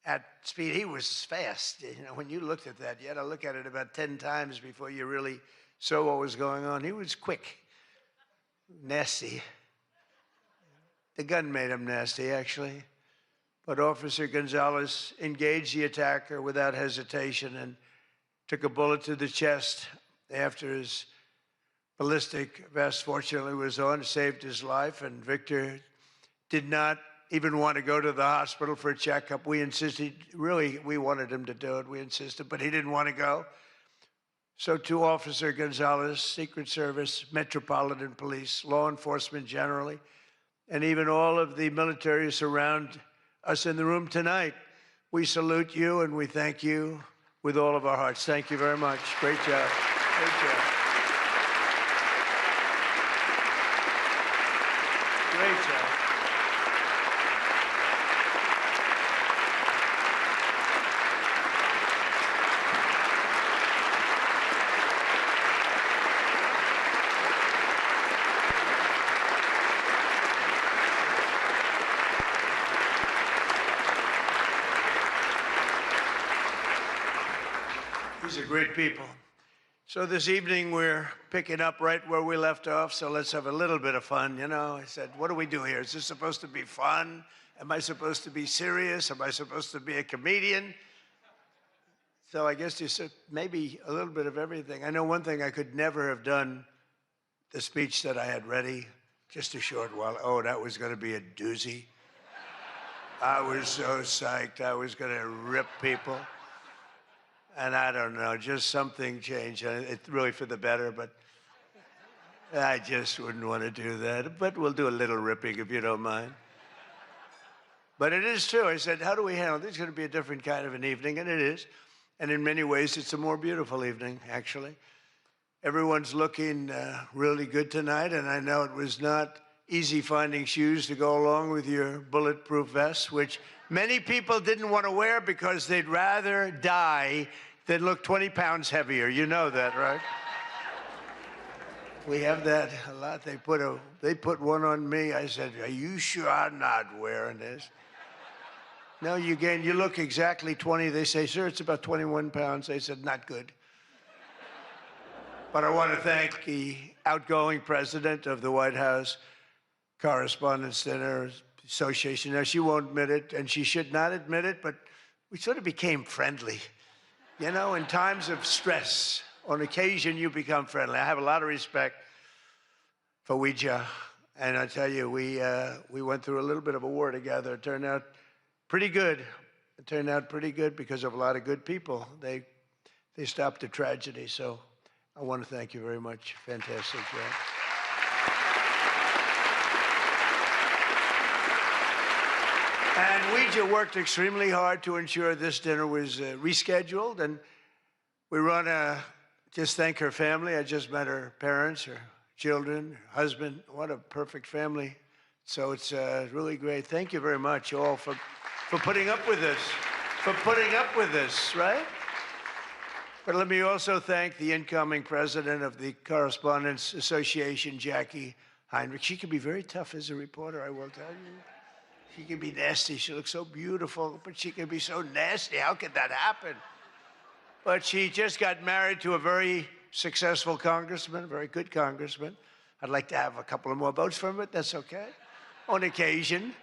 at speed, he was fast. You know, when you looked at that, you had to look at it about 10 times before you really saw what was going on. He was quick, nasty. The gun made him nasty, actually. But Officer Gonzalez engaged the attacker without hesitation and took a bullet to the chest after his ballistic vest, fortunately, was on, saved his life, and Victor did not even want to go to the hospital for a checkup. We insisted, really, we wanted him to do it. We insisted, but he didn't want to go. So to Officer Gonzalez, Secret Service, Metropolitan Police, law enforcement generally, and even all of the military who surround us in the room tonight, we salute you and we thank you with all of our hearts. Thank you very much. Great job. Great job. Great job. These are great people. So this evening we're picking up right where we left off, so let's have a little bit of fun, you know. I said, what do we do here? Is this supposed to be fun? Am I supposed to be serious? Am I supposed to be a comedian? So I guess you said maybe a little bit of everything. I know one thing, I could never have done the speech that I had ready just a short while. Oh, that was going to be a doozy. I was so psyched. I was going to rip people. And I don't know, just something changed. It's really for the better, but I just wouldn't want to do that. But we'll do a little ripping if you don't mind. But it is true. I said, how do we handle this? It's going to be a different kind of an evening, and it is. And in many ways, it's a more beautiful evening, actually. Everyone's looking really good tonight, and I know it was not easy finding shoes to go along with your bulletproof vests, which many people didn't want to wear because they'd rather die than look 20 pounds heavier. You know that, right? We have that a lot. They put one on me. I said, are you sure I'm not wearing this? No, you look exactly 20. They say, sir, it's about 21 pounds. They said, not good. But I want to thank the outgoing president of the White House Correspondents Dinner Association. Now, she won't admit it, and she should not admit it, but we sort of became friendly. You know, in times of stress, on occasion, you become friendly. I have a lot of respect for Ouija And I tell you, we went through a little bit of a war together. It turned out pretty good. It turned out pretty good because of a lot of good people. They stopped the tragedy. So I want to thank you very much. Fantastic job. And we worked extremely hard to ensure this dinner was rescheduled. And we want to just thank her family. I just met her parents, her children, her husband. What a perfect family. So it's really great. Thank you very much, all, for putting up with this. For putting up with this, right? But let me also thank the incoming president of the Correspondents Association, Jackie Heinrich. She can be very tough as a reporter, I will tell you. She can be nasty. She looks so beautiful, but she can be so nasty. How could that happen? But she just got married to a very successful congressman, a very good congressman. I'd like to have a couple of more votes from it. That's okay, on occasion.